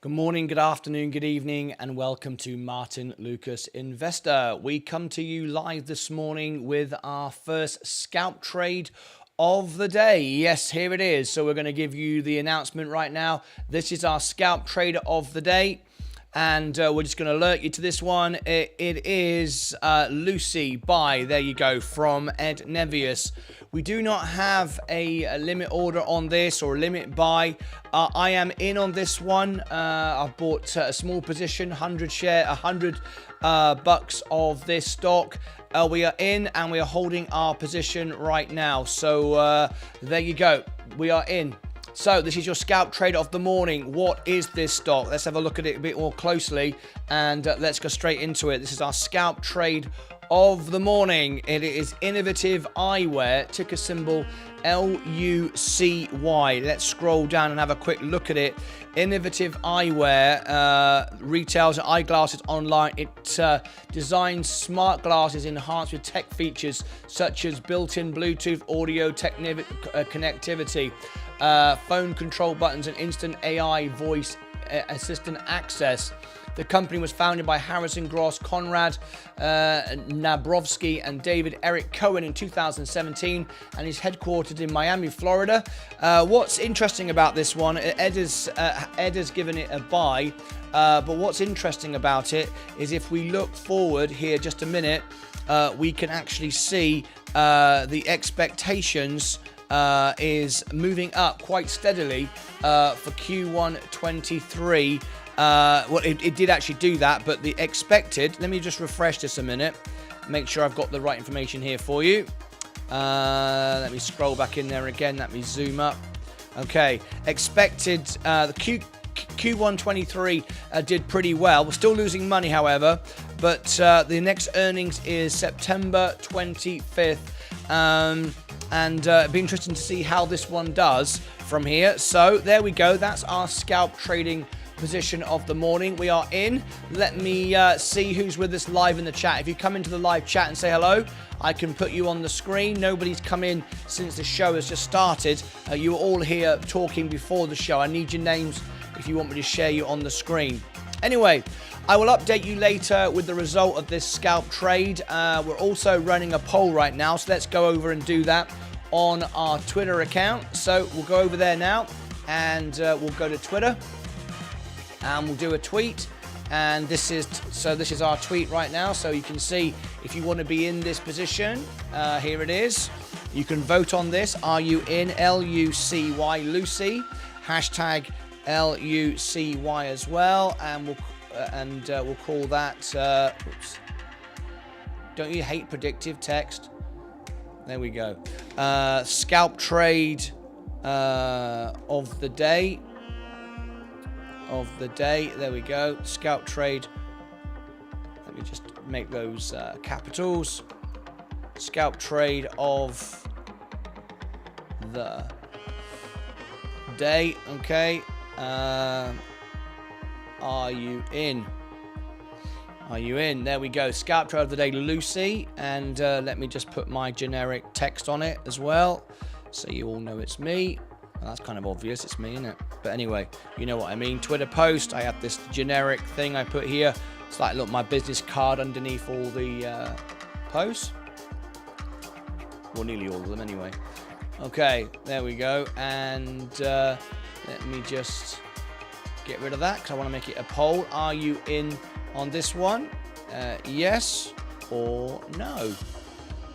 Good morning, good afternoon, good evening, and welcome to Martyn Lucas Investor. We come to you live this morning with our first scalp trade of the day. Yes, here it is. So we're going to give you the announcement right now. This is our scalp trade of the day. And we're just going to alert you to this one. It is Lucy buy. There you go, from Ed Nevius. We do not have a limit order on this or a limit buy. I am in on this one. I've bought a small position, 100 bucks of this stock. We are in and we are holding our position right now. So there you go. We are in. So this is your scalp trade of the morning. What is this stock? Let's have a look at it a bit more closely and let's go straight into it. This is our scalp trade of the morning. It is Innovative Eyewear, ticker symbol LUCY. Let's scroll down and have a quick look at it. Innovative Eyewear retails eyeglasses online. It designs smart glasses enhanced with tech features such as built-in Bluetooth audio connectivity, phone control buttons, and instant AI voice assistant access. The company was founded by Harrison Gross, Conrad Nabrovsky, and David Eric Cohen in 2017, and is headquartered in Miami, Florida. What's interesting about this one, Ed has given it a buy, but what's interesting about it is if we look forward here just a minute, we can actually see the expectations is moving up quite steadily for Q1 23. Well, it did actually do that, but the expected, let me just refresh this a minute, make sure I've got the right information here for you. Let me scroll back in there again, let me zoom up. Okay, expected, the Q1 23 did pretty well. We're still losing money, however, but the next earnings is September 25th. And it'd be interesting to see how this one does from here. So there we go. That's our scalp trading position of the morning. We are in. Let me see who's with us live in the chat. If you come into the live chat and say hello, I can put you on the screen. Nobody's come in since the show has just started. You were all here talking before the show. I need your names if you want me to share you on the screen. Anyway, I will update you later with the result of this scalp trade. We're also running a poll right now, so let's go over and do that on our Twitter account. So we'll go over there now and we'll go to Twitter and we'll do a tweet. And this is our tweet right now. So you can see if you want to be in this position, here it is. You can vote on this. Are you in? LUCY, Lucy, hashtag LUCY as well, and we'll call that. Oops. Don't you hate predictive text? There we go. Scalp trade of the day. There we go. Scalp trade. Let me just make those capitals. Scalp trade of the day. Okay. Are you in? Are you in? There we go. Scalp trade of the day, Lucy. And let me just put my generic text on it as well, so you all know it's me. Well, that's kind of obvious. It's me, isn't it? But anyway, you know what I mean. Twitter post. I have this generic thing I put here. It's like, look, my business card underneath all the posts. Well, nearly all of them anyway. Okay, there we go. And let me just get rid of that because I want to make it a poll. Are you in on this one? Yes or no?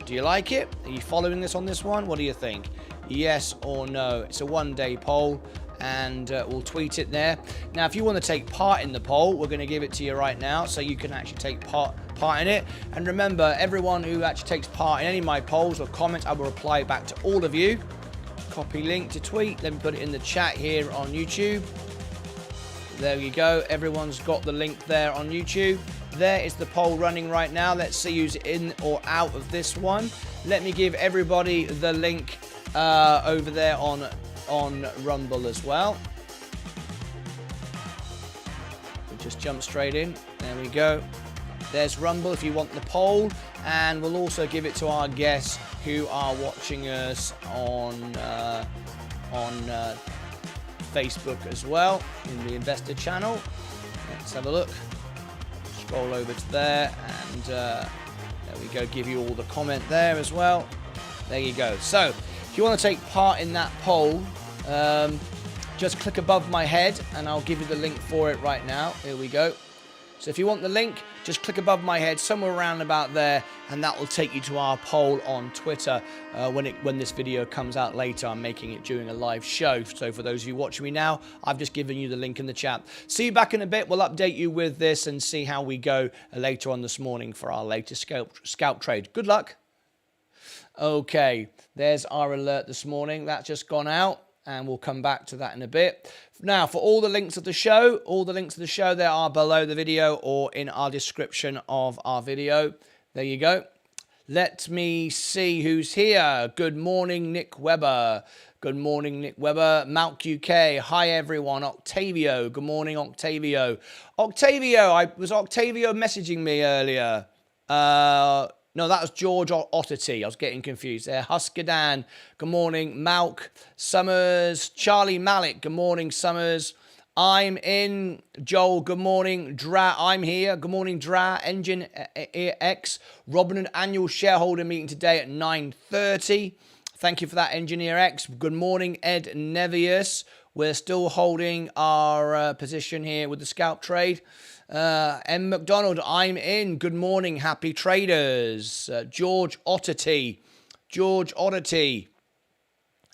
Do you like it? Are you following this on this one? What do you think? Yes or no? It's a one-day poll, and we'll tweet it there. Now, if you want to take part in the poll, we're going to give it to you right now, so you can actually take part in it. And remember, everyone who actually takes part in any of my polls or comments, I will reply back to all of you. Copy link to tweet. Let me put it in the chat here on YouTube. There you go. Everyone's got the link there on YouTube. There is the poll running right now. Let's see who's in or out of this one. Let me give everybody the link over there on Rumble as well. We'll just jump straight in. There we go. There's Rumble if you want the poll, and we'll also give it to our guests who are watching us on Facebook as well, in the Investor Channel. Let's have a look. Scroll over to there, and there we go. Give you all the comment there as well. There you go. So, if you want to take part in that poll, just click above my head, and I'll give you the link for it right now. Here we go. So if you want the link, just click above my head, somewhere around about there, and that will take you to our poll on Twitter when this video comes out later. I'm making it during a live show. So for those of you watching me now, I've just given you the link in the chat. See you back in a bit. We'll update you with this and see how we go later on this morning for our latest scalp trade. Good luck. Okay, there's our alert this morning. That's just gone out, and we'll come back to that in a bit. Now, for all the links of the show, they are below the video or in our description of our video. There you go. Let me see who's here. Good morning, Nick Webber. Good morning, Nick Webber. Mount UK. Hi, everyone. Octavio. Good morning, Octavio. Was Octavio messaging me earlier? No, that was George Otterty. I was getting confused there. Husker Dan, good morning. Malk, Summers, Charlie Malik, good morning, Summers. I'm in. Joel, good morning. Dra, I'm here. Good morning, Dra. Engine X. Robinhood annual shareholder meeting today at 9:30. Thank you for that, Engineer X. Good morning, Ed Nevius. We're still holding our position here with the scalp trade. M. McDonald, I'm in. Good morning, happy traders. George Otterty.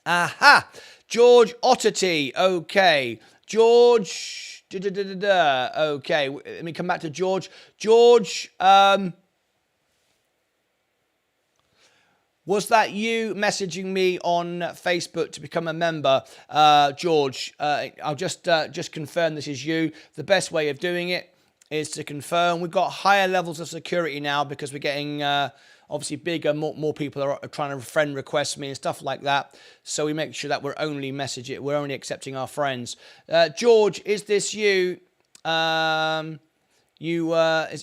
Aha! George Otterty. Okay. George. Okay. Let me come back to George. George, was that you messaging me on Facebook to become a member? George, I'll just confirm this is you. The best way of doing it is to confirm. We've got higher levels of security now because we're getting obviously bigger, more people are trying to friend request me and stuff like that. So we make sure that we're only accepting our friends. George, is this you? Is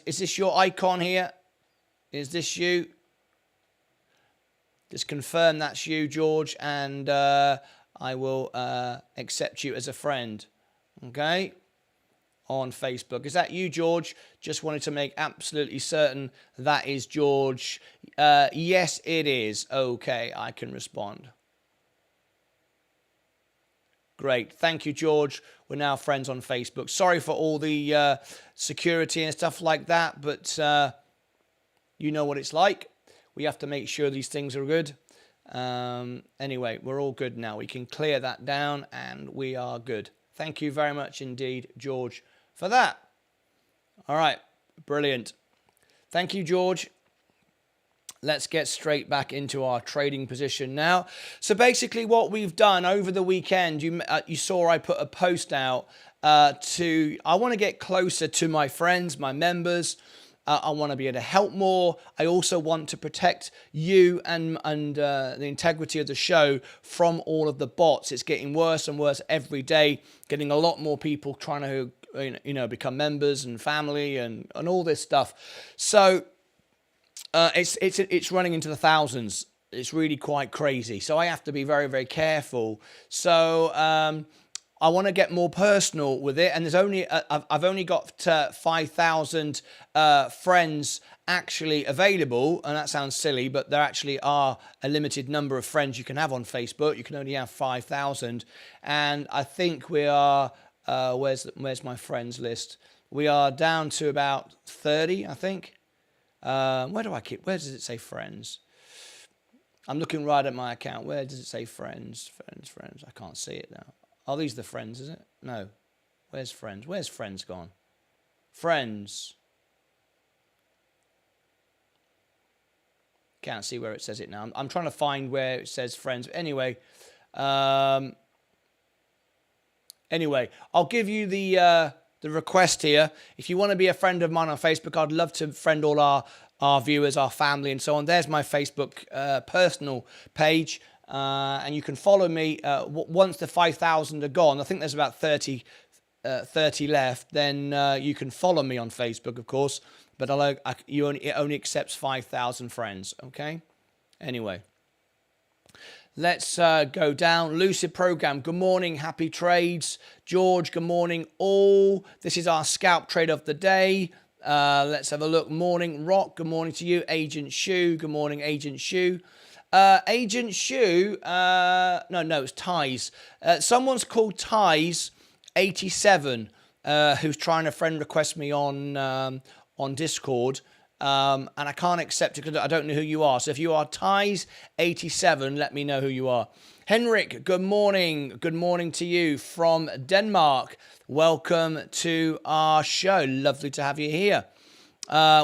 this your icon here? Is this you? Just confirm that's you, George, and I will accept you as a friend. Okay? On Facebook. Is that you, George? Just wanted to make absolutely certain that is George. Yes, it is. Okay, I can respond. Great. Thank you, George. We're now friends on Facebook. Sorry for all the security and stuff like that, but you know what it's like. We have to make sure these things are good. Anyway, we're all good now. We can clear that down, and we are good. Thank you very much indeed, George, for that. All right, brilliant. Thank you, George. Let's get straight back into our trading position now. So basically what we've done over the weekend, you saw I put a post out I want to get closer to my friends, my members. I want to be able to help more. I also want to protect you and the integrity of the show from all of the bots. It's getting worse and worse every day, getting a lot more people trying to become members and family and all this stuff. So it's running into the thousands. It's really quite crazy. So I have to be very, very careful. So I want to get more personal with it, and I've only got 5,000 friends actually available, and that sounds silly, but there actually are a limited number of friends you can have on Facebook. You can only have 5,000, and I think we are. Where's my friends list? We are down to about 30, I think. Where does it say friends? I'm looking right at my account. Where does it say friends? Friends. I can't see it now. Are these the friends, is it? No. Where's friends? Where's friends gone? Friends. Can't see where it says it now. I'm trying to find where it says friends. Anyway, I'll give you the request here. If you want to be a friend of mine on Facebook, I'd love to friend all our viewers, our family, and so on. There's my Facebook personal page. And you can follow me once the 5,000 are gone. I think there's about 30 left. Then you can follow me on Facebook, of course. But it only accepts 5,000 friends. Okay. Anyway, Let's go down. Lucid Program, good morning. Happy trades. George, good morning all. This is our scalp trade of the day. Let's have a look. Morning, Rock. Good morning to you. Agent Shu. Good morning, Agent Shu. Agent Shu. No, it's Ties. Someone's called Ties87, who's trying to friend request me on Discord. And I can't accept it because I don't know who you are. So if you are Ties87, let me know who you are. Henrik, good morning. Good morning to you from Denmark. Welcome to our show. Lovely to have you here.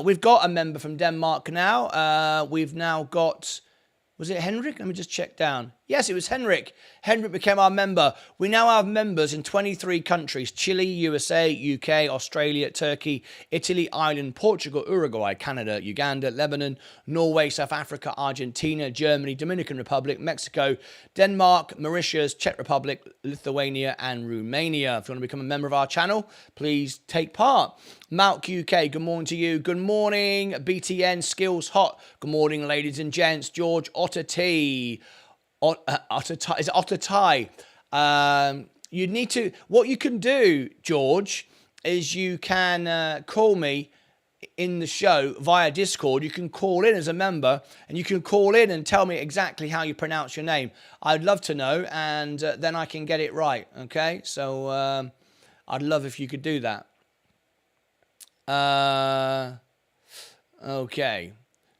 We've got a member from Denmark now. We've now got... Was it Henrik? Let me just check down. Yes, it was Henrik. Henrik became our member. We now have members in 23 countries: Chile, USA, UK, Australia, Turkey, Italy, Ireland, Portugal, Uruguay, Canada, Uganda, Lebanon, Norway, South Africa, Argentina, Germany, Dominican Republic, Mexico, Denmark, Mauritius, Czech Republic, Lithuania, and Romania. If you want to become a member of our channel, please take part. Malk UK, good morning to you. Good morning, BTN Skills Hot. Good morning, ladies and gents. George Otter T. Is it Otter Thai? You need to, what you can do, George, is you can call me in the show via Discord. You can call in as a member, and you can call in and tell me exactly how you pronounce your name. I'd love to know, and then I can get it right. Okay, so I'd love if you could do that. Okay.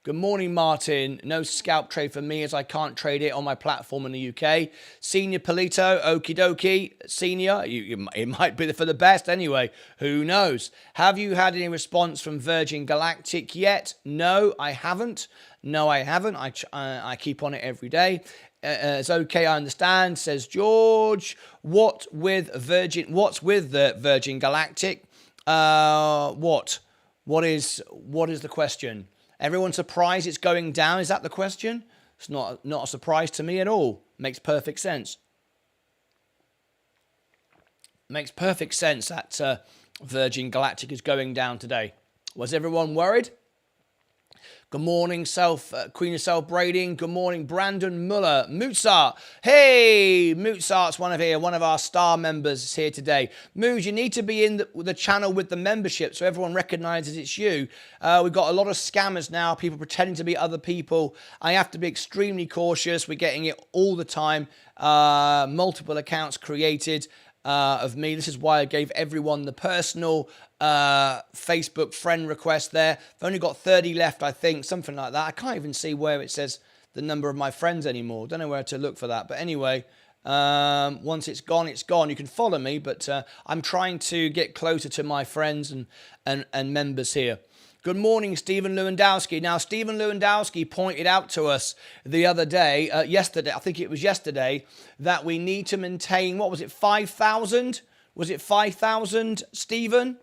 Good morning, Martin. No scalp trade for me as I can't trade it on my platform in the UK. Senior Polito, okie dokie. Senior, it might be for the best anyway. Who knows? Have you had any response from Virgin Galactic yet? No, I haven't. I keep on it every day. It's okay, I understand, says George. What's with the Virgin Galactic? What is the question? Everyone's surprised it's going down. Is that the question? It's not a surprise to me at all. Makes perfect sense. Makes perfect sense that Virgin Galactic is going down today. Was everyone worried? Good morning, Queen of Self-Braiding. Good morning, Brandon Muller. Mozart. Hey, Mozart's one of our star members is here today. Moose, you need to be in the channel with the membership so everyone recognizes it's you. We've got a lot of scammers now, people pretending to be other people. I have to be extremely cautious. We're getting it all the time. Multiple accounts created of me. This is why I gave everyone the personal Facebook friend request there. I've only got 30 left, I think, something like that. I can't even see where it says the number of my friends anymore. Don't know where to look for that. But anyway, once it's gone, it's gone. You can follow me, but I'm trying to get closer to my friends and members here. Good morning, Stephen Lewandowski. Now, Stephen Lewandowski pointed out to us the other day, yesterday, I think it was yesterday, that we need to maintain, what was it, 5,000? Was it 5,000, Stephen?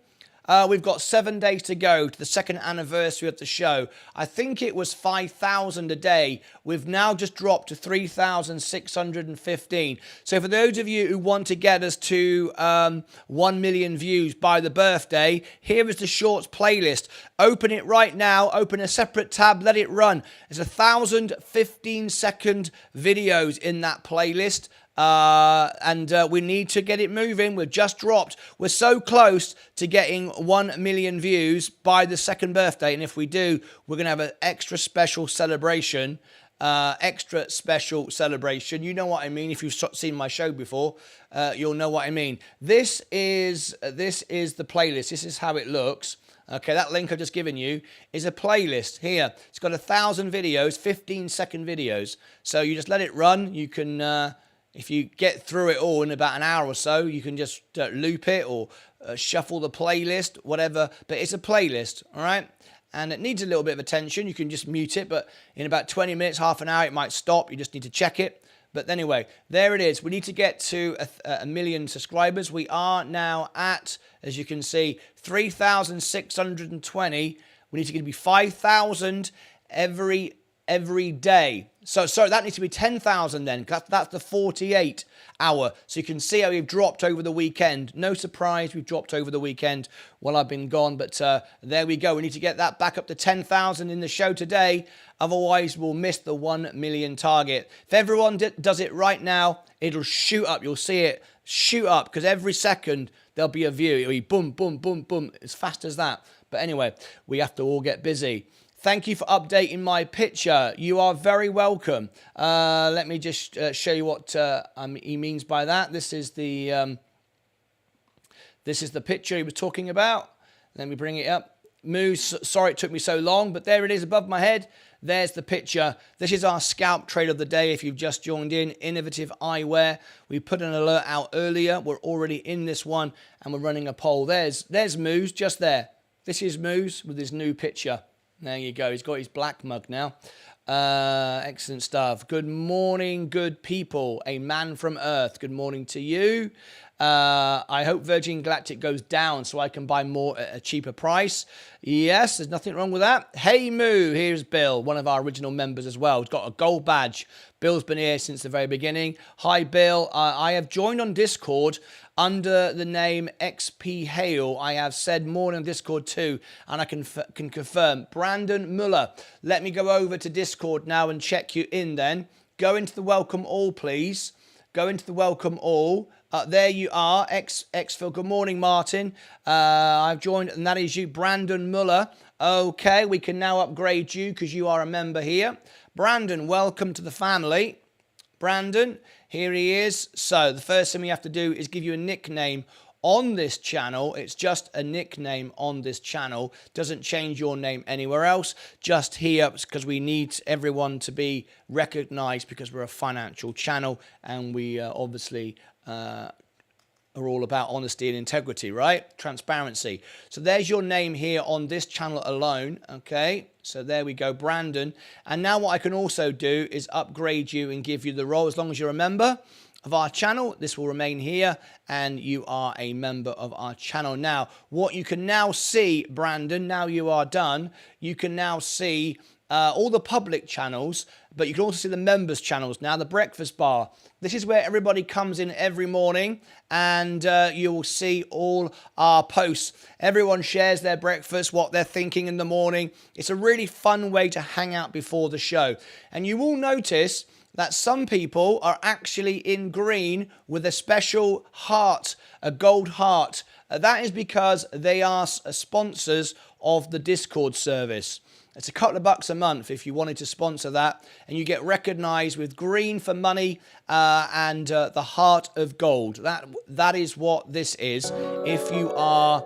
We've got 7 days to go to the second anniversary of the show. I think it was 5,000 a day. We've now just dropped to 3,615. So for those of you who want to get us to 1 million views by the birthday, here is the shorts playlist. Open it right now. Open a separate tab. Let it run. There's 1,000 15-second videos in that playlist. And we need to get it moving. We've just dropped. We're so close to getting 1 million views by the second birthday. And if we do, we're going to have an extra special celebration. You know what I mean. If you've seen my show before, you'll know what I mean. This is the playlist. This is how it looks. Okay, that link I've just given you is a playlist here. It's got 1,000 videos, 15-second videos. So you just let it run. You can... if you get through it all in about an hour or so, you can just loop it or shuffle the playlist, whatever. But it's a playlist, all right? And it needs a little bit of attention. You can just mute it, but in about 20 minutes, half an hour, it might stop. You just need to check it. But anyway, there it is. We need to get to a million subscribers. We are now at, as you can see, 3,620. We need to get to be 5,000 every every day. So that needs to be 10,000 then. That's the 48 hour. So you can see how we've dropped over the weekend. No surprise, we've dropped over the weekend while I've been gone. But there we go. We need to get that back up to 10,000 in the show today. Otherwise, we'll miss the 1 million target. If everyone does it right now, it'll shoot up. You'll see it shoot up because every second there'll be a view. It'll be boom, boom, boom, boom, as fast as that. But anyway, we have to all get busy. Thank you for updating my picture. You are very welcome. Let me just show you what he means by that. This is the picture he was talking about. Let me bring it up. Moose, sorry it took me so long, but there it is above my head. There's the picture. This is our scalp trade of the day. If you've just joined in, innovative eyewear. We put an alert out earlier. We're already in this one, and we're running a poll. There's Moose just there. This is Moose with his new picture. There you go. He's got his black mug now. Excellent stuff. Good morning, good people. A man from Earth. Good morning to you. I hope Virgin Galactic goes down so I can buy more at a cheaper price. Yes, there's nothing wrong with that. Hey Moo, here's Bill, one of our original members as well. He's got a gold badge. Bill's been here since the very beginning. Hi Bill, I have joined on Discord under the name XP Hale. I have said more on Discord too, and I can confirm. Brandon Muller, let me go over to Discord now and check you in then. Go into the welcome all, please. Go into the welcome all. There you are, Xphil. Good morning, Martin. I've joined, and that is you, Brandon Muller. Okay, we can now upgrade you because you are a member here. Brandon, welcome to the family. Brandon, here he is. So the first thing we have to do is give you a nickname on this channel. It's just a nickname on this channel. Doesn't change your name anywhere else. Just here because we need everyone to be recognized because we're a financial channel and we obviously are all about honesty and integrity, right? Transparency. So there's your name here on this channel alone. Okay, so there we go, Brandon. And now what I can also do is upgrade you and give you the role. As long as you're a member of our channel, this will remain here and you are a member of our channel. Now what you can now see, Brandon, now you are done, you can now see all the public channels, but you can also see the members channels now. The breakfast bar, this is where everybody comes in every morning and you will see all our posts. Everyone shares their breakfast, what they're thinking in the morning. It's a really fun way to hang out before the show. And you will notice that some people are actually in green with a special heart, a gold heart. That is because they are sponsors of the Discord service. It's a couple of bucks a month if you wanted to sponsor that, and you get recognized with green for money and the heart of gold. That is what this is. If you are...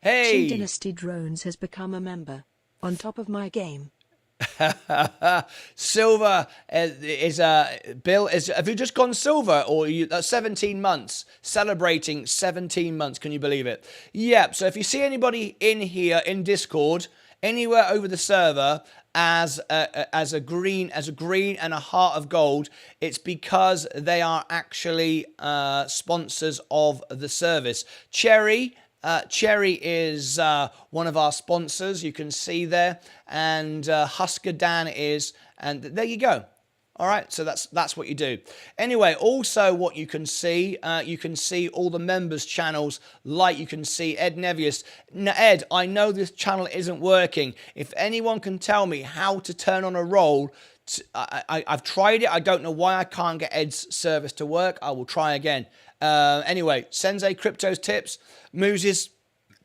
Hey! Shin Dynasty Drones has become a member. On top of my game. Silver is Bill. Have you just gone silver, or you 17 months celebrating 17 months? Can you believe it? Yep. So if you see anybody in here in Discord, anywhere over the server as a green and a heart of gold, it's because they are actually sponsors of the service. Cherry is one of our sponsors, you can see there, and Husker Dan is, and there you go. All right, so that's what you do. Anyway, also what you can see all the members' channels, like you can see Ed Nevius. Now, Ed, I know this channel isn't working. If anyone can tell me how to turn on a roll, I've tried it. I don't know why I can't get Ed's service to work. I will try again. Anyway, Sensei Crypto's tips, Moose's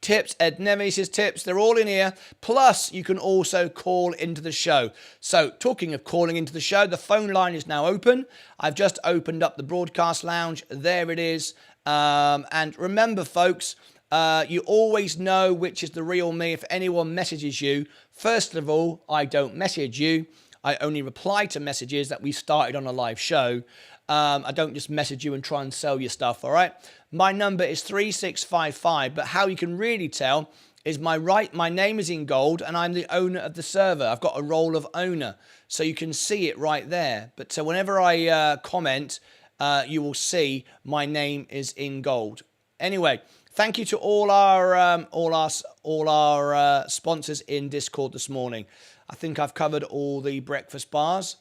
tips, Ed Nevis' tips, they're all in here. Plus, you can also call into the show. So, talking of calling into the show, the phone line is now open. I've just opened up the broadcast lounge. There it is. And remember, folks, you always know which is the real me if anyone messages you. First of all, I don't message you. I only reply to messages that we started on a live show. I don't just message you and try and sell you stuff, all right? My number is 3655, but how you can really tell is my name is in gold and I'm the owner of the server. I've got a role of owner, so you can see it right there. But whenever I comment, you will see my name is in gold. Anyway, thank you to all our sponsors in Discord this morning. I think I've covered all the breakfast bars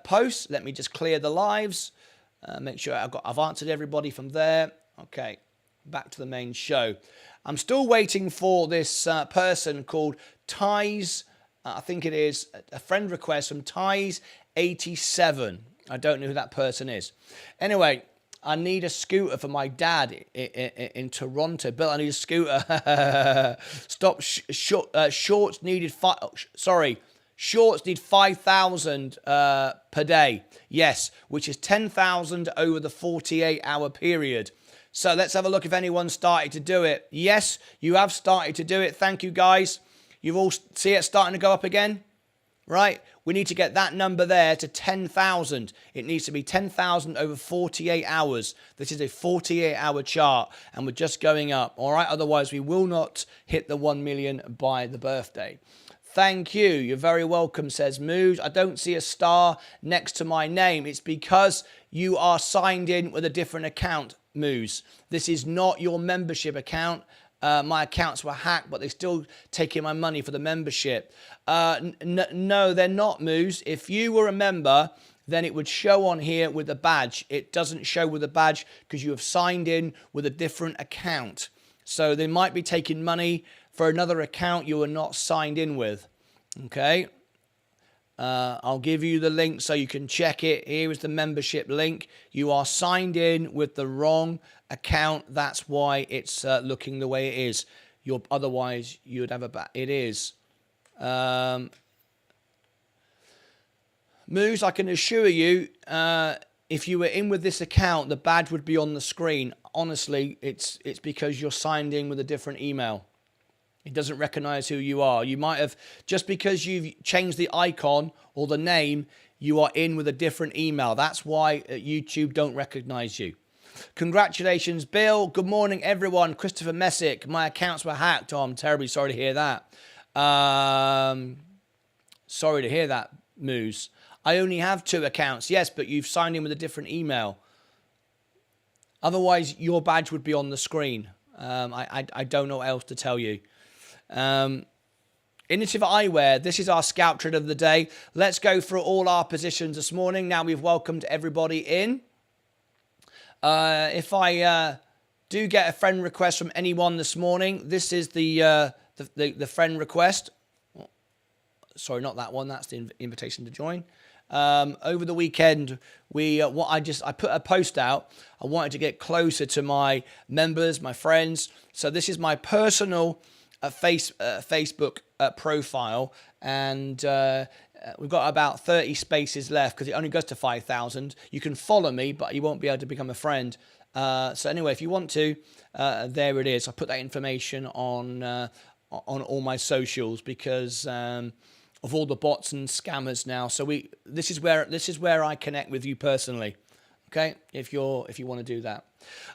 posts. Let me just clear the lives. Make sure I've answered everybody from there. Okay, back to the main show. I'm still waiting for this person called Ties. I think it is a friend request from Ties87. I don't know who that person is. Anyway, I need a scooter for my dad in Toronto. Bill, I need a scooter. Stop. Shorts needed. Shorts need 5,000 per day. Yes, which is 10,000 over the 48-hour period. So let's have a look if anyone started to do it. Yes, you have started to do it. Thank you, guys. You've all see it starting to go up again, right? We need to get that number there to 10,000. It needs to be 10,000 over 48 hours. This is a 48-hour chart, and we're just going up, all right? Otherwise, we will not hit the 1 million by the birthday. Thank you. You're very welcome, says Moves. I don't see a star next to my name. It's because you are signed in with a different account, Moves. This is not your membership account. My accounts were hacked, but they're still taking my money for the membership. No, they're not, Moves. If you were a member, then it would show on here with a badge. It doesn't show with a badge because you have signed in with a different account. So they might be taking money for another account you are not signed in with. Okay. I'll give you the link so you can check it. Here is the membership link. You are signed in with the wrong account. That's why it's looking the way it is. Otherwise, you'd have it is. Moose, I can assure you, if you were in with this account, the badge would be on the screen. Honestly, it's because you're signed in with a different email. It doesn't recognize who you are. You might have, just because you've changed the icon or the name, you are in with a different email. That's why YouTube don't recognize you. Congratulations, Bill. Good morning, everyone. Christopher Messick. My accounts were hacked. Oh, I'm terribly sorry to hear that. Sorry to hear that, Moose. I only have 2 accounts. Yes, but you've signed in with a different email. Otherwise, your badge would be on the screen. I don't know what else to tell you. Innovative Eyewear, this is our scalp trade of the day. Let's go through all our positions this morning. Now we've welcomed everybody in. If I do get a friend request from anyone this morning, this is the friend request. Sorry, not that one. That's the invitation to join. Over the weekend, I put a post out. I wanted to get closer to my members, my friends. So this is my personal Facebook profile, and we've got about 30 spaces left because it only goes to 5,000. You can follow me, but you won't be able to become a friend. So anyway, if you want to, there it is. I put that information on all my socials because of all the bots and scammers now. So this is where I connect with you personally. Okay, if you want to do that.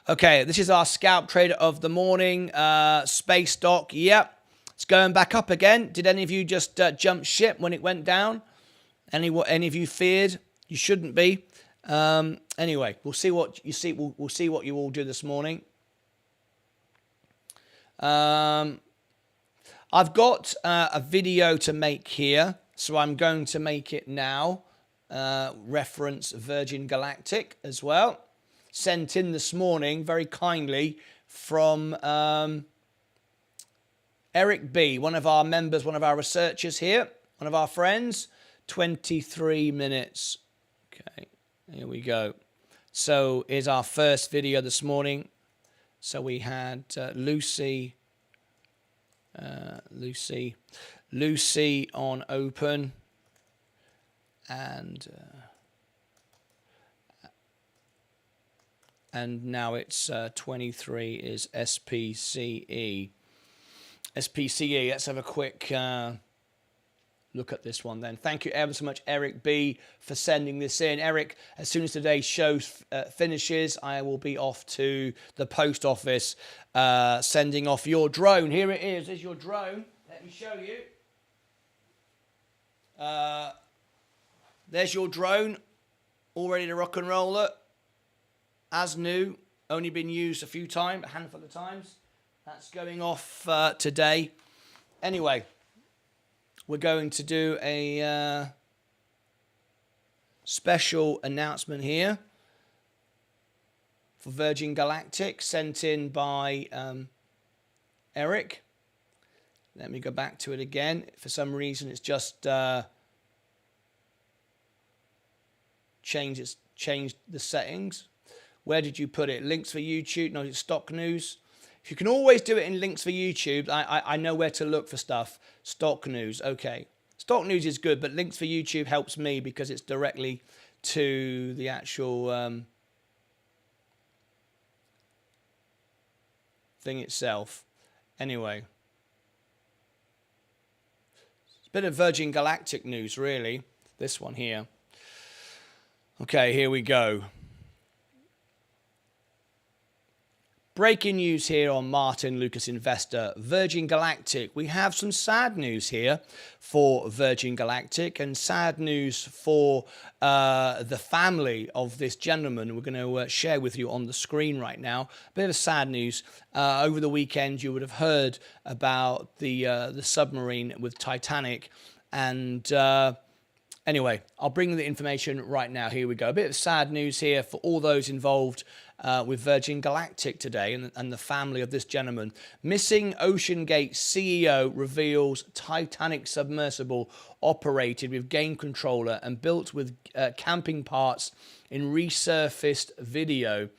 Okay, this is our scalp trade of the morning. Space stock, yep, it's going back up again. Did any of you just jump ship when it went down? Any of you feared? You shouldn't be. Anyway, we'll see what you see. We'll see what you all do this morning. I've got a video to make here, so I'm going to make it now. Reference Virgin Galactic as well. Sent in this morning very kindly from Eric B, one of our members, one of our researchers here, one of our friends. 23 minutes. Okay, here we go. So here's our first video this morning. So we had Lucy on open, and now it's 23 is SPCE. SPCE, let's have a quick look at this one then. Thank you ever so much, Eric B, for sending this in. Eric, as soon as today's show finishes, I will be off to the post office sending off your drone. Here it is. There's your drone. Let me show you. There's your drone, all ready to rock and roll it. As new, only been used a handful of times. That's going off today. Anyway, we're going to do a special announcement here for Virgin Galactic, sent in by Eric. Let me go back to it again. For some reason, it's just changed the settings. Where did you put it? Links for YouTube? No, it's stock news. If you can always do it in links for YouTube, I know where to look for stuff. Stock news, okay. Stock news is good, but links for YouTube helps me because it's directly to the actual thing itself. Anyway. It's a bit of Virgin Galactic news, really. This one here. Okay, here we go. Breaking news here on Martyn Lucas Investor. Virgin Galactic. We have some sad news here for Virgin Galactic and sad news for the family of this gentleman we're going to share with you on the screen right now. A bit of sad news. Over the weekend you would have heard about the submarine with Titanic, and anyway, I'll bring the information right now. Here we go. A bit of sad news here for all those involved with Virgin Galactic today and the family of this gentleman. Missing OceanGate CEO reveals Titanic submersible operated with game controller and built with camping parts in resurfaced video.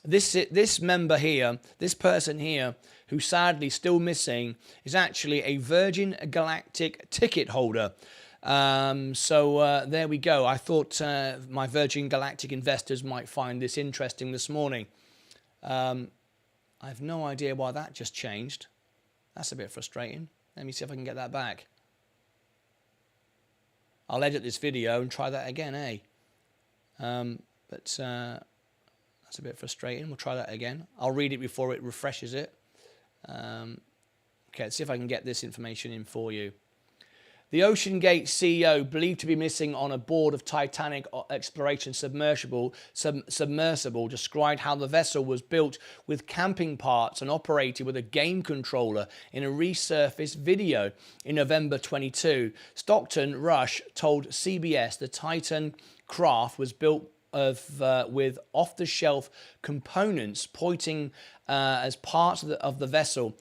This member here, this person here, who's sadly still missing, is actually a Virgin Galactic ticket holder. So there we go. I thought my Virgin Galactic investors might find this interesting this morning. I have no idea why that just changed. That's a bit frustrating. Let me see if I can get that back. I'll edit this video and try that again, eh? That's a bit frustrating. We'll try that again. I'll read it before it refreshes it. Okay, let's see if I can get this information in for you. The OceanGate CEO, believed to be missing on a board of Titanic exploration submersible, described how the vessel was built with camping parts and operated with a game controller in a resurfaced video in November 22. Stockton Rush told CBS the Titan craft was built with off-the-shelf components pointing as parts of the vessel,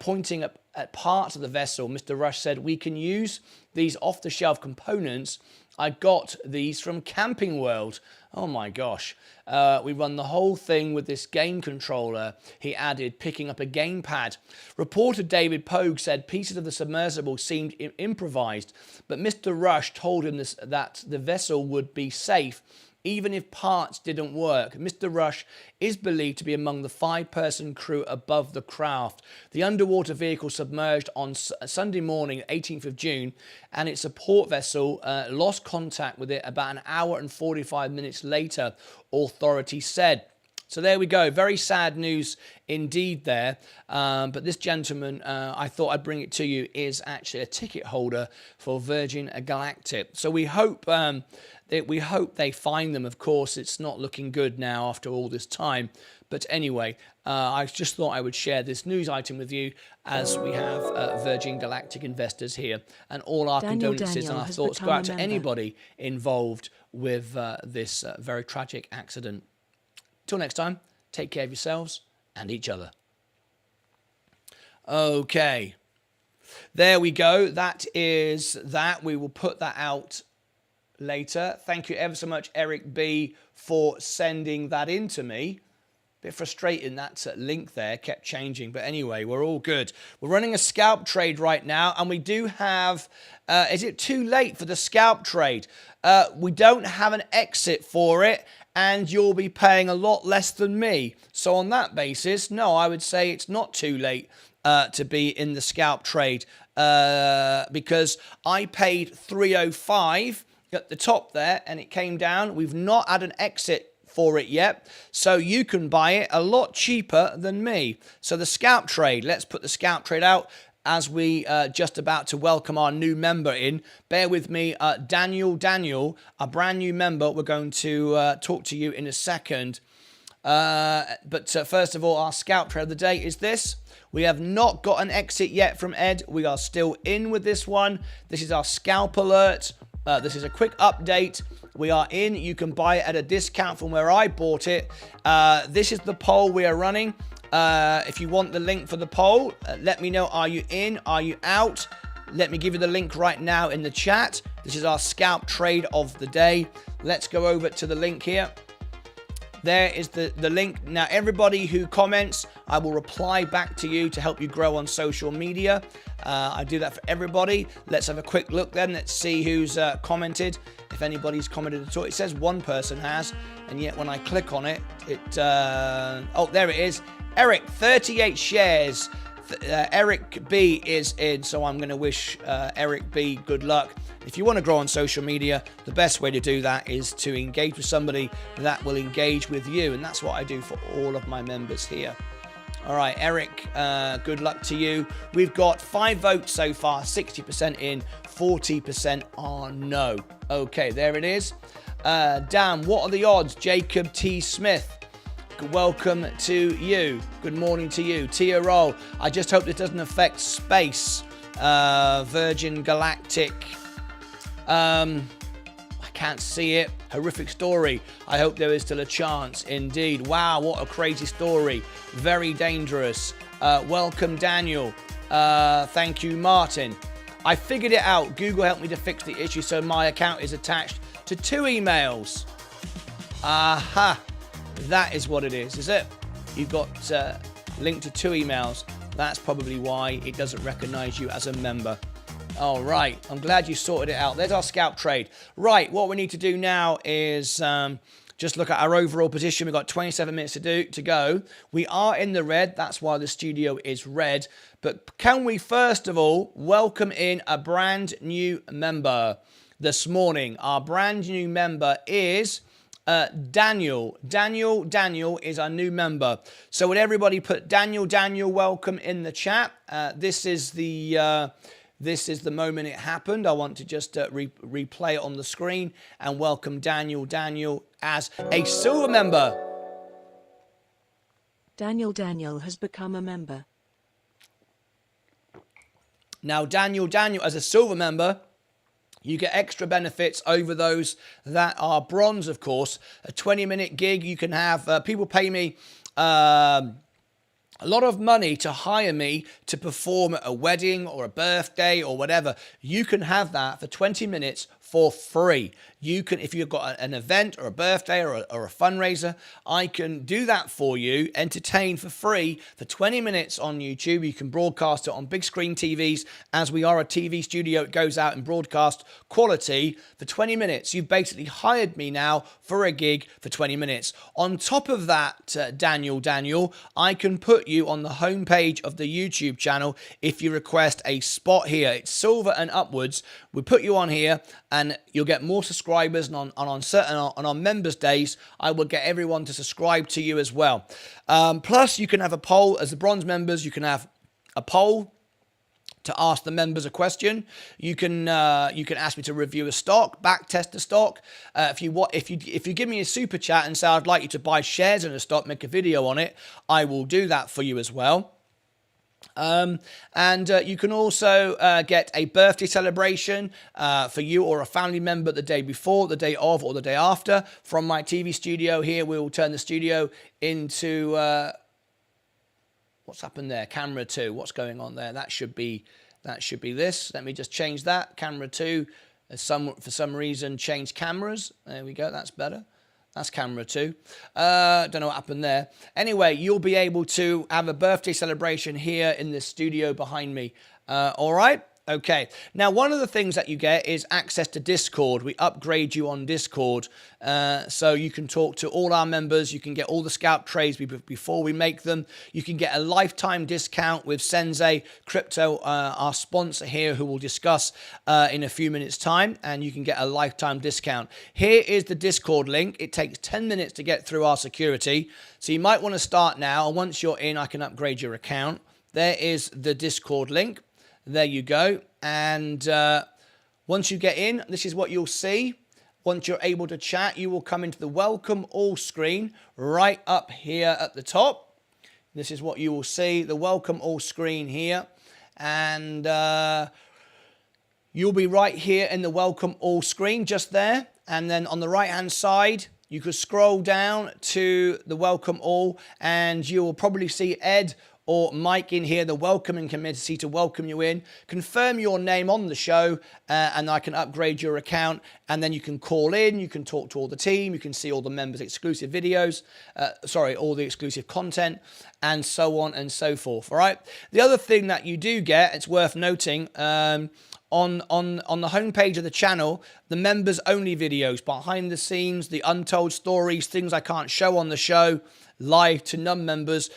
pointing at parts of the vessel. Mr. Rush said, "We can use these off-the-shelf components. I got these from Camping World." Oh my gosh. We run the whole thing with this game controller, he added, picking up a gamepad. Reporter David Pogue said pieces of the submersible seemed improvised, but Mr. Rush told him that the vessel would be safe even if parts didn't work. Mr. Rush is believed to be among the 5-person crew above the craft. The underwater vehicle submerged on Sunday morning, 18th of June, and its support vessel lost contact with it about an hour and 45 minutes later, authorities said. So there we go. Very sad news indeed there. But this gentleman, I thought I'd bring it to you, is actually a ticket holder for Virgin Galactic. So we hope they find them. Of course, it's not looking good now after all this time. But anyway, I just thought I would share this news item with you as we have Virgin Galactic investors here. And all our condolences and our thoughts go out to anybody involved with this very tragic accident. Till next time, take care of yourselves and each other. Okay. There we go. That is that. We will put that out later. Thank you ever so much, Eric B, for sending that in to me. Bit frustrating, that link there kept changing. But anyway, we're all good. We're running a scalp trade right now, and we do have... is it too late for the scalp trade? We don't have an exit for it, and you'll be paying a lot less than me. So on that basis, no, I would say it's not too late to be in the scalp trade because I paid 305 at the top there, and it came down. We've not had an exit for it yet, so you can buy it a lot cheaper than me. So the scalp trade, let's put the scalp trade out as we just about to welcome our new member in. Bear with me, Daniel, a brand new member. We're going to talk to you in a second. But first of all, our scalp trade of the day is this. We have not got an exit yet from Ed. We are still in with this one. This is our scalp alert. This is a quick update. We are in. You can buy it at a discount from where I bought it. This is the poll we are running. If you want the link for the poll, let me know. Are you in? Are you out? Let me give you the link right now in the chat. This is our scalp trade of the day. Let's go over to the link here. There is the link. Now, everybody who comments, I will reply back to you to help you grow on social media. I do that for everybody. Let's have a quick look then. Let's see who's commented. If anybody's commented at all. It says one person has, and yet when I click on it, oh, there it is. Eric, 38 shares. Eric B is in, so I'm going to wish Eric B good luck. If you want to grow on social media, the best way to do that is to engage with somebody that will engage with you, and that's what I do for all of my members here. All right, Eric, good luck to you. We've got 5 votes so far, 60% in, 40% are no. Okay, there it is. Dan, what are the odds? Jacob T. Smith. Welcome to you. Good morning to you. Tia Roll. I just hope this doesn't affect space. Virgin Galactic. I can't see it. Horrific story. I hope there is still a chance. Indeed. Wow, what a crazy story. Very dangerous. Welcome, Daniel. Thank you, Martin. I figured it out. Google helped me to fix the issue, so my account is attached to 2 emails. Aha. That is what it is it? You've got linked to 2 emails. That's probably why it doesn't recognize you as a member. All right. I'm glad you sorted it out. There's our scalp trade. Right. What we need to do now is just look at our overall position. We've got 27 minutes to go. We are in the red. That's why the studio is red. But can we first of all welcome in a brand new member this morning? Our brand new member is Daniel. Daniel is our new member. So would everybody put Daniel, welcome in the chat. This is the moment it happened. I want to just replay it on the screen and welcome Daniel as a silver member. Daniel has become a member. Now, Daniel as a silver member, you get extra benefits over those that are bronze, of course. A 20-minute gig, you can have, people pay me a lot of money to hire me to perform at a wedding or a birthday or whatever. You can have that for 20 minutes for free. You can, if you've got an event or a birthday or a fundraiser, I can do that for you, entertain for free for 20 minutes on YouTube. You can broadcast it on big screen TVs. As we are a TV studio, it goes out and broadcast quality for 20 minutes. You've basically hired me now for a gig for 20 minutes. On top of that, Daniel, I can put you on the homepage of the YouTube channel if you request a spot here. It's silver and upwards. We put you on here and you'll get more subscribers, and on members days I will get everyone to subscribe to you as well. Plus you can have a poll. As the bronze members, you can have a poll to ask the members a question. You can ask me to review a stock, back test a stock. If you give me a super chat and say I'd like you to buy shares in a stock, make a video on it, I will do that for you as well. You can also get a birthday celebration for you or a family member the day before, the day of, or the day after from my TV studio here. We will turn the studio into what's happened there? Camera 2. What's going on there? That should be this. Let me just change that. Camera 2. For some reason changed cameras. There we go. That's better. That's camera 2. Don't know what happened there. Anyway, you'll be able to have a birthday celebration here in the studio behind me. All right? Okay. Now, one of the things that you get is access to Discord. We upgrade you on Discord. So you can talk to all our members. You can get all the scalp trades before we make them. You can get a lifetime discount with Sensei Crypto, our sponsor here, who we'll discuss in a few minutes' time. And you can get a lifetime discount. Here is the Discord link. It takes 10 minutes to get through our security. So you might want to start now. And once you're in, I can upgrade your account. There is the Discord link. There you go. And once you get in, this is what you'll see. Once you're able to chat, you will come into the welcome all screen right up here at the top. This is what you will see, the welcome all screen here. And you'll be right here in the welcome all screen, just there. And then on the right-hand side, you could scroll down to the welcome all, and you will probably see Ed or Mike in here, the welcoming committee, to welcome you in. Confirm your name on the show, and I can upgrade your account, and then you can call in, you can talk to all the team, you can see all the members' exclusive videos, all the exclusive content, and so on and so forth, all right? The other thing that you do get, it's worth noting, on the homepage of the channel, the members only videos, behind the scenes, the untold stories, things I can't show on the show, live to non-members,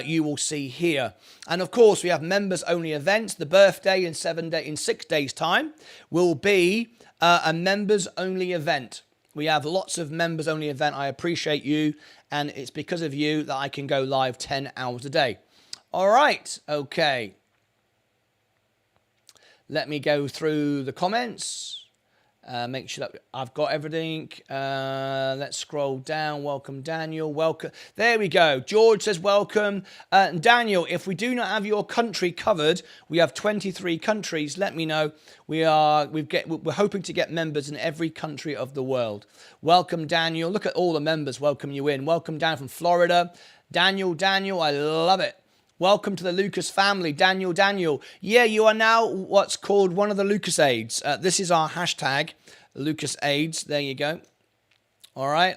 you will see here. And of course, we have members only events. The birthday in 6 days time will be a members only event. We have lots of members only event. I appreciate you, and it's because of you that I can go live 10 hours a day. All right, okay. Let me go through the comments. Make sure that I've got everything. Let's scroll down. Welcome, Daniel. Welcome. There we go. George says welcome. Daniel, if we do not have your country covered, we have 23 countries. Let me know. We're hoping to get members in every country of the world. Welcome, Daniel. Look at all the members. Welcome you in. Welcome down from Florida. Daniel, I love it. Welcome to the Lucas family, Daniel. Yeah, you are now what's called one of the Lucas aides. This is our hashtag, Lucas aides. There you go. All right.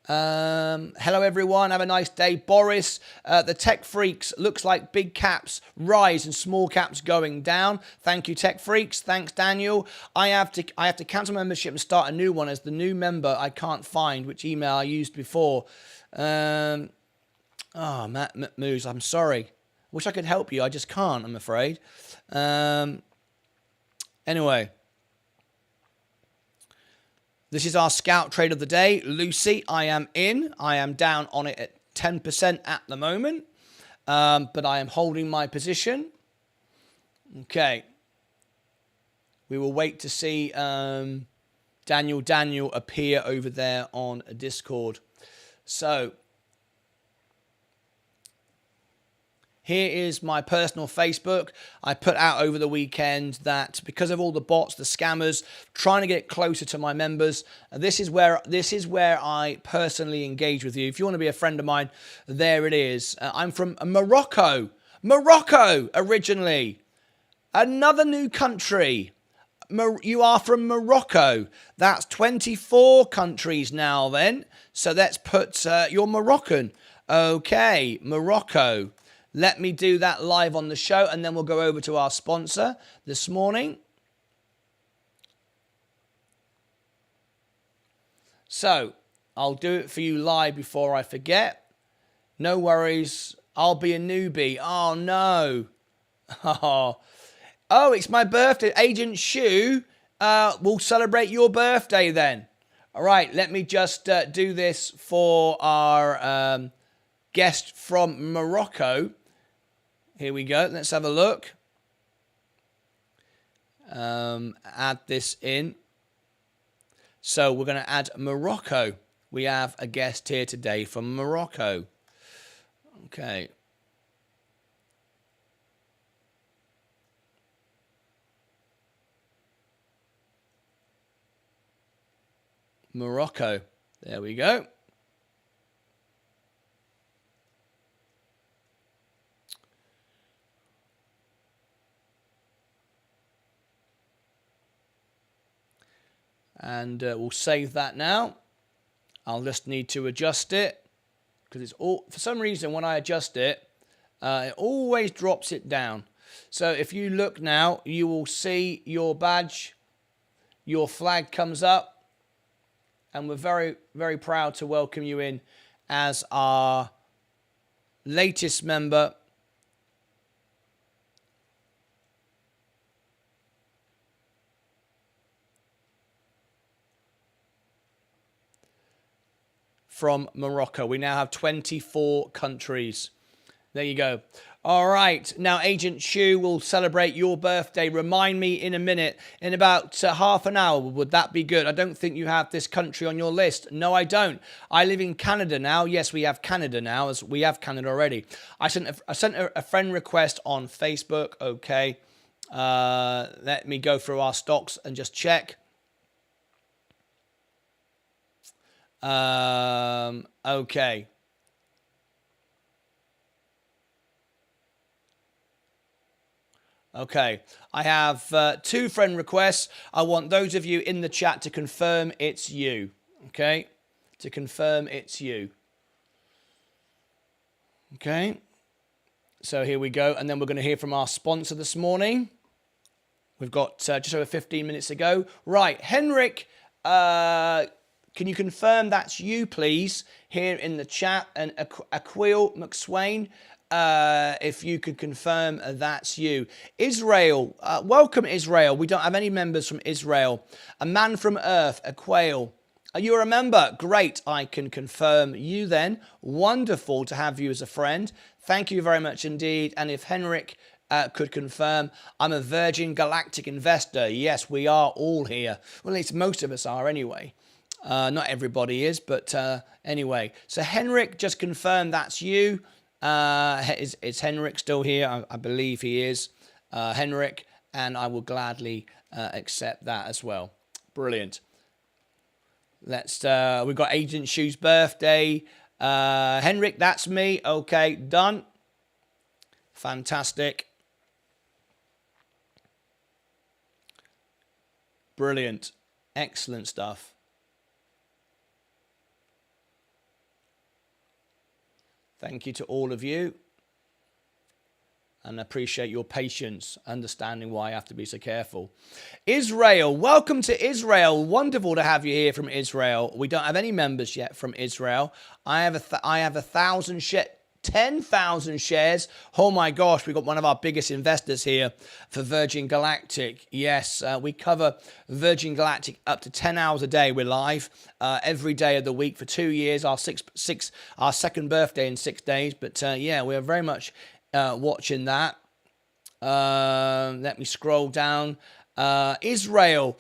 Hello, everyone. Have a nice day. Boris, the tech freaks, looks like big caps rise and small caps going down. Thank you, tech freaks. Thanks, Daniel. I have to cancel membership and start a new one as the new member I can't find which email I used before. Oh, Matt Moose, I'm sorry. Wish I could help you. I just can't, I'm afraid. Anyway. This is our scalp trade of the day. Lucy, I am in. I am down on it at 10% at the moment. But I am holding my position. Okay. We will wait to see Daniel appear over there on Discord. So... here is my personal Facebook. I put out over the weekend that because of all the bots, the scammers, trying to get closer to my members, this is where I personally engage with you. If you want to be a friend of mine, there it is. I'm from Morocco. Morocco, originally. Another new country. You are from Morocco. That's 24 countries now then. So let's put, you're Moroccan. Okay, Morocco. Let me do that live on the show, and then we'll go over to our sponsor this morning. So, I'll do it for you live before I forget. No worries. I'll be a newbie. Oh, no. Oh, it's my birthday. Agent Shu, we'll celebrate your birthday then. All right, let me just do this for our guest from Morocco. Here we go. Let's have a look. Add this in. So we're going to add Morocco. We have a guest here today from Morocco. Okay. Morocco. There we go. And we'll save that now. I'll just need to adjust it because it's all, for some reason when I adjust it, it always drops it down. So if you look now, you will see your badge, your flag comes up, and we're very, very proud to welcome you in as our latest member. From Morocco. We now have 24 countries. There you go. All right. Now, Agent Shu will celebrate your birthday. Remind me in a minute, in about half an hour. Would that be good? I don't think you have this country on your list. No, I don't. I live in Canada now. Yes, we have Canada now, as we have Canada already. I sent a friend request on Facebook. Okay. Let me go through our stocks and just check. Okay. Okay, I have 2 friend requests. I want those of you in the chat to confirm it's you. Okay, to confirm it's you. Okay, so here we go. And then we're going to hear from our sponsor this morning. We've got just over 15 minutes to go. Right, Henrik, can you confirm that's you, please, here in the chat? And Aquil McSwain, if you could confirm that's you. Israel, welcome Israel. We don't have any members from Israel. A man from Earth, a quail. Are you a member? Great, I can confirm you then. Wonderful to have you as a friend. Thank you very much indeed. And if Henrik could confirm, I'm a Virgin Galactic investor. Yes, we are all here. Well, at least most of us are anyway. Not everybody is, but anyway. So Henrik, just confirm that's you. Is Henrik still here? I believe he is, Henrik, and I will gladly accept that as well. Brilliant. We've got Agent Shu's birthday. Henrik, that's me. Okay, done. Fantastic. Brilliant. Excellent stuff. Thank you to all of you, and I appreciate your patience, understanding why I have to be so careful. Israel, welcome to Israel. Wonderful to have you here from Israel. We don't have any members yet from Israel. I have 10,000 shares. Oh my gosh, we've got one of our biggest investors here for Virgin Galactic. Yes, we cover Virgin Galactic up to 10 hours a day. We're live every day of the week for 2 years. Our second birthday in 6 days. But yeah, we're very much watching that. Let me scroll down. Israel.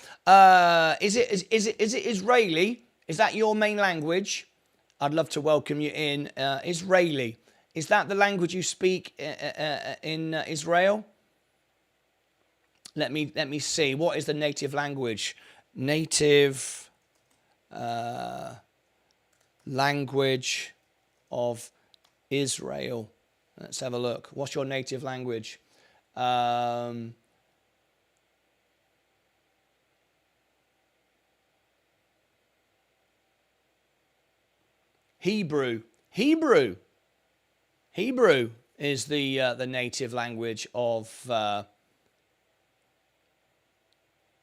Is it Israeli? Is that your main language? I'd love to welcome you in. Israeli. Is that the language you speak in Israel? Let me see. What is the native language? Native language of Israel. Let's have a look. What's your native language? Hebrew. Hebrew is the native language of.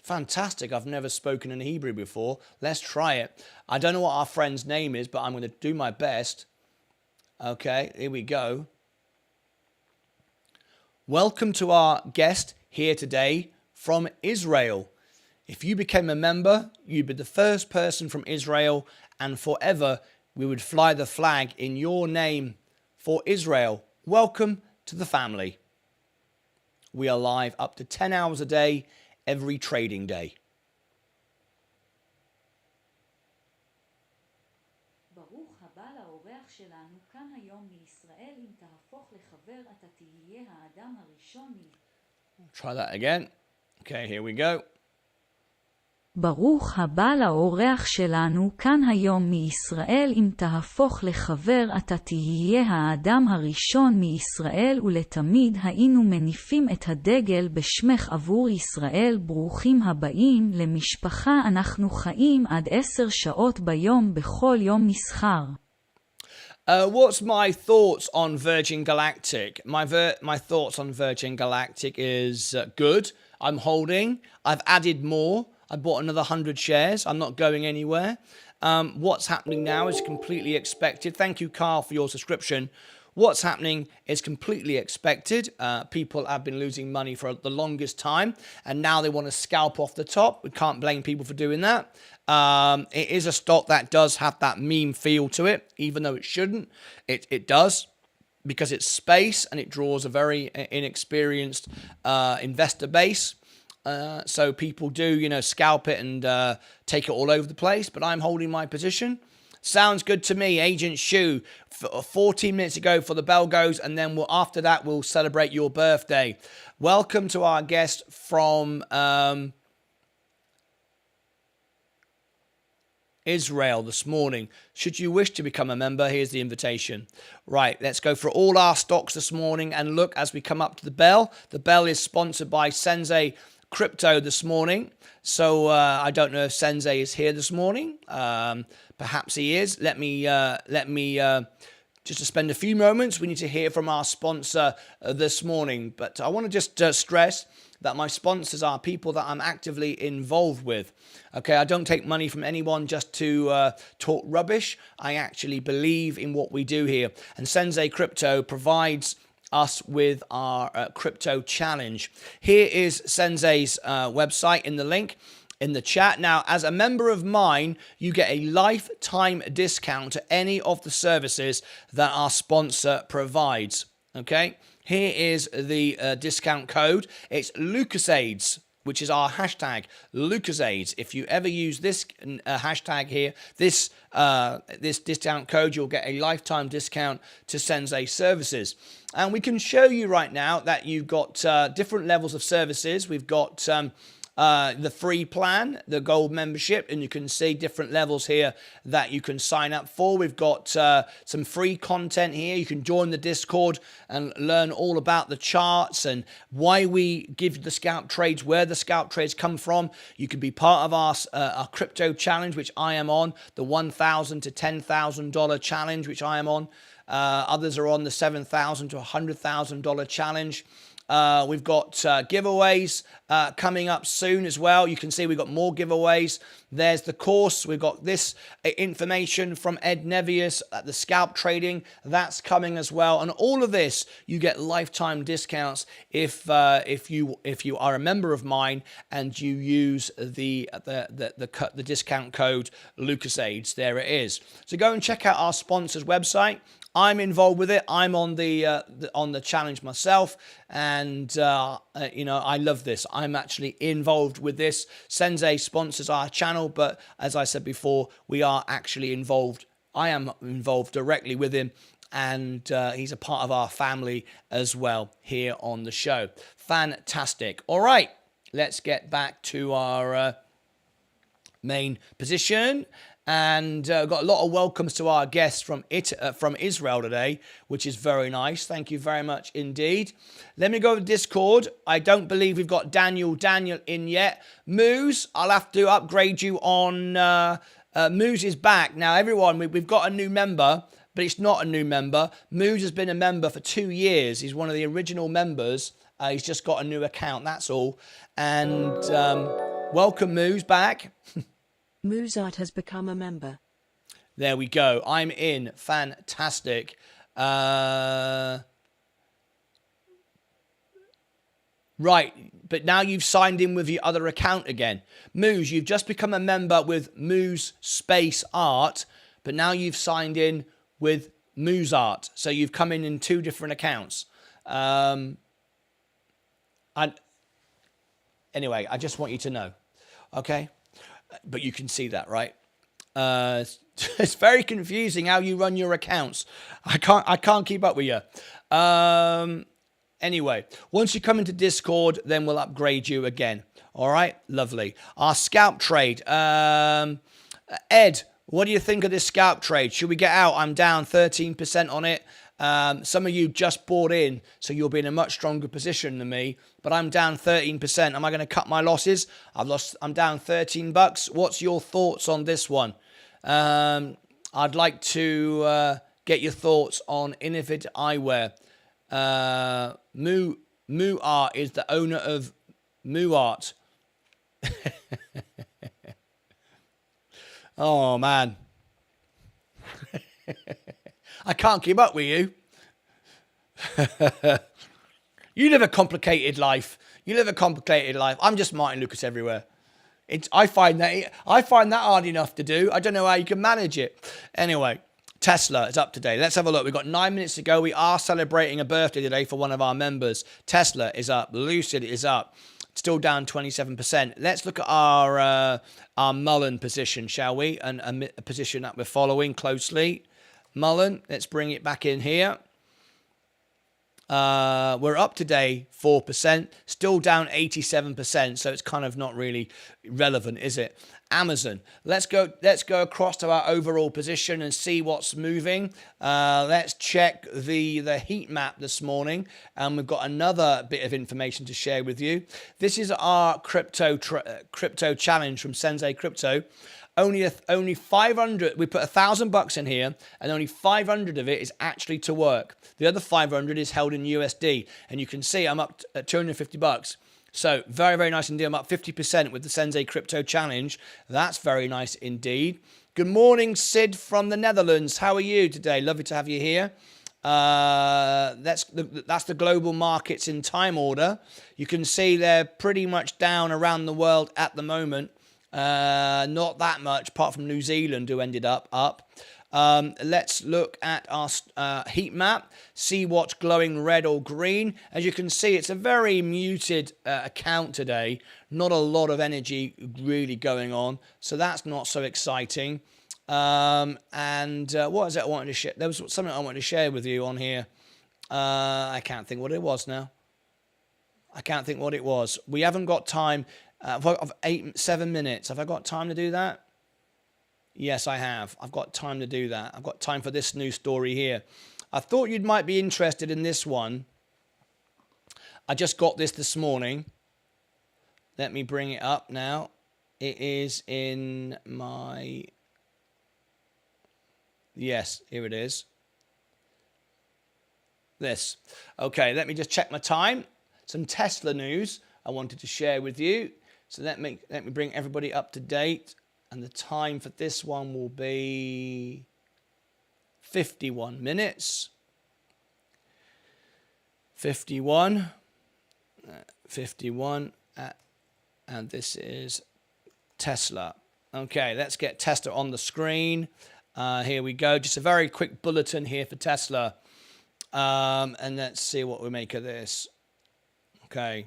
Fantastic! I've never spoken in Hebrew before. Let's try it. I don't know what our friend's name is, but I'm going to do my best. Okay, here we go. Welcome to our guest here today from Israel. If you became a member, you'd be the first person from Israel, and forever we would fly the flag in your name for Israel. Welcome to the family. We are live up to 10 hours a day, every trading day. ברוך הבא לאורח שלנו כאן היום מישראל. אם תהפוך לחבר אתה תהיה האדם הראשון. Try that again. Okay, here we go. ברוך הבא לאורח שלנו כאן היום מישראל. אם תהפוך לחבר אתה תהיה האדם הראשון מישראל, ולתמיד היינו מניפים את הדגל בשמך עבור ישראל. ברוכים הבאים למשפחה. אנחנו חיים עד 10 שעות ביום בכל יום מסחר. What's my thoughts on Virgin Galactic? My thoughts on Virgin Galactic is good. I'm holding. I've added more. I bought another 100 shares. I'm not going anywhere. What's happening now is completely expected. Thank you, Carl, for your subscription. What's happening is completely expected. People have been losing money for the longest time, and now they want to scalp off the top. We can't blame people for doing that. It is a stock that does have that meme feel to it, even though it shouldn't. It does. because it's space and it draws a very inexperienced investor base. So people do, scalp it and take it all over the place. But I'm holding my position. Sounds good to me, Agent Shu. 14 minutes ago for the bell goes, and then after that we'll celebrate your birthday. Welcome to our guest from Israel this morning. Should you wish to become a member, here's the invitation. Right, let's go for all our stocks this morning and look as we come up to the bell. The bell is sponsored by Sensei Crypto this morning. So I don't know if Sensei is here this morning. Perhaps he is. Let me just to spend a few moments. We need to hear from our sponsor this morning. But I want to just stress that my sponsors are people that I'm actively involved with. Okay, I don't take money from anyone just to talk rubbish. I actually believe in what we do here. And Sensei Crypto provides us with our crypto challenge. Here is Sensei's website in the link in the chat. Now, as a member of mine, you get a lifetime discount to any of the services that our sponsor provides. Okay, here is the discount code. It's LucasAids, which is our hashtag, LucasAids. If you ever use this hashtag here, this discount code, you'll get a lifetime discount to Sensei services. And we can show you right now that you've got different levels of services. We've got the free plan, the gold membership, and you can see different levels here that you can sign up for. We've got some free content here. You can join the Discord and learn all about the charts and why we give the scalp trades, where the scalp trades come from. You can be part of our crypto challenge, which I am on, the $1,000 to $10,000 challenge, which I am on. Others are on the $7,000 to $100,000 challenge. We've got giveaways coming up soon as well. You can see we've got more giveaways. There's the course. We've got this information from Ed Nevius at the scalp trading. That's coming as well. And all of this, you get lifetime discounts if you are a member of mine and you use the discount code LucasAids. There it is. So go and check out our sponsor's website. I'm involved with it. I'm on the challenge myself, and I love this. I'm actually involved with this. Sensei sponsors our channel, but as I said before, we are actually involved. I am involved directly with him, and he's a part of our family as well here on the show. Fantastic. All right, let's get back to our main position. And got a lot of welcomes to our guests from Israel today, which is very nice. Thank you very much indeed. Let me go to Discord. I don't believe we've got Daniel in yet. Moose, I'll have to upgrade you on... Moose is back. Now, everyone, we've got a new member, but it's not a new member. Moose has been a member for 2 years. He's one of the original members. He's just got a new account, that's all. And welcome, Moose, back. Muzart has become a member. There we go. I'm in. Fantastic. Right. But now you've signed in with your other account again. Moose, you've just become a member with Moose Space Art, but now you've signed in with Muzart. So you've come in 2 different accounts. Anyway, I just want you to know. Okay? But you can see that, right? It's very confusing how you run your accounts. I can't keep up with you. Anyway, once you come into Discord, then we'll upgrade you again. All right, lovely. Our scalp trade. Ed, what do you think of this scalp trade? Should we get out? I'm down 13% on it. Some of you just bought in, so you'll be in a much stronger position than me. But I'm down 13%. Am I going to cut my losses? I'm down $13. What's your thoughts on this one? I'd like to get your thoughts on Innovid Eyewear. Moo Art is the owner of Moo Art. Oh man. I can't keep up with you. You live a complicated life. I'm just Martyn Lucas everywhere. I find that hard enough to do. I don't know how you can manage it. Anyway, Tesla is up today. Let's have a look. We've got 9 minutes to go. We are celebrating a birthday today for one of our members. Tesla is up. Lucid is up. Still down 27%. Let's look at our Mullen position, shall we? And a position that we're following closely. Mullen, let's bring it back in here. We're up today 4%, still down 87%, so it's kind of not really relevant, is it? Amazon. Let's go across to our overall position and see what's moving. Let's check the heat map this morning, and we've got another bit of information to share with you. This is our crypto challenge from Sensei Crypto. Only 500. We put $1,000 in here, and only 500 of it is actually to work. The other 500 is held in USD, and you can see I'm up at $250. So very, very nice indeed. I'm up 50% with the Sensei Crypto Challenge. That's very nice indeed. Good morning, Sid from the Netherlands. How are you today? Lovely to have you here. That's the global markets in time order. You can see they're pretty much down around the world at the moment. Not that much, apart from New Zealand, who ended up. Let's look at our heat map, see what's glowing red or green. As you can see, it's a very muted account today. Not a lot of energy really going on, so that's not so exciting. What is it I wanted to share? There was something I wanted to share with you on here. I can't think what it was now. I can't think what it was. We haven't got time. Of 7 minutes. Have I got time to do that? Yes, I have. I've got time to do that. I've got time for this news story here. I thought you might be interested in this one. I just got this morning. Let me bring it up now. It is in my... Yes, here it is. This. Okay, let me just check my time. Some Tesla news I wanted to share with you. So let me bring everybody up to date, and the time for this one will be 51 minutes. 51, and this is Tesla. Okay, let's get Tesla on the screen. Here we go. Just a very quick bulletin here for Tesla, and let's see what we make of this. Okay.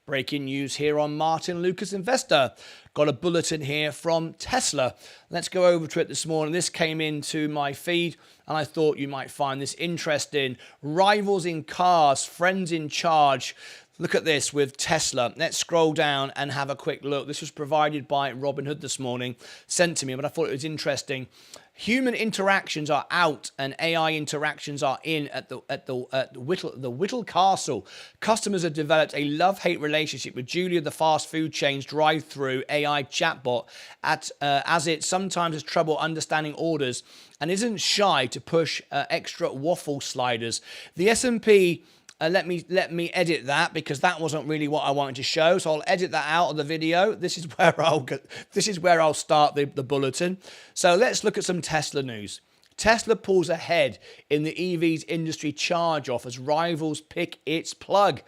Breaking news here on Martyn Lucas Investor. Got a bulletin here from Tesla. Let's go over to it this morning. This came into my feed, and I thought you might find this interesting. Rivals in cars, friends in charge. Look at this with Tesla. Let's scroll down and have a quick look. This was provided by Robinhood this morning, sent to me, but I thought it was interesting. Human interactions are out and AI interactions are in at the Whittle Castle. Customers have developed a love-hate relationship with Julia, the fast food chain's drive-through AI chatbot, as it sometimes has trouble understanding orders and isn't shy to push extra waffle sliders. The S&P. Let me edit that, because that wasn't really what I wanted to show. So I'll edit that out of the video. This is where I'll start the bulletin. So let's look at some Tesla news. Tesla pulls ahead in the EVs industry charge off as rivals pick its plug.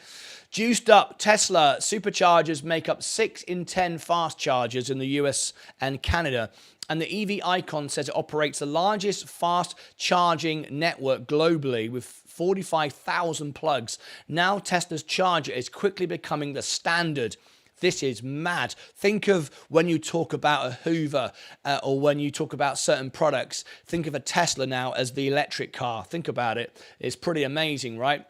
Juiced up, Tesla superchargers make up 6 in 10 fast chargers in the US and Canada. And the EV Icon says it operates the largest fast charging network globally with 45,000 plugs. Now Tesla's charger is quickly becoming the standard. This is mad. Think of when you talk about a Hoover or when you talk about certain products, think of a Tesla now as the electric car. Think about it. It's pretty amazing, right?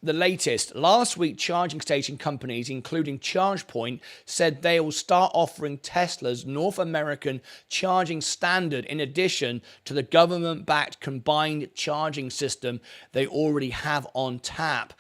The latest. Last week, charging station companies, including ChargePoint, said they will start offering Tesla's North American charging standard in addition to the government-backed combined charging system they already have on tap.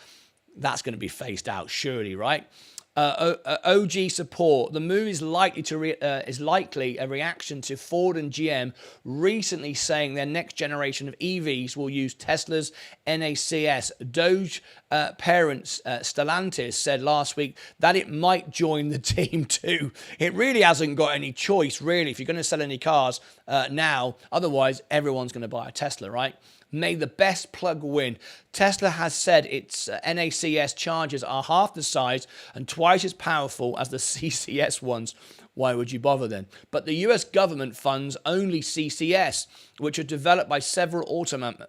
That's going to be phased out, surely, right? OG support. The move is likely a reaction to Ford and GM recently saying their next generation of EVs will use Tesla's NACS. Doge parent Stellantis said last week that it might join the team too. It really hasn't got any choice, really, if you're going to sell any cars now. Otherwise, everyone's going to buy a Tesla, right? May the best plug win. Tesla has said its NACS chargers are half the size and twice as powerful as the CCS ones. why would you bother then? But the US government funds only CCS, which are developed by several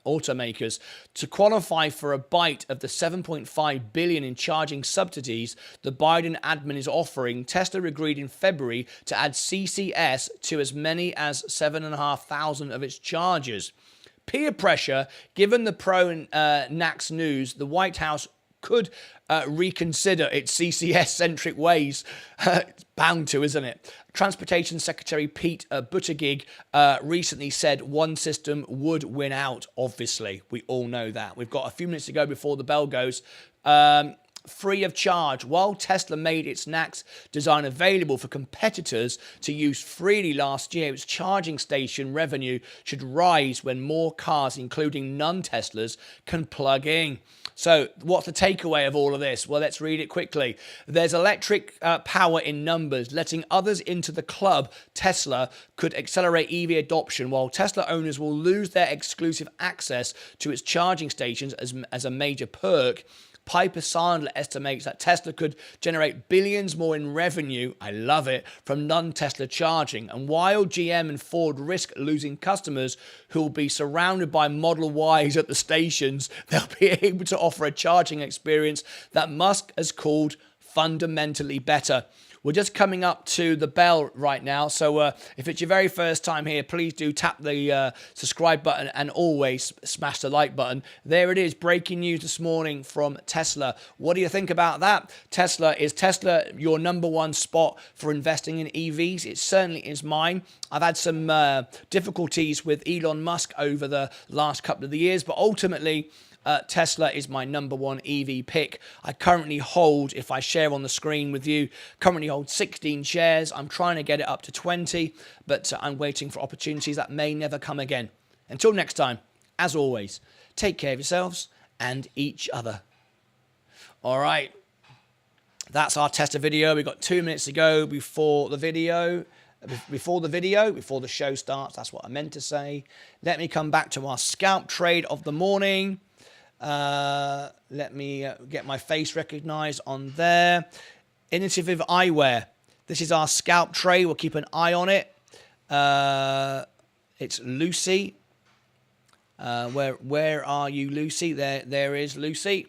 automakers. To qualify for a bite of the $7.5 billion in charging subsidies the Biden admin is offering, Tesla agreed in February to add CCS to as many as 7,500 of its chargers. Peer pressure, given the pro-NACS news, the White House could reconsider its CCS-centric ways. It's bound to, isn't it? Transportation Secretary Pete Buttigieg recently said one system would win out, obviously. We all know that. We've got a few minutes to go before the bell goes. Free of charge. While Tesla made its NACS design available for competitors to use freely last year, its charging station revenue should rise when more cars, including non-Teslas, can plug in. So what's the takeaway of all of this? Well, let's read it quickly. There's electric power in numbers. Letting others into the club, Tesla, could accelerate EV adoption, while Tesla owners will lose their exclusive access to its charging stations as a major perk. Piper Sandler estimates that Tesla could generate billions more in revenue, I love it, from non-Tesla charging. And while GM and Ford risk losing customers who will be surrounded by Model Ys at the stations, they'll be able to offer a charging experience that Musk has called fundamentally better. We're just coming up to the bell right now, so if it's your very first time here, please do tap the subscribe button and always smash the like button. There it is, breaking news this morning from Tesla. What do you think about that? Is Tesla your number one spot for investing in EVs? It certainly is mine. I've had some difficulties with Elon Musk over the last couple of years, but ultimately, Tesla is my number one EV pick. I currently hold, if I share on the screen with you, currently hold 16 shares. I'm trying to get it up to 20, but I'm waiting for opportunities that may never come again. Until next time, as always, take care of yourselves and each other. All right. That's our Tesla video. We've got 2 minutes to go before the video. Before the show starts. That's what I meant to say. Let me come back to our scalp trade of the morning. Let me get my face recognized on there. Innovative Eyewear. This is our scalp trade. We'll keep an eye on it. It's Lucy. Where are you, Lucy? There is Lucy.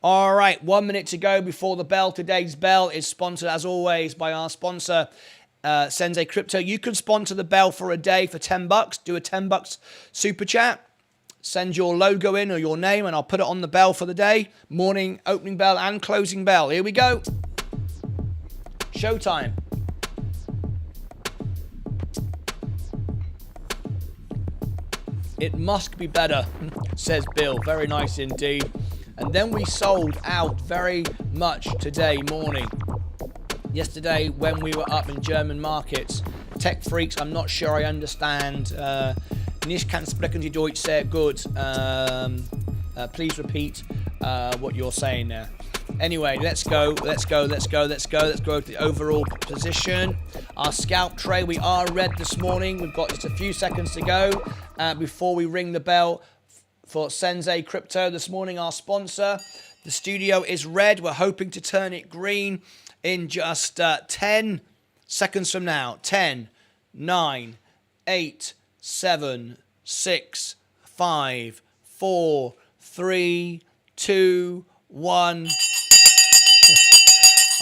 All right, 1 minute to go before the bell. Today's bell is sponsored, as always, by our sponsor, Sensei Crypto. You can sponsor the bell for a day for $10. Do a $10 super chat. Send your logo in or your name, and I'll put it on the bell for the day. Morning, opening bell, and closing bell. Here we go. Showtime. It must be better, says Bill. Very nice indeed. And then we sold out very much today morning. Yesterday, when we were up in German markets, tech freaks, I'm not sure I understand. Nicht kann sprechen die Deutsch sehr gut. Please repeat what you're saying there. Anyway, let's go to the overall position. Our scalp trade, we are red this morning. We've got just a few seconds to go before we ring the bell for Sensei Crypto this morning, our sponsor. The studio is red. We're hoping to turn it green in just 10 seconds from now. 10, 9, 8, 7, 6, 5, 4, 3, 2, 1.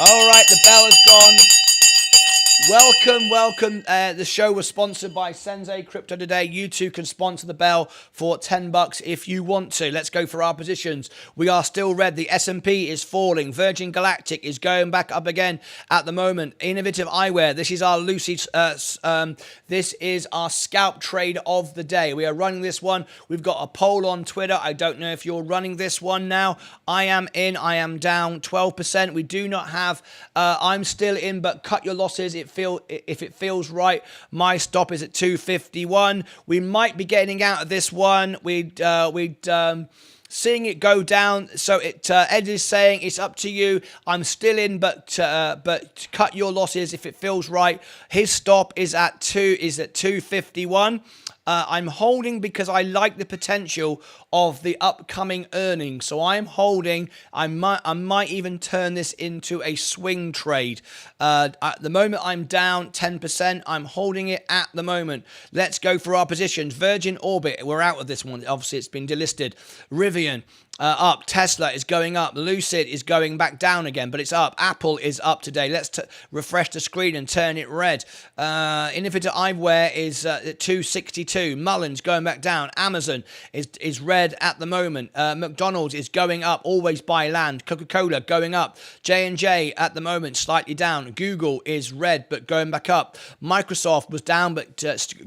All right, the bell is gone. Welcome. The show was sponsored by Sensei Crypto today. You too can sponsor the bell for $10 if you want to. Let's go for our positions. We are still red. The S&P is falling. Virgin Galactic is going back up again at the moment. Innovative Eyewear. This is our this is our scalp trade of the day. We are running this one. We've got a poll on Twitter. I don't know if you're running this one now. I am in. I am down 12%. We do not have. I'm still in, but cut your losses. If it feels right. My stop is at 251. We might be getting out of this one. We'd seeing it go down. So Ed is saying it's up to you. I'm still in, but cut your losses if it feels right. His stop is at 251. I'm holding because I like the potential of the upcoming earnings. So I'm holding. I might even turn this into a swing trade. At the moment, I'm down 10%. I'm holding it at the moment. Let's go for our positions. Virgin Orbit, we're out of this one. Obviously, it's been delisted. Rivian, up. Tesla is going up. Lucid is going back down again, but it's up. Apple is up today. Let's refresh the screen and turn it red. Innovative Eyewear is at 262. Mullins going back down. Amazon is red at the moment. McDonald's is going up. Always buy land. Coca-Cola going up. J&J at the moment slightly down. Google is red but going back up. Microsoft was down but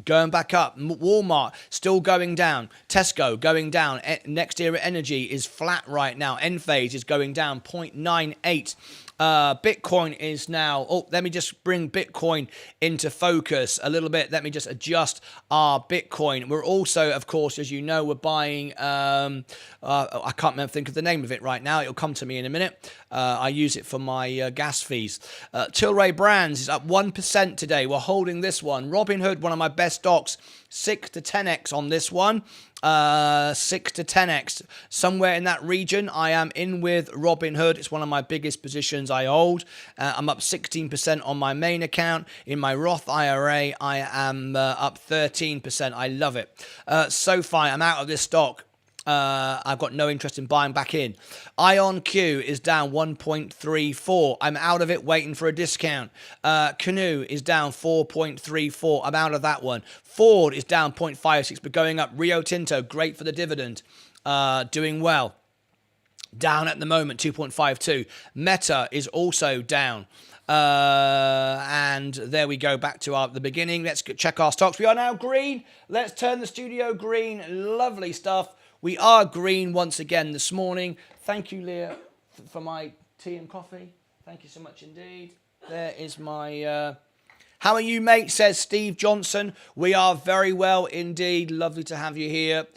going back up. Walmart still going down. Tesco going down. Next Era Energy is flat right now. Enphase is going down 0.98. Bitcoin is now, let me just bring Bitcoin into focus a little bit. Let me just adjust our Bitcoin. We're also, of course, as you know, we're buying, I can't think of the name of it right now. It'll come to me in a minute. I use it for my gas fees. Tilray Brands is up 1% today. We're holding this one. Robinhood, one of my best stocks, 6 to 10x on this one. 6 to 10x, somewhere in that region. I am in with Robinhood. It's one of my biggest positions I hold. I'm up 16% on my main account. In my Roth IRA, I am up 13%. I love it. SoFi, I'm out of this stock. I've got no interest in buying back in. IonQ is down 1.34. I'm out of it, waiting for a discount. Canoe is down 4.34. I'm out of that one. Ford is down 0.56, but going up. Rio Tinto, great for the dividend. Doing well. Down at the moment, 2.52. Meta is also down. And there we go, back to the beginning. Let's check our stocks. We are now green. Let's turn the studio green. Lovely stuff. We are green once again this morning. Thank you, Leah, for my tea and coffee. Thank you so much indeed. There is my... How are you, mate, says Steve Johnson. We are very well indeed. Lovely to have you here.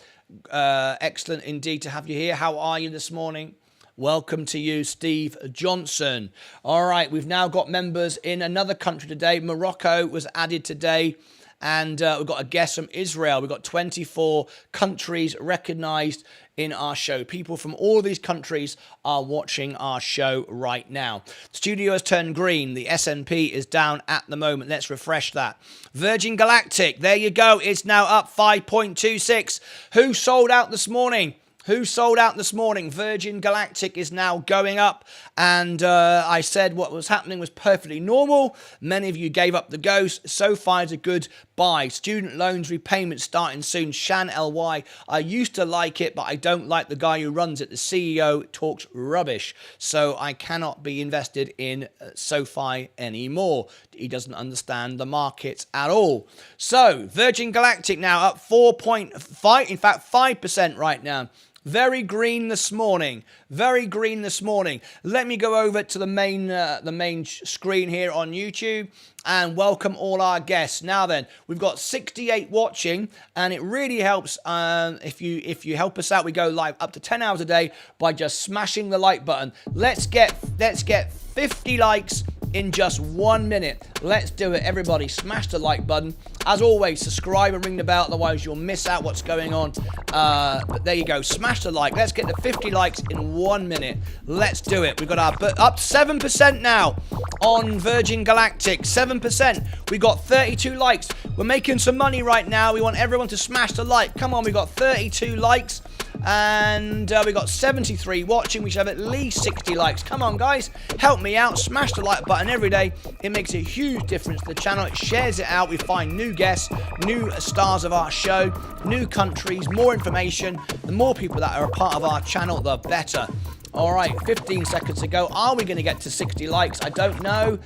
Excellent indeed to have you here. How are you this morning? Welcome to you, Steve Johnson. All right, we've now got members in another country today. Morocco was added today. And we've got a guest from Israel. We've got 24 countries recognized in our show. People from all of these countries are watching our show right now. The studio has turned green. The S&P is down at the moment. Let's refresh that. Virgin Galactic, there you go. It's now up 5.26. Who sold out this morning? Who sold out this morning? Virgin Galactic is now going up. And I said what was happening was perfectly normal. Many of you gave up the ghost. SoFi is a good buy. Student loans repayment starting soon. Shan LY. I used to like it, but I don't like the guy who runs it. The CEO talks rubbish. So I cannot be invested in SoFi anymore. He doesn't understand the markets at all. So Virgin Galactic now up 4.5, in fact 5% right now. Very green this morning. Very green this morning. Let me go over to the main screen here on YouTube and welcome all our guests. Now then, we've got 68 watching, and it really helps if you help us out. We go live up to 10 hours a day by just smashing the like button. Let's get 50 likes in just 1 minute. Let's do it, everybody. Smash the like button. As always, subscribe and ring the bell, otherwise you'll miss out what's going on. But there you go. Smash the like. Let's get the 50 likes in 1 minute. Let's do it. We've got our up 7% now on Virgin Galactic. 7%. We got 32 likes. We're making some money right now. We want everyone to smash the like. Come on, we got 32 likes. And we got 73 watching. We should have at least 60 likes. Come on, guys. Help me out. Smash the like button every day. It makes a huge difference to the channel. It shares it out. We find new guests, new stars of our show, new countries, more information. The more people that are a part of our channel, the better. All right, 15 seconds to go. Are we going to get to 60 likes? I don't know.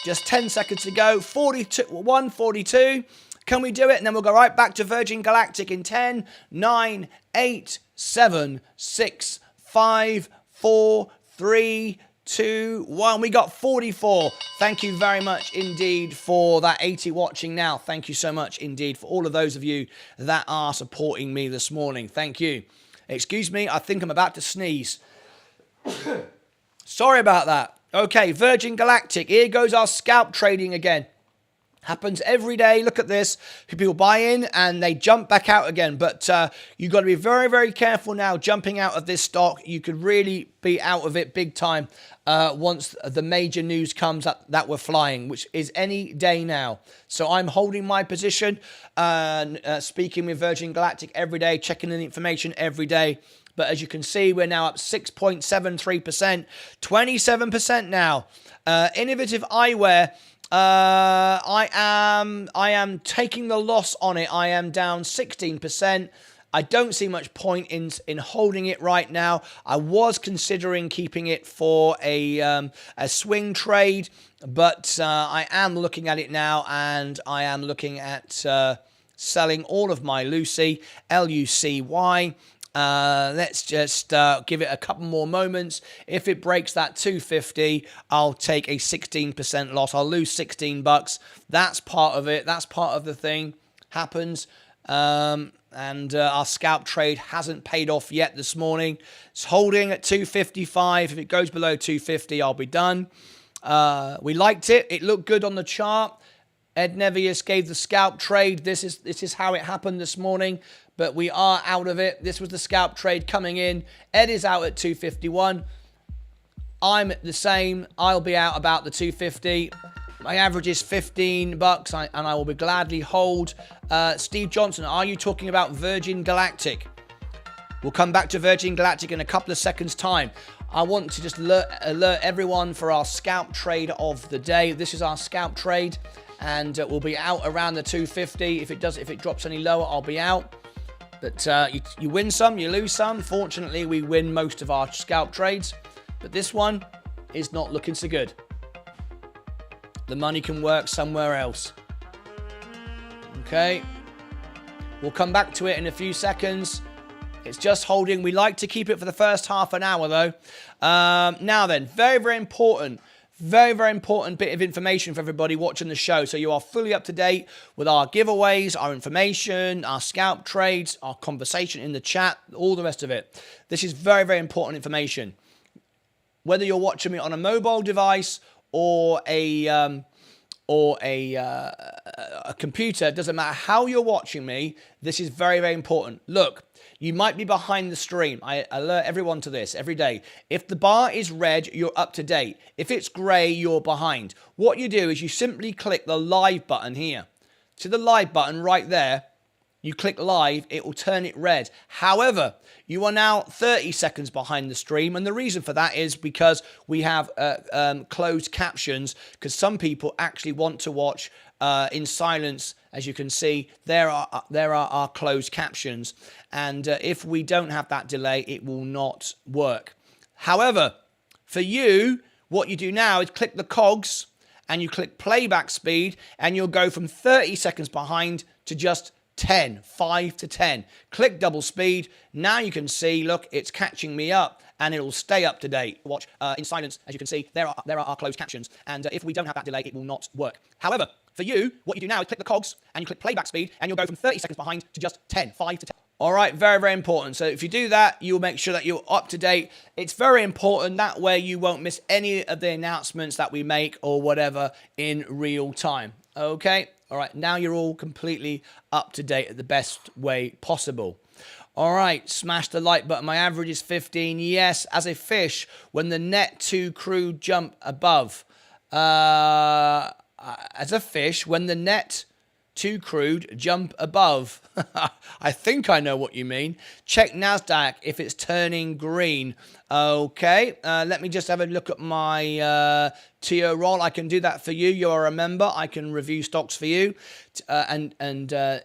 Just 10 seconds to go. 42, 142. Can we do it? And then we'll go right back to Virgin Galactic in 10, 9, 8, 7, 6, 5, 4, 3, 2, 1. We got 44. Thank you very much indeed for that 80 watching now. Thank you so much indeed for all of those of you that are supporting me this morning. Thank you. Excuse me, I think I'm about to sneeze. Sorry about that. Okay, Virgin Galactic. Here goes our scalp trading again. Happens every day. Look at this. People buy in and they jump back out again. But you've got to be very, very careful now jumping out of this stock. You could really be out of it big time once the major news comes that we're flying, which is any day now. So I'm holding my position, speaking with Virgin Galactic every day, checking in the information every day. But as you can see, we're now up 6.73%, 27% now. Innovative eyewear. I am taking the loss on it. I am down 16%. I don't see much point in holding it right now. I was considering keeping it for a swing trade, but I am looking at it now, and I am looking at selling all of my Lucy, Lucy. Let's just give it a couple more moments. If it breaks that 250, I'll take a 16% loss. I'll lose $16. That's part of it. That's part of the thing. Happens. And our scalp trade hasn't paid off yet this morning. It's holding at 255. If it goes below 250, I'll be done. We liked it. It looked good on the chart. Ed Nevius gave the scalp trade. This is how it happened this morning, but we are out of it. This was the scalp trade coming in. Ed is out at 251. I'm the same. I'll be out about the 250. My average is $15, and I will be gladly hold. Steve Johnson, are you talking about Virgin Galactic? We'll come back to Virgin Galactic in a couple of seconds' time. I want to just alert everyone for our scalp trade of the day. This is our scalp trade, and we'll be out around the 250. If it drops any lower, I'll be out. But you win some, you lose some. Fortunately, we win most of our scalp trades, but this one is not looking so good. The money can work somewhere else. Okay. We'll come back to it in a few seconds. It's just holding. We like to keep it for the first half an hour, though. Now then, very, very important bit of information for everybody watching the show. So you are fully up to date with our giveaways, our information, our scalp trades, our conversation in the chat, all the rest of it. This is very, very important information. Whether you're watching me on a mobile device or a computer, it doesn't matter how you're watching me. This is very, very important. Look, you might be behind the stream. I alert everyone to this every day. If the bar is red, you're up to date. If it's gray, you're behind. What you do is you simply click the live button here. To the live button right there, you click live, it will turn it red. However, you are now 30 seconds behind the stream, and the reason for that is because we have closed captions, because some people actually want to watch in silence. As you can see, there are our closed captions, and if we don't have that delay, it will not work. However, for you, what you do now is click the cogs, and you click playback speed, and you'll go from 30 seconds behind to just 5 to 10. Click double speed. Now you can see, look, it's catching me up, and it'll stay up to date. Watch in silence. As you can see, there are our closed captions, and if we don't have that delay, it will not work. However, for you, what you do now is click the cogs, and you click playback speed, and you'll go from 30 seconds behind to just 5 to 10. All right, very, very important. So if you do that, you'll make sure that you're up to date. It's very important. That way you won't miss any of the announcements that we make or whatever in real time. Okay? All right, now you're all completely up to date at the best way possible. All right, smash the like button. My average is 15. Yes, as a fish, when the net to crude jump above. As a fish, when the net to crude jump above. I think I know what you mean. Check NASDAQ if it's turning green. Okay, let me just have a look at my TO roll. I can do that for you. You're a member. I can review stocks for you and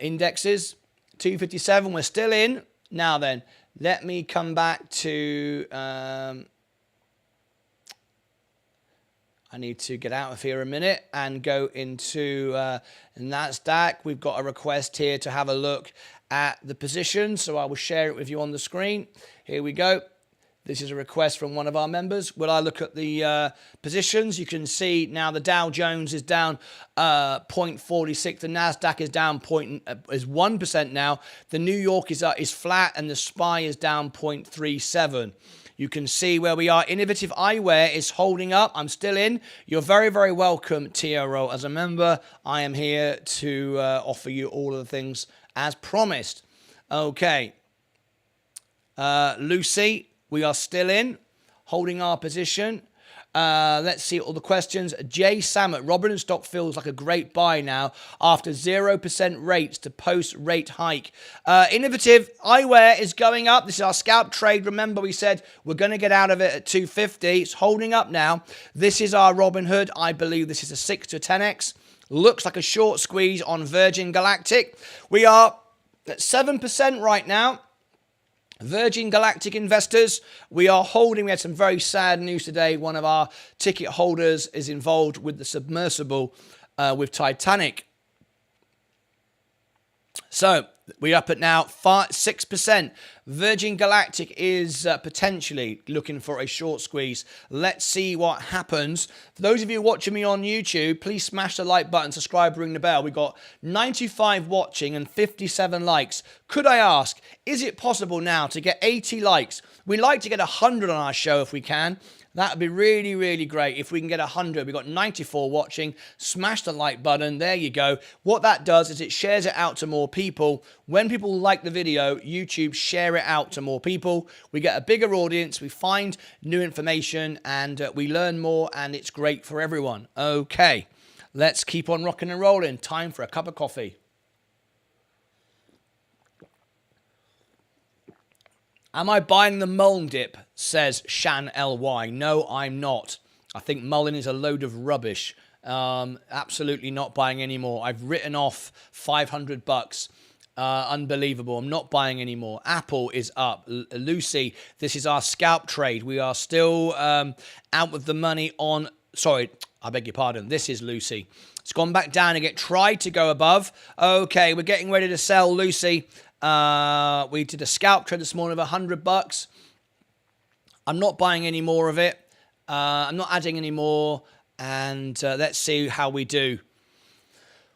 indexes. 257, we're still in. Now then, let me come back to... I need to get out of here a minute and go into NASDAQ. We've got a request here to have a look at the position, so I will share it with you on the screen. Here we go. This is a request from one of our members. Will I look at the positions? You can see now the Dow Jones is down 0.46. The NASDAQ is down 1% now. The New York is flat, and the SPY is down 0.37. You can see where we are. Innovative Eyewear is holding up. I'm still in. You're very, very welcome, Tizro. As a member, I am here to offer you all of the things as promised. Okay. Lucy, we are still in, holding our position. Let's see all the questions. Jay Samet, Robinhood stock feels like a great buy now after 0% rates to post-rate hike. Innovative Eyewear is going up. This is our scalp trade. Remember, we said we're going to get out of it at 250. It's holding up now. This is our Robinhood. I believe this is a 6 to 10x. Looks like a short squeeze on Virgin Galactic. We are at 7% right now. Virgin Galactic investors, we are holding. We had some very sad news today. One of our ticket holders is involved with the submersible with Titanic. So we're up at now 6%. Virgin Galactic is potentially looking for a short squeeze. Let's see what happens. For those of you watching me on YouTube, please smash the like button, subscribe, ring the bell. We've got 95 watching and 57 likes. Could I ask, is it possible now to get 80 likes? We like to get 100 on our show if we can. That would be really, really great if we can get 100. We've got 94 watching. Smash the like button. There you go. What that does is it shares it out to more people. When people like the video, YouTube share it out to more people. We get a bigger audience. We find new information and we learn more, and it's great for everyone. Okay, let's keep on rocking and rolling. Time for a cup of coffee. Am I buying the Mullen dip, says Shan LY. No, I'm not. I think Mullen is a load of rubbish. Absolutely not buying anymore. I've written off $500. Unbelievable. I'm not buying anymore. Apple is up. Lucy, this is our scalp trade. We are still out with the money on... Sorry, I beg your pardon. This is Lucy. It's gone back down again. Tried to go above. Okay, we're getting ready to sell, Lucy. We did a scalp trade this morning of $100. I'm not buying any more of it. I'm not adding any more. And let's see how we do.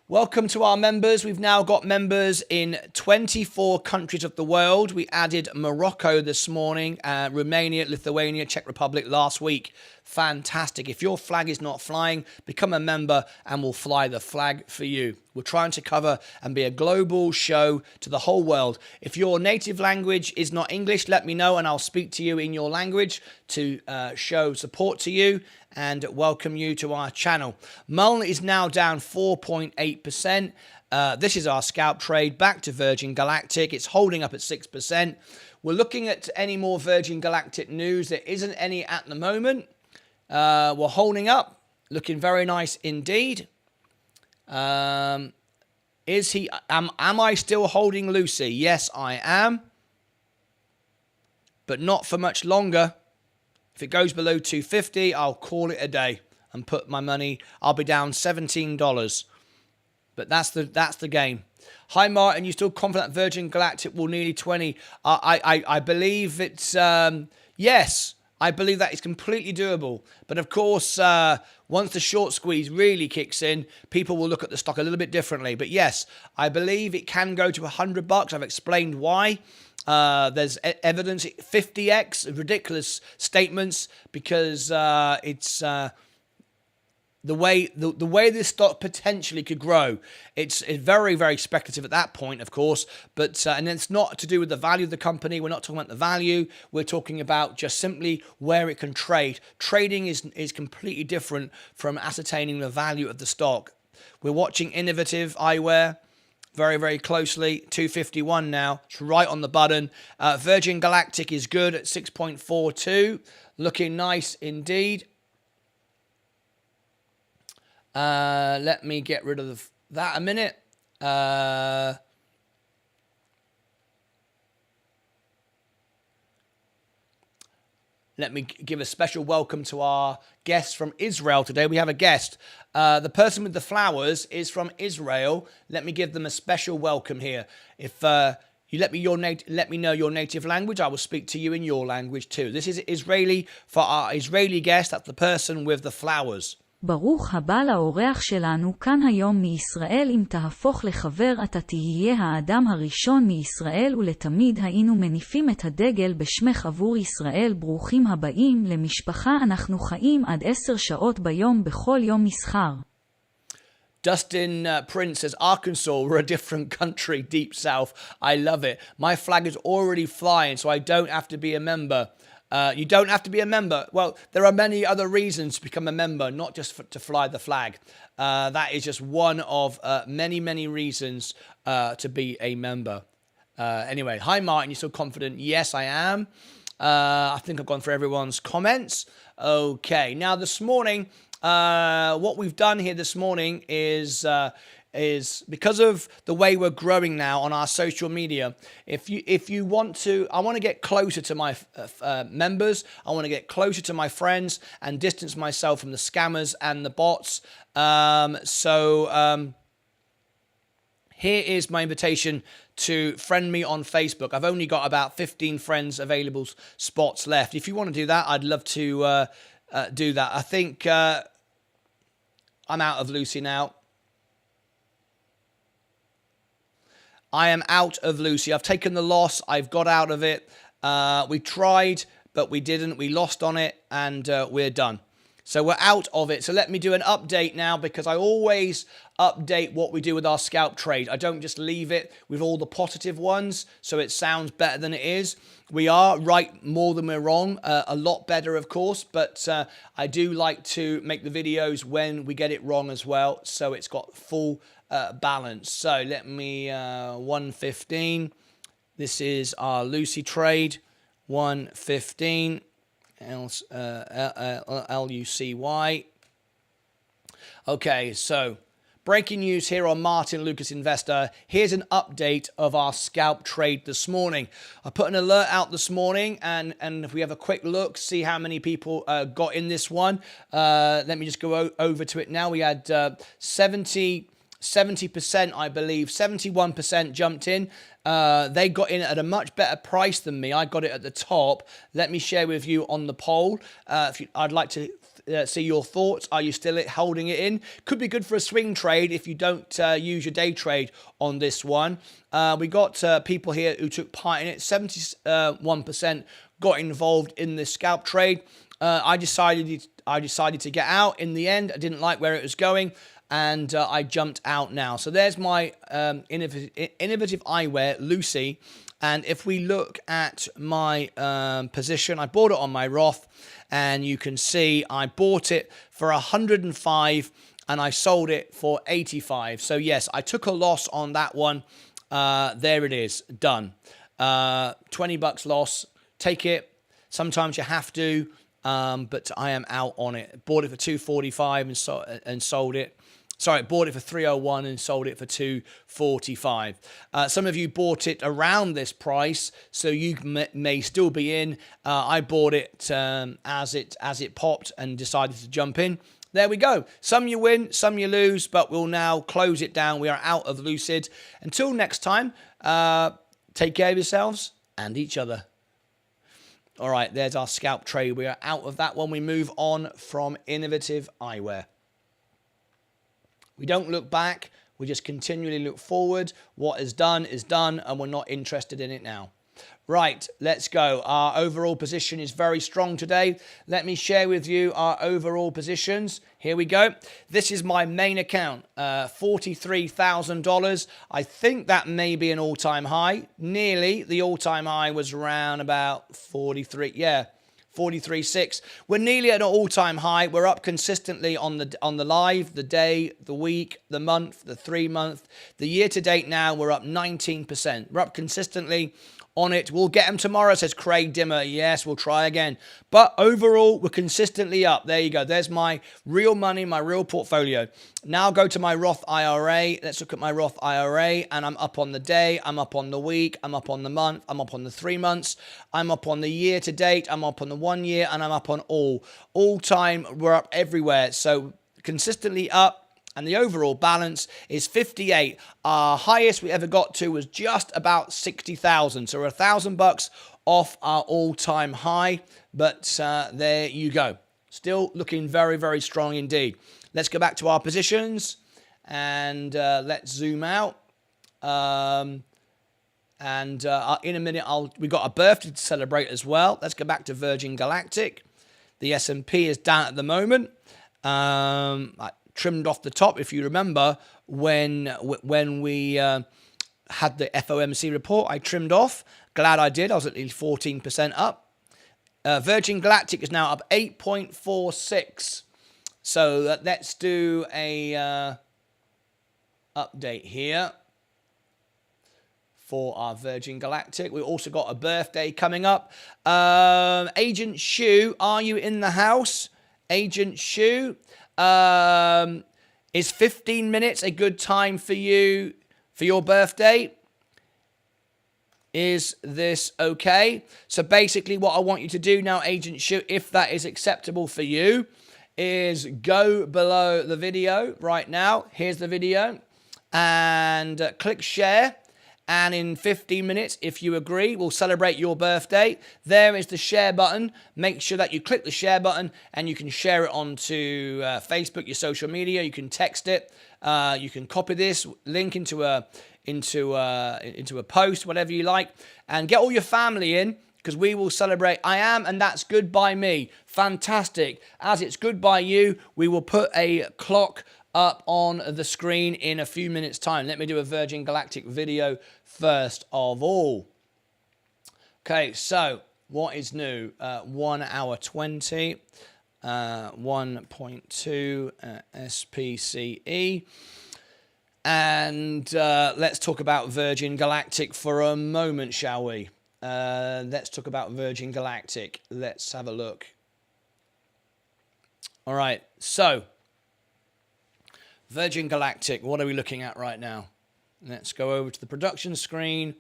Welcome to our members. We've now got members in 24 countries of the world. We added Morocco this morning, Romania, Lithuania, Czech Republic last week. Fantastic. If your flag is not flying, become a member and we'll fly the flag for you. We're trying to cover and be a global show to the whole world. If your native language is not English, let me know and I'll speak to you in your language to show support to you and welcome you to our channel. Mullen is now down 4.8%. This is our scalp trade back to Virgin Galactic. It's holding up at 6%. We're looking at any more Virgin Galactic news. There isn't any at the moment. We're holding up, looking very nice indeed. Am I still holding Lucy? Yes, I am. But not for much longer. If it goes below 250, I'll call it a day and put my money. I'll be down $17. But that's the game. Hi, Martin. You still confident Virgin Galactic will nearly 20? I believe it's yes. I believe that is completely doable. But of course, once the short squeeze really kicks in, people will look at the stock a little bit differently. But yes, I believe it can go to $100. I've explained why. There's evidence, 50x, ridiculous statements, because it's the way this stock potentially could grow. It's very, very speculative at that point, of course, but and it's not to do with the value of the company. We're not talking about the value. We're talking about just simply where it can trade. Trading is completely different from ascertaining the value of the stock. We're watching Innovative Eyewear very, very closely. 251 now. It's right on the button. Virgin Galactic is good at 6.42. Looking nice indeed. Let me get rid of that a minute. Let me give a special welcome to our guests from Israel today. We have a guest. The person with the flowers is from Israel. Let me give them a special welcome here. If you let me know your native language, I will speak to you in your language too. This is Israeli for our Israeli guest. That's the person with the flowers. ברוך הבא לאורח שלנו כאן היום מישראל. אם תהפוך לחבר אתה תהיה האדם הראשון מישראל ולתמיד. היינו מניפים את הדגל בשמך עבור ישראל. ברוכים הבאים למשפחה. אנחנו חיים עד 10 שעות ביום בכל יום מסחר. Dustin Prince says, Arkansas, we're a different country, deep south. I love it. My flag is already flying, so I don't have to be a member. You don't have to be a member. Well, there are many other reasons to become a member, not just to fly the flag. That is just one of many, many reasons to be a member. Anyway, hi Martin, you're so confident. Yes, I am. I think I've gone through everyone's comments. Okay, now this morning, what we've done here this morning is because of the way we're growing now on our social media. If you want to, I want to get closer to my members. I want to get closer to my friends and distance myself from the scammers and the bots. Here is my invitation to friend me on Facebook. I've only got about 15 friends available spots left. If you want to do that, I'd love to do that. I think I'm out of Lucy now. I am out of Lucy. I've taken the loss. I've got out of it. We tried, but we didn't. We lost on it, and we're done. So we're out of it. So let me do an update now, because I always update what we do with our scalp trade. I don't just leave it with all the positive ones, so it sounds better than it is. We are right more than we're wrong. A lot better, of course, but I do like to make the videos when we get it wrong as well, so it's got full balance. So let me 115. This is our Lucy trade. 115. Lucy. Okay, so breaking news here on Martyn Lucas Investor. Here's an update of our scalp trade this morning. I put an alert out this morning, and if we have a quick look, see how many people got in this one. Let me just go over to it now. We had 70%, I believe, 71% jumped in. They got in at a much better price than me. I got it at the top. Let me share with you on the poll. I'd like to see your thoughts. Are you still holding it in? Could be good for a swing trade if you don't use your day trade on this one. We got people here who took part in it. 71% got involved in this scalp trade. I decided to get out in the end. I didn't like where it was going, and I jumped out now. So there's my innovative eyewear, Lucy. And if we look at my position, I bought it on my Roth, and you can see I bought it for 105 and I sold it for 85. So yes, I took a loss on that one. There it is, done. $20 loss, take it. Sometimes you have to, but I am out on it. Bought it for 245 and sold it. Sorry, bought it for 301 and sold it for 245. Some of you bought it around this price, so you may still be in. I bought it as it popped and decided to jump in. There we go. Some you win, some you lose, but we'll now close it down. We are out of Lucid. Until next time, take care of yourselves and each other. All right, there's our scalp trade. We are out of that one. We move on from innovative eyewear. We don't look back. We just continually look forward. What is done, and we're not interested in it now. Right, let's go. Our overall position is very strong today. Let me share with you our overall positions. Here we go. This is my main account, $43,000. I think that may be an all-time high. Nearly. The all-time high was around about 43. Yeah. 43.6. We're nearly at an all-time high. We're up consistently on the live, the day, the week, the month, the 3 month, the year to date. Now we're up 19%. We're up consistently on it. We'll get them tomorrow, says Craig Dimmer. Yes, we'll try again. But overall, we're consistently up. There you go. There's my real money, my real portfolio. Now go to my Roth IRA. Let's look at my Roth IRA, and I'm up on the day, I'm up on the week, I'm up on the month, I'm up on the 3 months, I'm up on the year to date, I'm up on the 1 year, and I'm up on all time. We're up everywhere. So consistently up. And the overall balance is 58. Our highest we ever got to was just about 60,000. So we're $1,000 off our all-time high. But there you go. Still looking very, very strong indeed. Let's go back to our positions and let's zoom out. In a minute, we've got a birthday to celebrate as well. Let's go back to Virgin Galactic. The S&P is down at the moment. I trimmed off the top, if you remember, when we had the FOMC report. I trimmed off. Glad I did. I was at least 14% up. Virgin Galactic is now up 8.46. So let's do a update here for our Virgin Galactic. We also got a birthday coming up. Agent Shu, are you in the house? Agent Shu, is 15 minutes a good time for you for your birthday? Is this okay? So basically what I want you to do now, Agent Shu, if that is acceptable for you, is go below the video right now. Here's the video. And click share. And in 15 minutes, if you agree, we'll celebrate your birthday. There is the share button. Make sure that you click the share button and you can share it onto Facebook, your social media. You can text it. You can copy this link into a post, whatever you like, and get all your family in because we will celebrate. I am, and that's good by me. Fantastic. As it's good by you, we will put a clock up on the screen in a few minutes' time. Let me do a Virgin Galactic video first of all. Okay, so what is new? 1 hour 20, 1.2 SPCE. And let's talk about Virgin Galactic for a moment, shall we? Let's talk about Virgin Galactic. Let's have a look. All right, so Virgin Galactic, what are we looking at right now? Let's go over to the production screen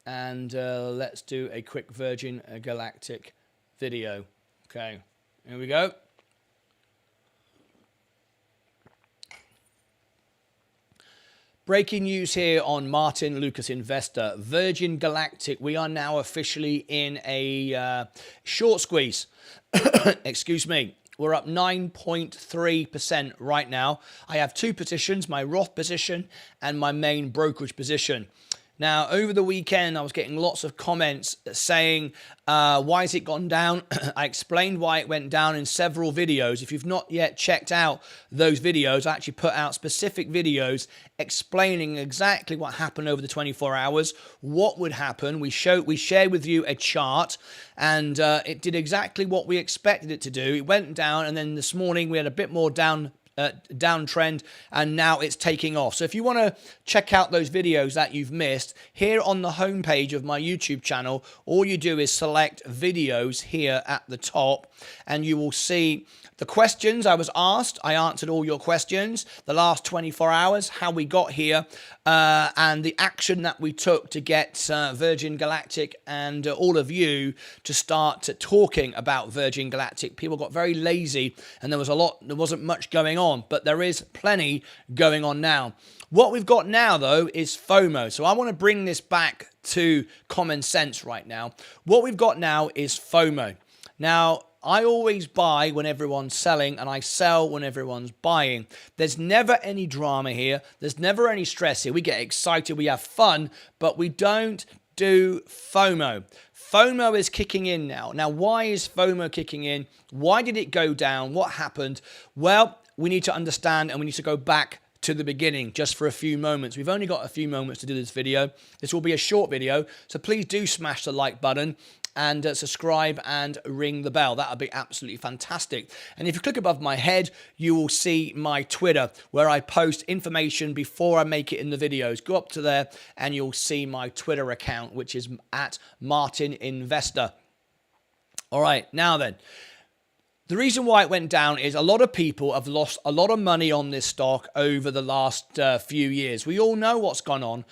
and let's do a quick Virgin Galactic video. Okay, here we go. Breaking news here on Martyn Lucas Investor. Virgin Galactic, we are now officially in a short squeeze. Excuse me. We're up 9.3% right now. I have two positions, my Roth position and my main brokerage position. Now, over the weekend, I was getting lots of comments saying, why has it gone down? I explained why it went down in several videos. If you've not yet checked out those videos, I actually put out specific videos explaining exactly what happened over the 24 hours, what would happen. We shared with you a chart, and it did exactly what we expected it to do. It went down, and then this morning we had a bit more downtrend, and now it's taking off. So if you want to check out those videos that you've missed, here on the homepage of my YouTube channel, all you do is select videos here at the top, and you will see the questions I was asked. I answered all your questions, the last 24 hours, how we got here, and the action that we took to get Virgin Galactic and all of you to start talking about Virgin Galactic. People got very lazy, and there wasn't much going on, but there is plenty going on now. What we've got now, though, is FOMO. So I want to bring this back to common sense right now. What we've got now is FOMO. Now, I always buy when everyone's selling, and I sell when everyone's buying. There's never any drama here. There's never any stress here. We get excited, we have fun, but we don't do FOMO. FOMO is kicking in now. Now, why is FOMO kicking in? Why did it go down? What happened? Well, we need to understand, and we need to go back to the beginning just for a few moments. We've only got a few moments to do this video. This will be a short video, so please do smash the like button and subscribe and ring the bell. That would be absolutely fantastic. And if you click above my head, you will see my Twitter, where I post information before I make it in the videos. Go up to there and you'll see my Twitter account, which is at Martyn Investor. All right, now then. The reason why it went down is a lot of people have lost a lot of money on this stock over the last few years. We all know what's gone on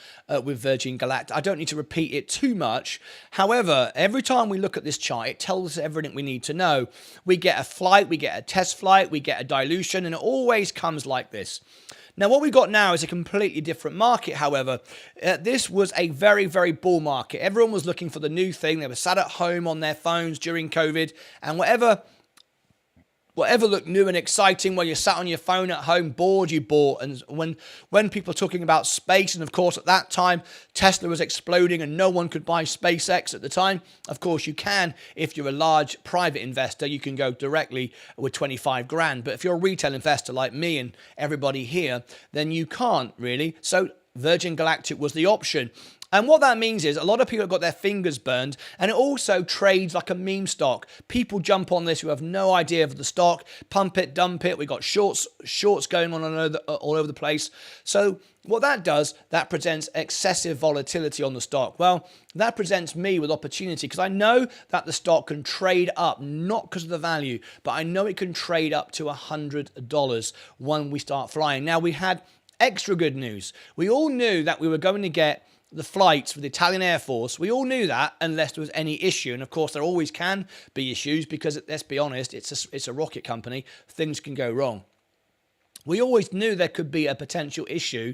with Virgin Galactic. I don't need to repeat it too much. However, every time we look at this chart, it tells us everything we need to know. We get a flight, we get a test flight, we get a dilution, and it always comes like this. Now, what we've got now is a completely different market, however. This was a very, very bull market. Everyone was looking for the new thing. They were sat at home on their phones during COVID, and whatever whatever looked new and exciting, while you sat on your phone at home, bored, you bought. And when people are talking about space, and of course at that time, Tesla was exploding and no one could buy SpaceX at the time. Of course you can, if you're a large private investor, you can go directly with 25 grand. But if you're a retail investor like me and everybody here, then you can't really. So Virgin Galactic was the option. And what that means is a lot of people have got their fingers burned, and it also trades like a meme stock. People jump on this who have no idea of the stock, pump it, dump it. We got shorts going on all over the place. So what that does, that presents excessive volatility on the stock. Well, that presents me with opportunity because I know that the stock can trade up, not because of the value, but I know it can trade up to $100 when we start flying. Now, we had extra good news. We all knew that we were going to get the flights for the Italian Air Force. We all knew that unless there was any issue. And of course, there always can be issues because, let's be honest, it's a rocket company. Things can go wrong. We always knew there could be a potential issue.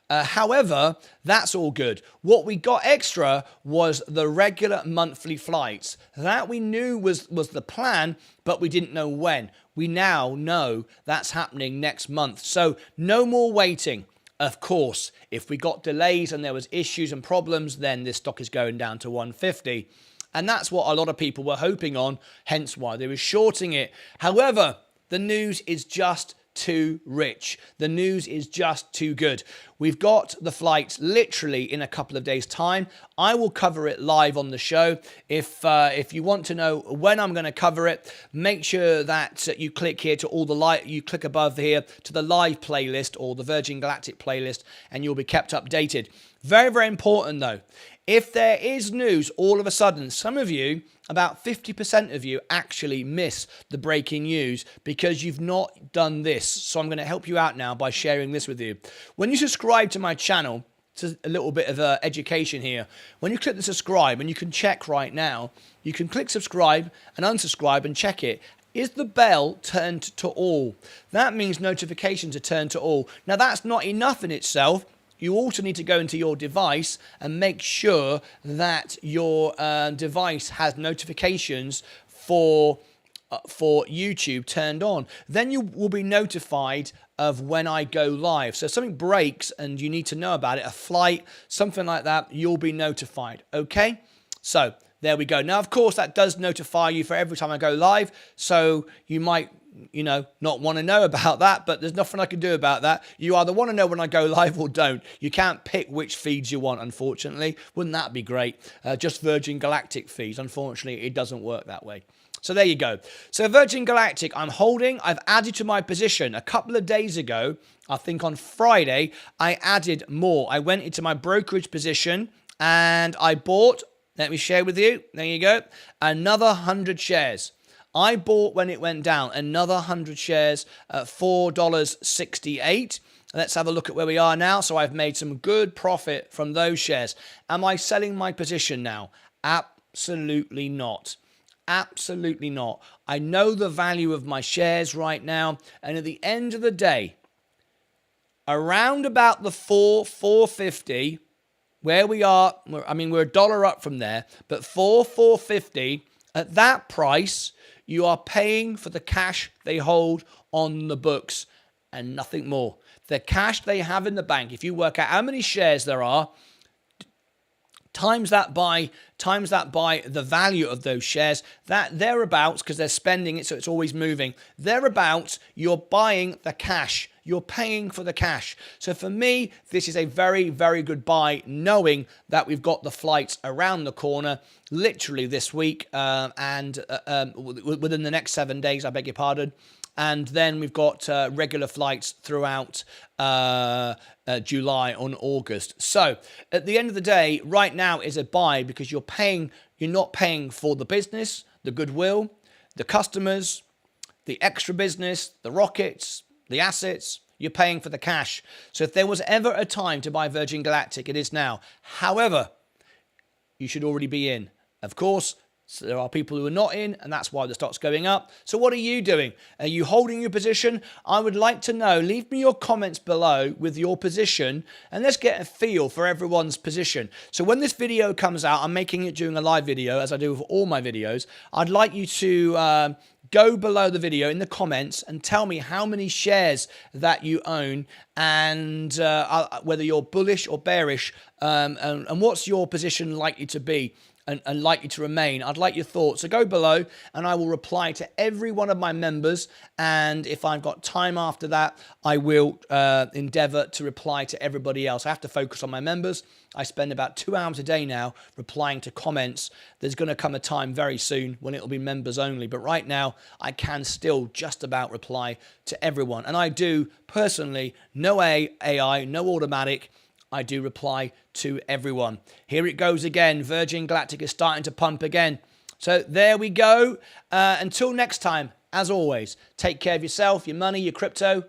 However, that's all good. What we got extra was the regular monthly flights. That we knew was the plan, but we didn't know when. We now know that's happening next month. So no more waiting. Of course, if we got delays and there was issues and problems, then this stock is going down to 150. And that's what a lot of people were hoping on, hence why they were shorting it. However, the news is just too rich. The news is just too good. We've got the flights literally in a couple of days' time. I will cover it live on the show. If you want to know when I'm going to cover it, make sure that you click here to all the you click above here to the live playlist or the Virgin Galactic playlist, and you'll be kept updated. Very, very important though. If there is news all of a sudden, some of you, about 50% of you, actually miss the breaking news because you've not done this. So I'm going to help you out now by sharing this with you. When you subscribe to my channel, it's a little bit of education here. When you click the subscribe, and you can check right now, you can click subscribe and unsubscribe and check it. Is the bell turned to all? That means notifications are turned to all. Now that's not enough in itself. You also need to go into your device and make sure that your device has notifications for YouTube turned on. Then you will be notified of when I go live. So if something breaks and you need to know about it, a flight, something like that, you'll be notified. Okay? So there we go. Now, of course, that does notify you for every time I go live. So you might not want to know about that, but there's nothing I can do about that. You either want to know when I go live or don't. You can't pick which feeds you want, unfortunately. Wouldn't that be great? Just Virgin Galactic feeds. Unfortunately, it doesn't work that way. So there you go. So Virgin Galactic, I've added to my position a couple of days ago. I think on Friday, I added more. I went into my brokerage position and I bought, let me share with you. There you go. Another 100 shares. I bought when it went down another 100 shares at $4.68. Let's have a look at where we are now. So I've made some good profit from those shares. Am I selling my position now? Absolutely not. Absolutely not. I know the value of my shares right now. And at the end of the day, around about the 4.50, where we are, we're $1 up from there, but 4.50, at that price, you are paying for the cash they hold on the books and nothing more. The cash they have in the bank, if you work out how many shares there are, times that by the value of those shares, that thereabouts, because they're spending it, so it's always moving, thereabouts, you're buying the cash. You're paying for the cash. So for me, this is a very, very good buy, knowing that we've got the flights around the corner, literally this week, and within the next 7 days, I beg your pardon. And then we've got regular flights throughout July and August. So at the end of the day, right now is a buy because you're not paying for the business, the goodwill, the customers, the extra business, the rockets, the assets. You're paying for the cash. So if there was ever a time to buy Virgin Galactic, it is now. However, you should already be in. Of course, so there are people who are not in, and that's why the stock's going up. So what are you doing? Are you holding your position? I would like to know. Leave me your comments below with your position, and let's get a feel for everyone's position. So when this video comes out, I'm making it during a live video, as I do with all my videos. I'd like you to go below the video in the comments and tell me how many shares that you own and whether you're bullish or bearish, and what's your position likely to be and likely to remain. I'd like your thoughts. So go below and I will reply to every one of my members. And if I've got time after that, I will endeavor to reply to everybody else. I have to focus on my members. I spend about 2 hours a day now replying to comments. There's going to come a time very soon when it'll be members only. But right now, I can still just about reply to everyone. And I do personally, no AI, no automatic. I do reply to everyone. Here it goes again. Virgin Galactic is starting to pump again. So there we go. Until next time, as always, take care of yourself, your money, your crypto,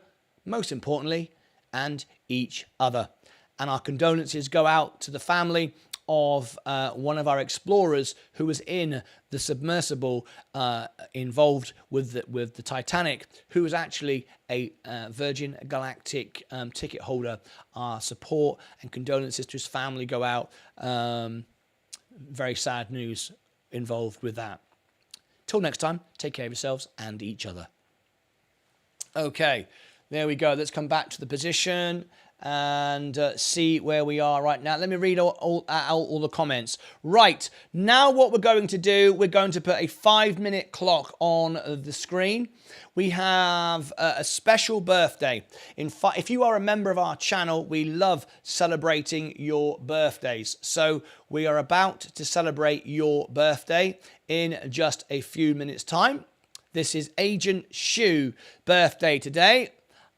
most importantly, and each other. And our condolences go out to the family of one of our explorers who was in the submersible involved with the Titanic, who was actually a Virgin Galactic ticket holder. Our support and condolences to his family go out. Very sad news involved with that. Till next time, take care of yourselves and each other. Okay, there we go. Let's come back to the position and see where we are right now. Let me read all the comments. Right, now what we're going to do, we're going to put a 5-minute clock on the screen. We have a special birthday. If you are a member of our channel, we love celebrating your birthdays. So we are about to celebrate your birthday in just a few minutes' time. This is Agent Shu's birthday today.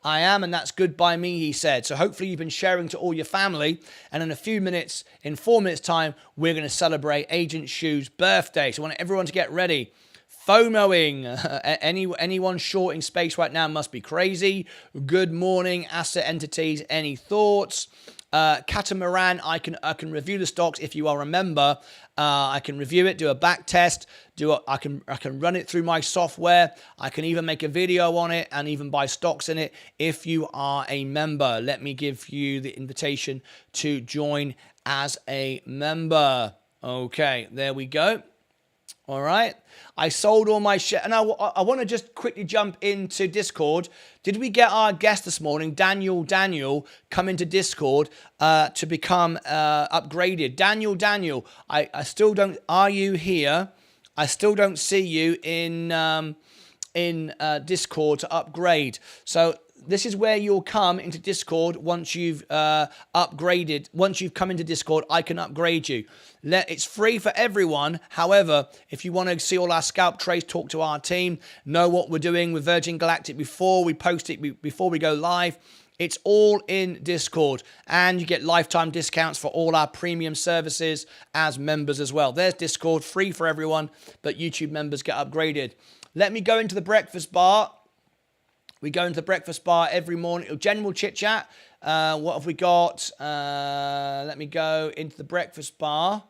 I am, and that's good by me, he said. So hopefully you've been sharing to all your family. And in a few minutes, in 4 minutes' time, we're going to celebrate Agent Shu's birthday. So I want everyone to get ready. FOMOing. Anyone shorting space right now must be crazy. Good morning, asset entities. Any thoughts? Catamaran, I can review the stocks if you are a member. I can review it, do a back test, I can run it through my software. I can even make a video on it and even buy stocks in it if you are a member. Let me give you the invitation to join as a member. Okay, there we go. All right. I sold all my shares. And I want to just quickly jump into Discord. Did we get our guest this morning, Daniel, come into Discord to become upgraded? Daniel, I still don't. Are you here? I still don't see you in Discord to upgrade. So this is where you'll come into Discord once you've upgraded. Once you've come into Discord, I can upgrade you. It's free for everyone. However, if you want to see all our scalp trades, talk to our team, know what we're doing with Virgin Galactic before we post it, before we go live, it's all in Discord. And you get lifetime discounts for all our premium services as members as well. There's Discord, free for everyone, but YouTube members get upgraded. Let me go into the breakfast bar. We go into the breakfast bar every morning. General chit chat. What have we got? Let me go into the breakfast bar.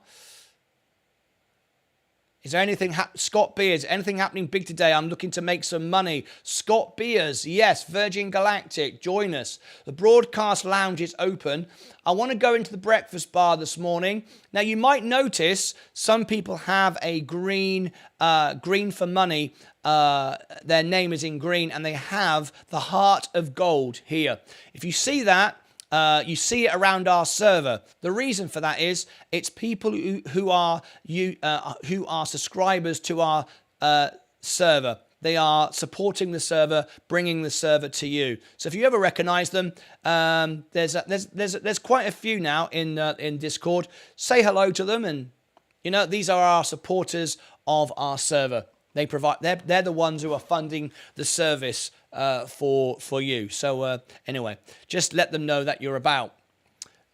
Is there anything, Scott Beers, anything happening big today? I'm looking to make some money. Scott Beers, yes, Virgin Galactic, join us. The broadcast lounge is open. I want to go into the breakfast bar this morning. Now, you might notice some people have a green for money. Their name is in green, and they have the heart of gold here. If you see that, you see it around our server. The reason for that is it's people who are subscribers to our server. They are supporting the server, bringing the server to you. So if you ever recognize them, there's quite a few now in Discord. Say hello to them, and these are our supporters of our server. They're the ones who are funding the service for you. So anyway, just let them know that you're about.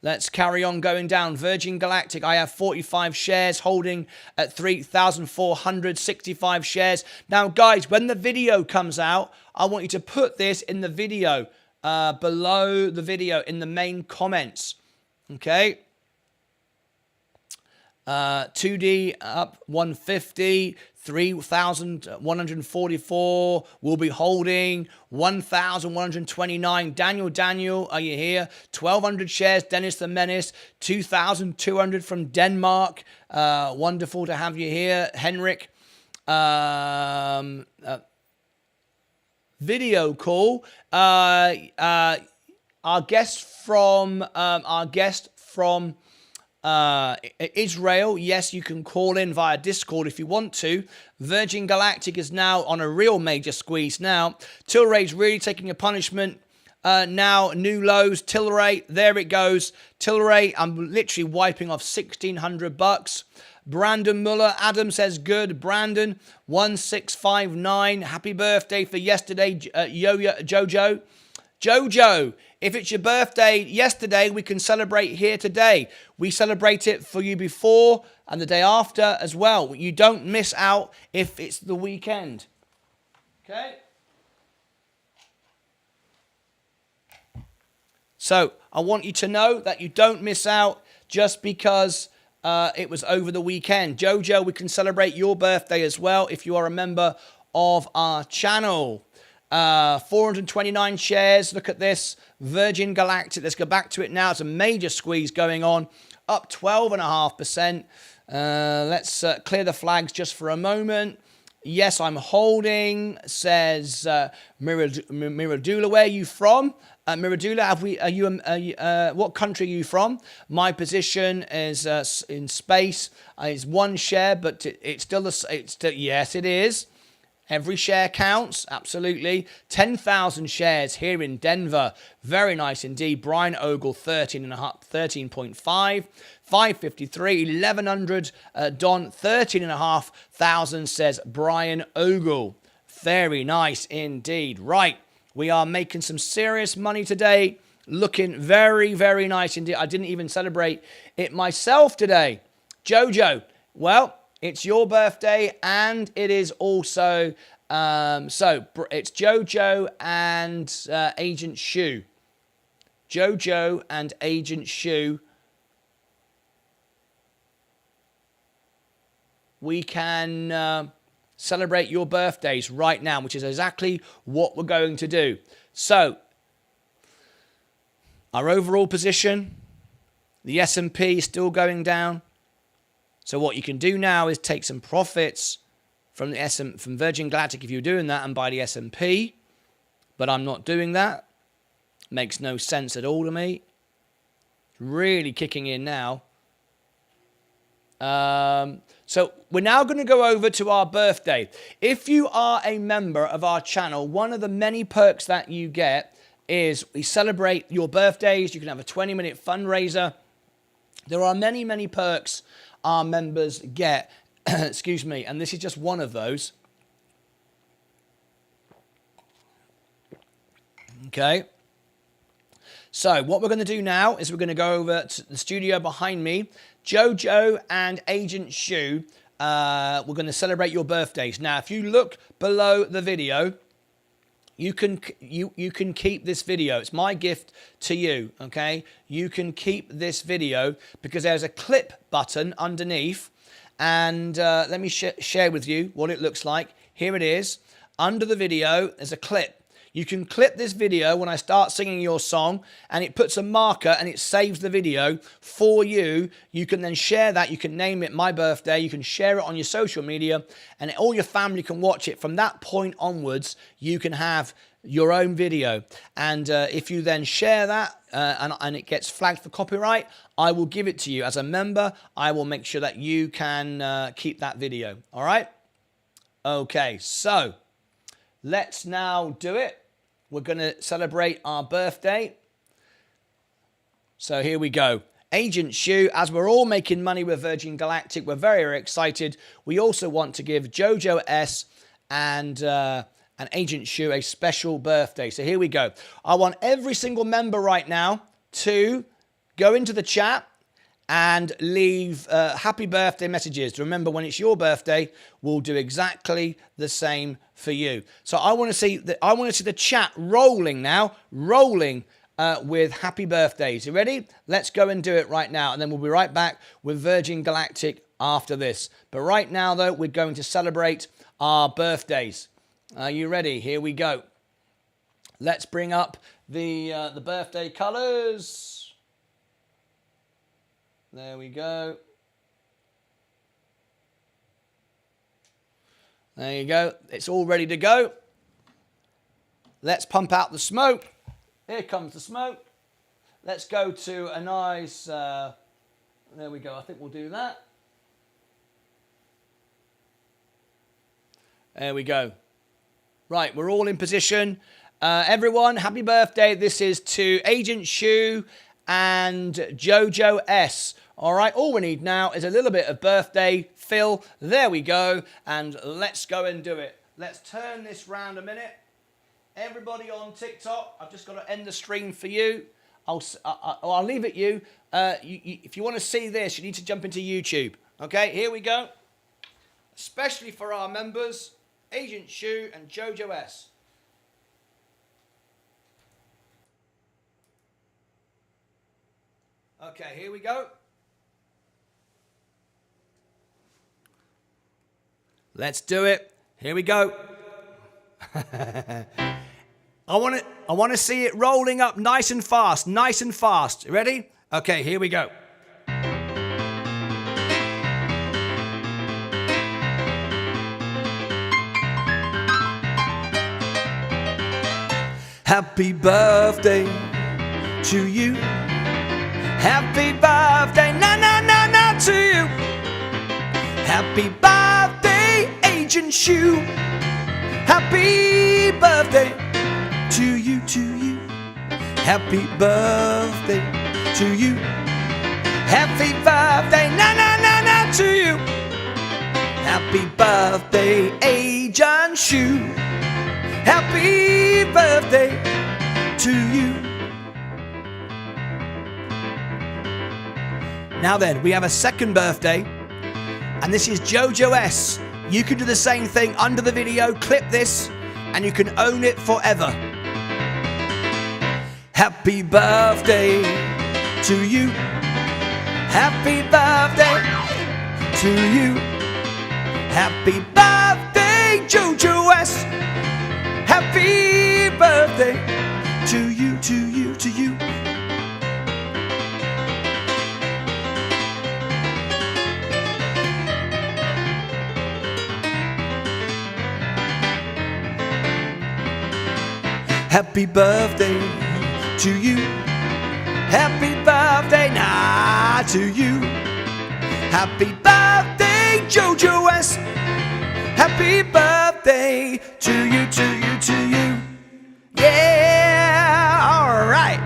Let's carry on going down. Virgin Galactic, I have 45 shares holding at 3,465 shares. Now, guys, when the video comes out, I want you to put this in the video, below the video in the main comments. Okay. 2D up 150, 3,144. We'll be holding 1,129. Daniel, are you here? 1,200 shares. Dennis the Menace. 2,200 from Denmark. Wonderful to have you here, Henrik. video call. Our guest from Israel. Yes, you can call in via Discord if you want to. Virgin Galactic is now on a real major squeeze now. Tilray's really taking a punishment. Now, new lows. Tilray, there it goes. Tilray, I'm literally wiping off $1,600. Brandon Muller, Adam says good. Brandon, 1659. Happy birthday for yesterday, Jojo. Jojo, if it's your birthday yesterday, we can celebrate here today. We celebrate it for you before and the day after as well. You don't miss out if it's the weekend. Okay? So I want you to know that you don't miss out just because it was over the weekend. Jojo, we can celebrate your birthday as well if you are a member of our channel. 429 shares. Look at this. Virgin Galactic. Let's go back to it now. It's a major squeeze going on. Up 12.5%. Let's clear the flags just for a moment. Yes, I'm holding, says Miradula. Where are you from? Miradula, what country are you from? My position is in space. It's one share, but it's still, yes, it is. Every share counts, absolutely. 10,000 shares here in Denver. Very nice indeed. Brian Ogle, 13.5. 553, 1,100. Don, 13,500, says Brian Ogle. Very nice indeed. Right, we are making some serious money today. Looking very, very nice indeed. I didn't even celebrate it myself today. Jojo, well, it's your birthday, and it is also, it's Jojo and Agent Shu. Jojo and Agent Shu. We can celebrate your birthdays right now, which is exactly what we're going to do. So, our overall position, the S&P is still going down. So what you can do now is take some profits from from Virgin Galactic if you're doing that and buy the S&P. But I'm not doing that. Makes no sense at all to me. Really kicking in now. So we're now going to go over to our birthday. If you are a member of our channel, one of the many perks that you get is we celebrate your birthdays. You can have a 20-minute fundraiser. There are many, many perks our members get, excuse me, and this is just one of those. Okay. So what we're going to do now is we're going to go over to the studio behind me. Jojo and Agent Shu, we're going to celebrate your birthdays. Now, if you look below the video, you can keep this video. It's my gift to you, okay? You can keep this video because there's a clip button underneath. And let me share with you what it looks like. Here it is. Under the video, there's a clip. You can clip this video when I start singing your song, and it puts a marker and it saves the video for you. You can then share that. You can name it My Birthday. You can share it on your social media, and all your family can watch it. From that point onwards, you can have your own video. And if you then share that and it gets flagged for copyright, I will give it to you. As a member, I will make sure that you can keep that video. All right? Okay, so let's now do it. We're going to celebrate our birthday. So here we go. Agent Shu, as we're all making money with Virgin Galactic, we're very, very excited. We also want to give Jojo S and Agent Shu a special birthday. So here we go. I want every single member right now to go into the chat and leave happy birthday messages. Remember, when it's your birthday, we'll do exactly the same for you. So I want to see the chat rolling now, with happy birthdays. You ready? Let's go and do it right now, and then we'll be right back with Virgin Galactic after this. But right now, though, we're going to celebrate our birthdays. Are you ready? Here we go. Let's bring up the birthday colors. There we go. There you go. It's all ready to go. let's pump out the smoke. Here comes the smoke. Let's go to a nice, there we go. I think we'll do that. There we go. Right, we're all in position. Everyone, happy birthday. This is to Agent Shu and Jojo S. All right, all we need now is a little bit of birthday fill. There we go. And let's go and do it. Let's turn this round a minute. Everybody on TikTok, I've just got to end the stream for you. I'll leave it you. If you want to see this, you need to jump into YouTube. Okay, here we go. Especially for our members, Agent Shu and Jojo S. Okay, here we go. Let's do it. Here we go. I want to see it rolling up nice and fast, nice and fast. Ready? Okay, here we go. Happy birthday to you. Happy birthday, na to you. Happy birthday, Agent Shu. Happy birthday to you, to you. Happy birthday to you. Happy birthday, na to you. Happy birthday, Agent Shu. Happy birthday to you. Now then, we have a second birthday, and this is Jojo S. You can do the same thing under the video, clip this, and you can own it forever. Happy birthday to you. Happy birthday to you. Happy birthday, Jojo S. Happy birthday to you, to you, to you. Happy birthday to you. Happy birthday now to you. Happy birthday, Jojo S. Happy birthday to you, to you, to you. Yeah, all right.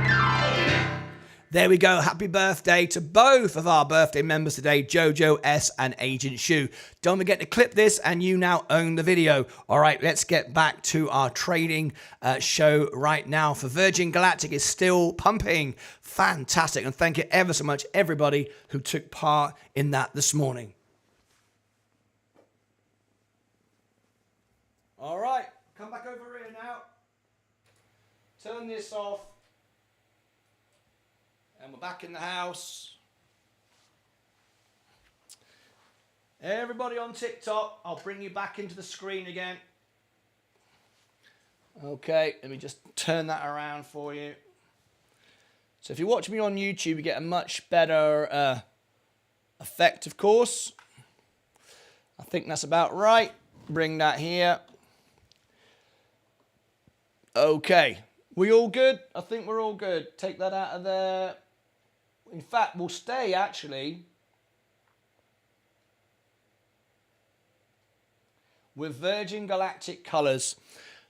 There we go. Happy birthday to both of our birthday members today, Jojo S and Agent Shu. Don't forget to clip this and you now own the video. All right, let's get back to our trading show right now. For Virgin Galactic is still pumping. Fantastic. And thank you ever so much, everybody who took part in that this morning. All right, come back over here now. Turn this off. And we're back in the house. Everybody on TikTok, I'll bring you back into the screen again. Okay, let me just turn that around for you. So if you watch me on YouTube, you get a much better effect, of course. I think that's about right. Bring that here. Okay, we all good? I think we're all good. Take that out of there. In fact, we'll stay actually with Virgin Galactic colours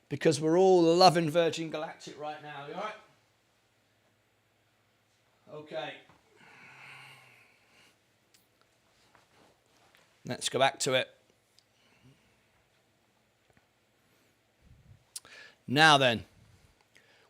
because we're all loving Virgin Galactic right now. You all right? Okay. Let's go back to it. Now then,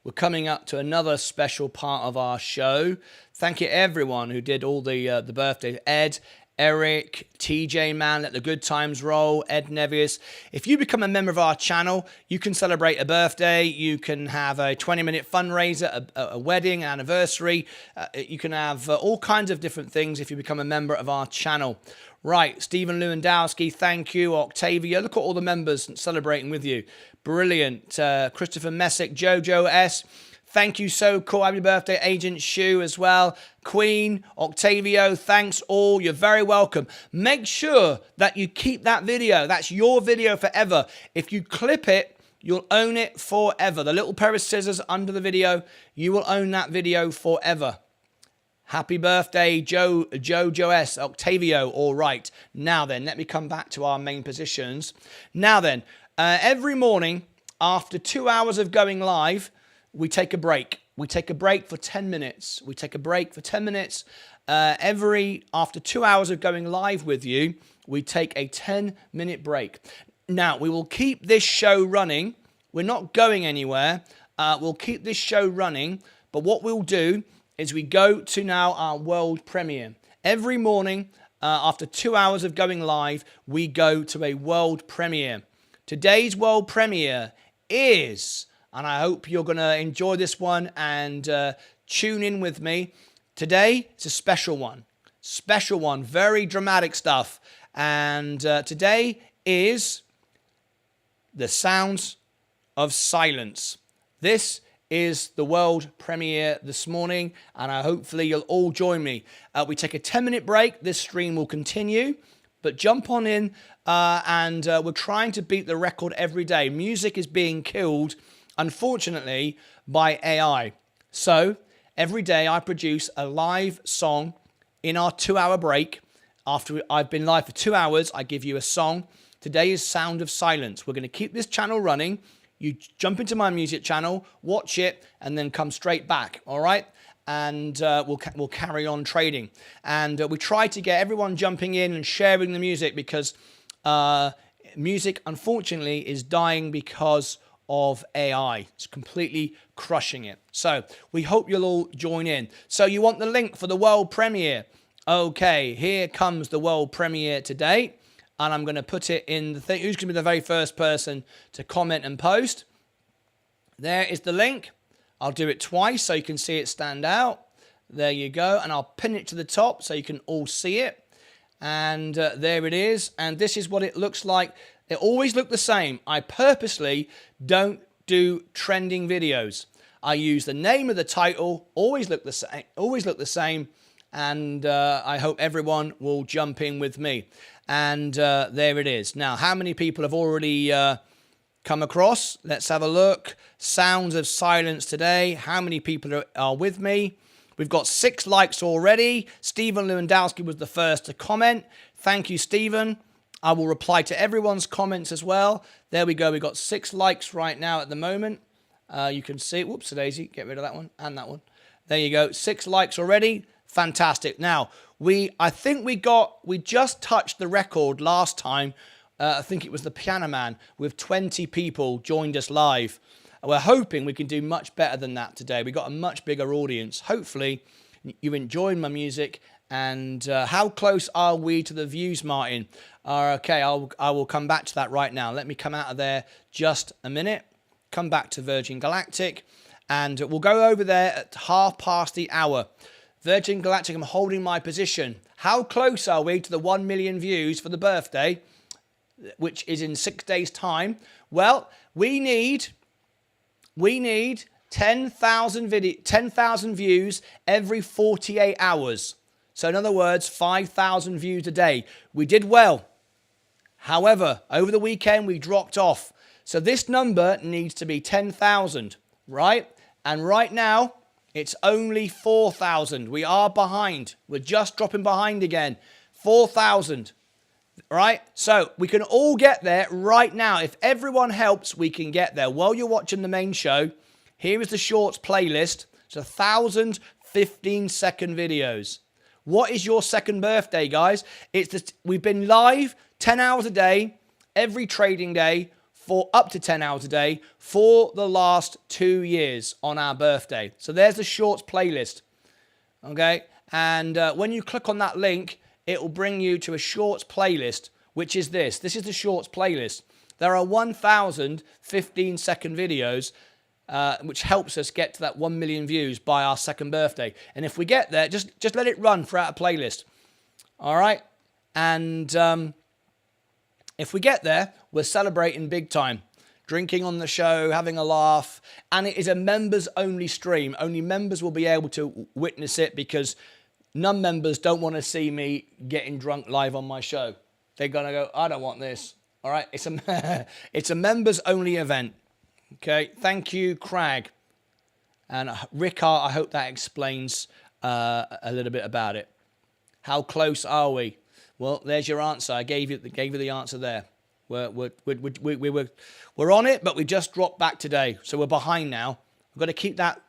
we're coming up to another special part of our show. Thank you everyone who did all the birthdays. Ed, Eric, TJ Man, Let the Good Times Roll, Ed Nevius. If you become a member of our channel, you can celebrate a birthday. You can have a 20-minute fundraiser, a wedding, an anniversary. You can have all kinds of different things if you become a member of our channel. Right, Stephen Lewandowski, thank you. Octavia, look at all the members celebrating with you. Brilliant. Christopher Messick, Jojo S. Thank you, so cool. Happy birthday, Agent Shu as well. Queen, Octavio, thanks all. You're very welcome. Make sure that you keep that video. That's your video forever. If you clip it, you'll own it forever. The little pair of scissors under the video, you will own that video forever. Happy birthday, Joe S, Octavio. All right. Now then, let me come back to our main positions. Now then, every morning after 2 hours of going live, we take a break. We take a break for 10 minutes. We take a break for 10 minutes. After 2 hours of going live with you, we take a 10-minute break. Now, we will keep this show running. We're not going anywhere. We'll keep this show running. But what we'll do is we go to now our world premiere. Every morning, after 2 hours of going live, we go to a world premiere. Today's world premiere is, and I hope you're going to enjoy this one and tune in with me. Today, it's a special one. Special one, very dramatic stuff. And today is the sounds of silence. This is the world premiere this morning, and hopefully you'll all join me. We take a 10-minute break. This stream will continue, but jump on in, and we're trying to beat the record every day. Music is being killed, unfortunately, by AI. So every day I produce a live song in our 2-hour break. After I've been live for 2 hours, I give you a song. Today is Sound of Silence. We're going to keep this channel running. You jump into my music channel, watch it, and then come straight back, all right? And we'll carry on trading. And we try to get everyone jumping in and sharing the music because music, unfortunately, is dying because of AI. It's completely crushing it. So we hope you'll all join in. So you want the link for the world premiere. Okay, here comes the world premiere today. And I'm going to put it in the thing. Who's going to be the very first person to comment and post? There is the link. I'll do it twice so you can see it stand out. There you go. And I'll pin it to the top so you can all see it. And there it is. And this is what it looks like. They always look the same. I purposely don't do trending videos. I use the name of the title. Always look the same. Always look the same. And I hope everyone will jump in with me. And there it is. Now, how many people have already come across? Let's have a look. Sounds of Silence today. How many people are with me? We've got 6 likes already. Stephen Lewandowski was the first to comment. Thank you, Stephen. I will reply to everyone's comments as well. There we go. We've got 6 likes right now at the moment. You can see. Whoops, Daisy. Get rid of that one and that one. There you go. 6 likes already. Fantastic. Now, I think we just touched the record last time. I think it was the Piano Man with 20 people joined us live. We're hoping we can do much better than that today. We got a much bigger audience. Hopefully, you enjoyed my music. And how close are we to the views, Martin? Okay, I will come back to that right now. Let me come out of there just a minute. Come back to Virgin Galactic. And we'll go over there at 1:30. Virgin Galactic, I'm holding my position. How close are we to the 1 million views for the birthday, which is in 6 days' time? Well, we need 10,000 views every 48 hours. So in other words, 5,000 views a day. We did well. However, over the weekend, we dropped off. So this number needs to be 10,000, right? And right now, it's only 4,000. We are behind. We're just dropping behind again. 4,000. Right? So we can all get there right now. If everyone helps, we can get there. While you're watching the main show, here is the shorts playlist. It's 1,000 15-second videos. What is your second birthday, guys? We've been live 10 hours a day, every trading day, for up to 10 hours a day for the last 2 years on our birthday. So there's the shorts playlist. Okay? And when you click on that link, it will bring you to a shorts playlist, which is this. This is the shorts playlist. There are 1,000 15-second videos, which helps us get to that 1 million views by our second birthday. And if we get there, just let it run throughout a playlist. All right? And if we get there, we're celebrating big time. Drinking on the show, having a laugh. And it is a members-only stream. Only members will be able to witness it because non-members don't want to see me getting drunk live on my show. They're going to go, I don't want this. All right? It's a members-only event. Okay, thank you, Crag. And Rickard, I hope that explains a little bit about it. How close are we? Well, there's your answer. I gave you the answer there. We're on it, but we just dropped back today, so we're behind now. We've got to keep that.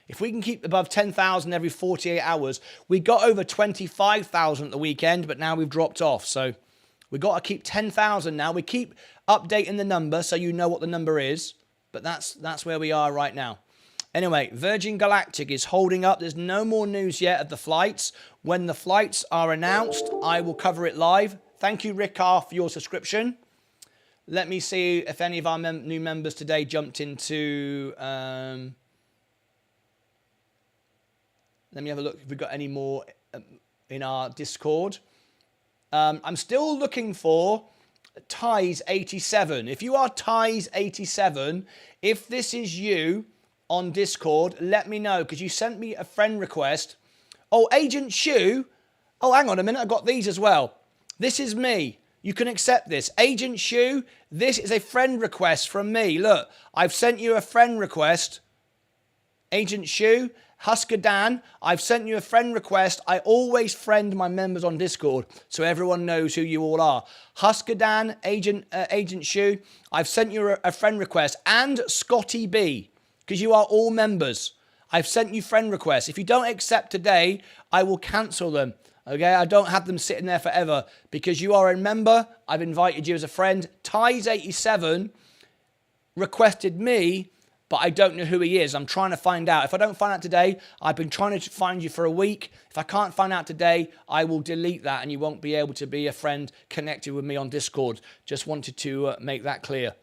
If we can keep above 10,000 every 48 hours, we got over 25,000 at the weekend, but now we've dropped off. So we've got to keep 10,000 now. We keep updating the number so you know what the number is, but that's where we are right now. Anyway, Virgin Galactic is holding up. There's no more news yet of the flights. When the flights are announced, I will cover it live. Thank you, Rickard, for your subscription. Let me see if any of our new members today jumped into... let me have a look if we've got any more in our Discord. I'm still looking for Ties87. If you are Ties87, if this is you on Discord, let me know, because you sent me a friend request. Oh, Agent Shu. Oh, hang on a minute. I got these as well. This is me. You can accept this. Agent Shu, this is a friend request from me. Look, I've sent you a friend request. Agent Shu, Husker Dan, I've sent you a friend request. I always friend my members on Discord, so everyone knows who you all are. Husker Dan, Agent Shu, I've sent you a friend request. And Scotty B, because you are all members. I've sent you friend requests. If you don't accept today, I will cancel them. Okay, I don't have them sitting there forever, because you are a member. I've invited you as a friend. Ties87 requested me, but I don't know who he is. I'm trying to find out. If I don't find out today, I've been trying to find you for a week. If I can't find out today, I will delete that and you won't be able to be a friend connected with me on Discord. Just wanted to make that clear.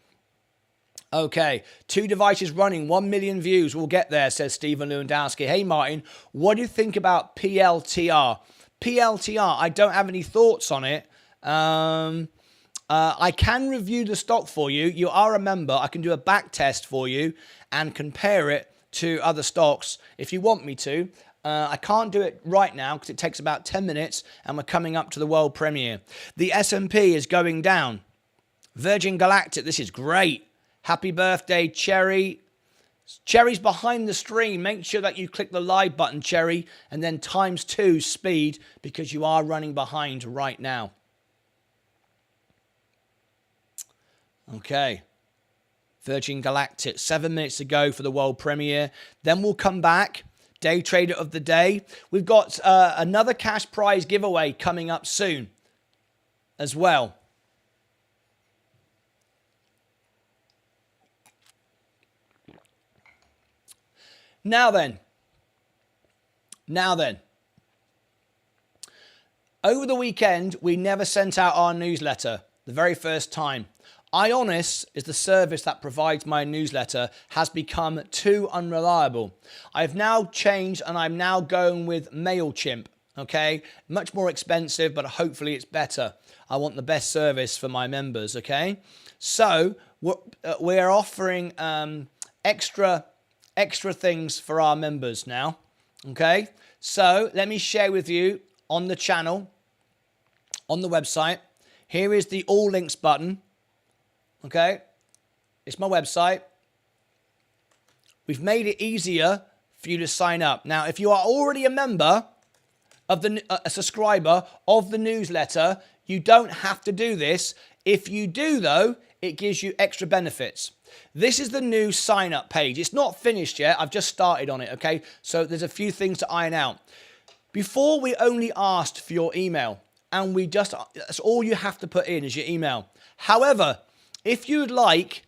Okay, 2 devices running, 1 million views. We'll get there, says Stephen Lewandowski. Hey, Martin, what do you think about PLTR? PLTR, I don't have any thoughts on it. I can review the stock for you. You are a member. I can do a back test for you and compare it to other stocks if you want me to. I can't do it right now because it takes about 10 minutes and we're coming up to the world premiere. The S&P is going down. Virgin Galactic, this is great. Happy birthday, Cherry. Cherry's behind the stream. Make sure that you click the live button, Cherry, and then ×2 speed because you are running behind right now. Okay. Virgin Galactic, 7 minutes to go for the world premiere. Then we'll come back. Day trader of the day. We've got another cash prize giveaway coming up soon as well. Now then. Over the weekend, we never sent out our newsletter. The very first time. Ionis is the service that provides my newsletter, has become too unreliable. I've now changed and I'm now going with MailChimp, okay? Much more expensive, but hopefully it's better. I want the best service for my members, okay? So we're offering extra things for our members now, okay? So let me share with you on the channel, on the website. Here is the all links button. Okay, it's my website. We've made it easier for you to sign up. Now, if you are already a member of a subscriber of the newsletter, you don't have to do this. If you do, though, it gives you extra benefits. This is the new sign up page. It's not finished yet. I've just started on it. Okay, so there's a few things to iron out. Before, we only asked for your email, and that's all you have to put in is your email. However, if you'd like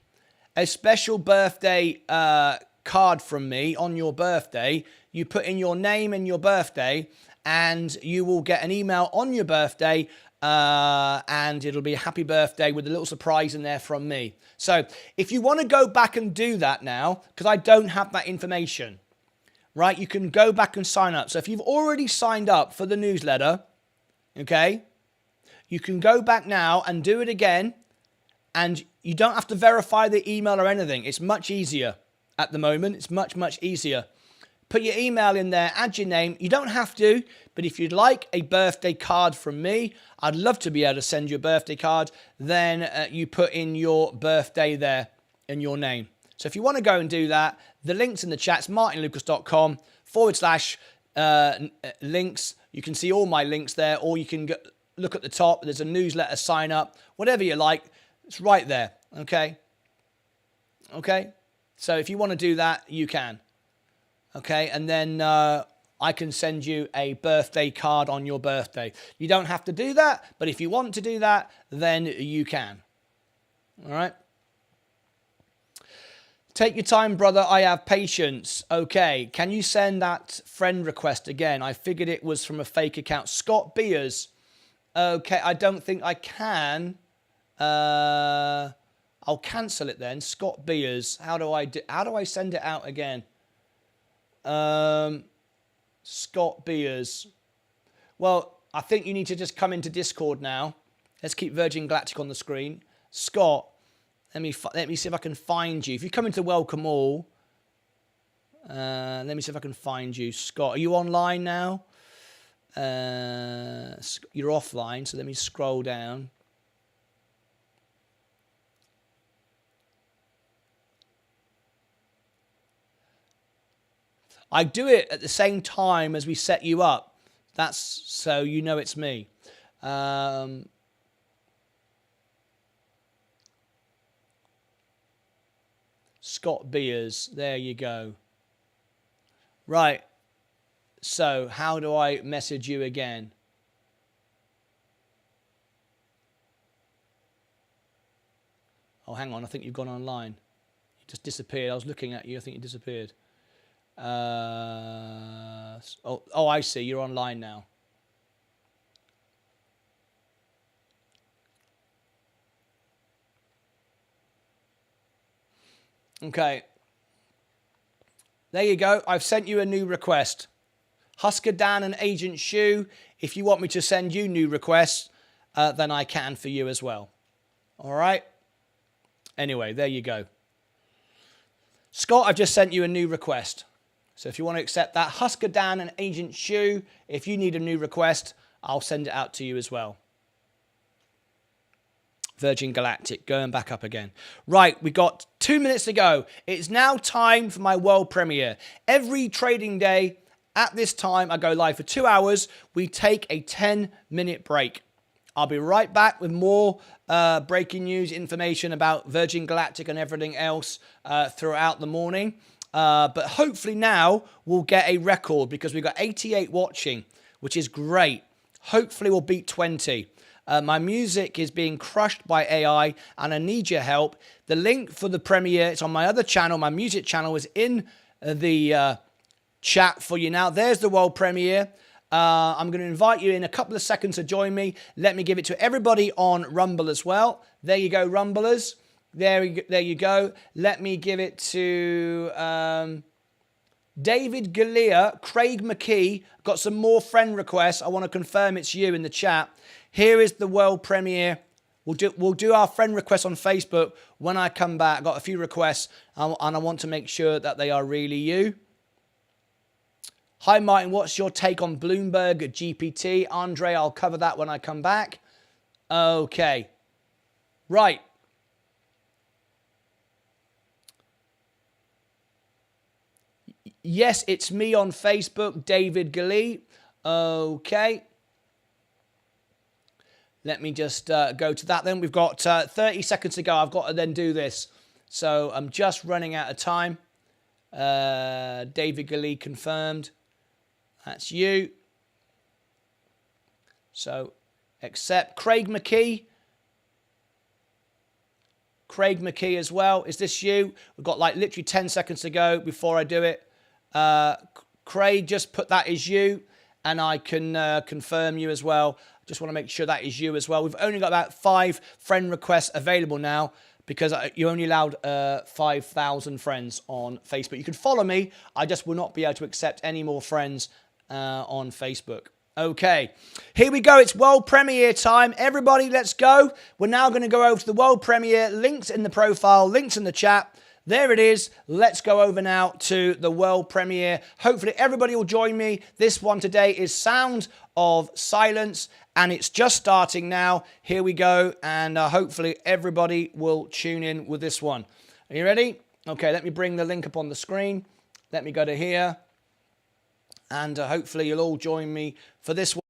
a special birthday card from me on your birthday, you put in your name and your birthday, and you will get an email on your birthday, and it'll be a happy birthday with a little surprise in there from me. So if you want to go back and do that now, because I don't have that information, right, you can go back and sign up. So if you've already signed up for the newsletter, okay, you can go back now and do it again. And you don't have to verify the email or anything. It's much easier at the moment. It's much, much easier. Put your email in there, add your name. You don't have to, but if you'd like a birthday card from me, I'd love to be able to send you a birthday card. Then you put in your birthday there and your name. So if you want to go and do that, the link's in the chat. It's martynlucas.com/links. You can see all my links there, or you can look at the top. There's a newsletter sign up, whatever you like. It's right there. Okay. So if you want to do that, you can. Okay. And then I can send you a birthday card on your birthday. You don't have to do that, but if you want to do that, then you can. All right. Take your time, brother. I have patience. Okay. Can you send that friend request again? I figured it was from a fake account. Scott Beers. Okay. I don't think I can. I'll cancel it then. Scott Beers. How do I send it out again? Scott Beers. Well, I think you need to just come into Discord now. Let's keep Virgin Galactic on the screen. Scott. Let me see if I can find you. If you come into Welcome All, let me see if I can find you. Scott, are you online now? You're offline, so let me scroll down. I do it at the same time as we set you up. That's so you know it's me. Scott Beers. There you go. Right. So how do I message you again? Oh, hang on. I think you've gone online. You just disappeared. I was looking at you. I think you disappeared. I see. You're online now. Okay. There you go. I've sent you a new request. Husker Dan and Agent Shu. If you want me to send you new requests, then I can for you as well. All right. Anyway, there you go. Scott, I've just sent you a new request. So if you want to accept that, Husker Dan and Agent Shu, if you need a new request, I'll send it out to you as well. Virgin Galactic, going back up again. Right, we got 2 minutes to go. It's now time for my world premiere. Every trading day at this time, I go live for 2 hours. We take a 10-minute break. I'll be right back with more breaking news information about Virgin Galactic and everything else throughout the morning. But hopefully now we'll get a record because we've got 88 watching, which is great. Hopefully we'll beat 20. My music is being crushed by AI and I need your help. The link for the premiere, it's on my other channel. My music channel is in the chat for you now. There's the world premiere. I'm going to invite you in a couple of seconds to join me. Let me give it to everybody on Rumble as well. There you go, Rumblers. There you go. Let me give it to David Galea, Craig McKee. Got some more friend requests. I want to confirm it's you in the chat. Here is the world premiere. We'll do our friend requests on Facebook when I come back. I've got a few requests and I want to make sure that they are really you. Hi, Martyn. What's your take on Bloomberg GPT? Andre, I'll cover that when I come back. Okay. Right. Yes, it's me on Facebook, David Galea. Okay. Let me just go to that then. We've got 30 seconds to go. I've got to then do this. So I'm just running out of time. David Galea confirmed. That's you. So accept. Craig McKee. Craig McKee as well. Is this you? We've got like literally 10 seconds to go before I do it. Craig, just put that as you and I can confirm you as well. Just want to make sure that is you as well. We've only got about 5 friend requests available now because you're only allowed 5,000 friends on Facebook. You can follow me. I just will not be able to accept any more friends on Facebook. Okay, here we go. It's world premiere time. Everybody, let's go. We're now going to go over to the world premiere. Links in the profile, links in the chat. There it is. Let's go over now to the world premiere. Hopefully everybody will join me. This one today is Sound of Silence, and it's just starting now. Here we go, and hopefully everybody will tune in with this one. Are you ready? Okay, let me bring the link up on the screen. Let me go to here. And hopefully you'll all join me for this one.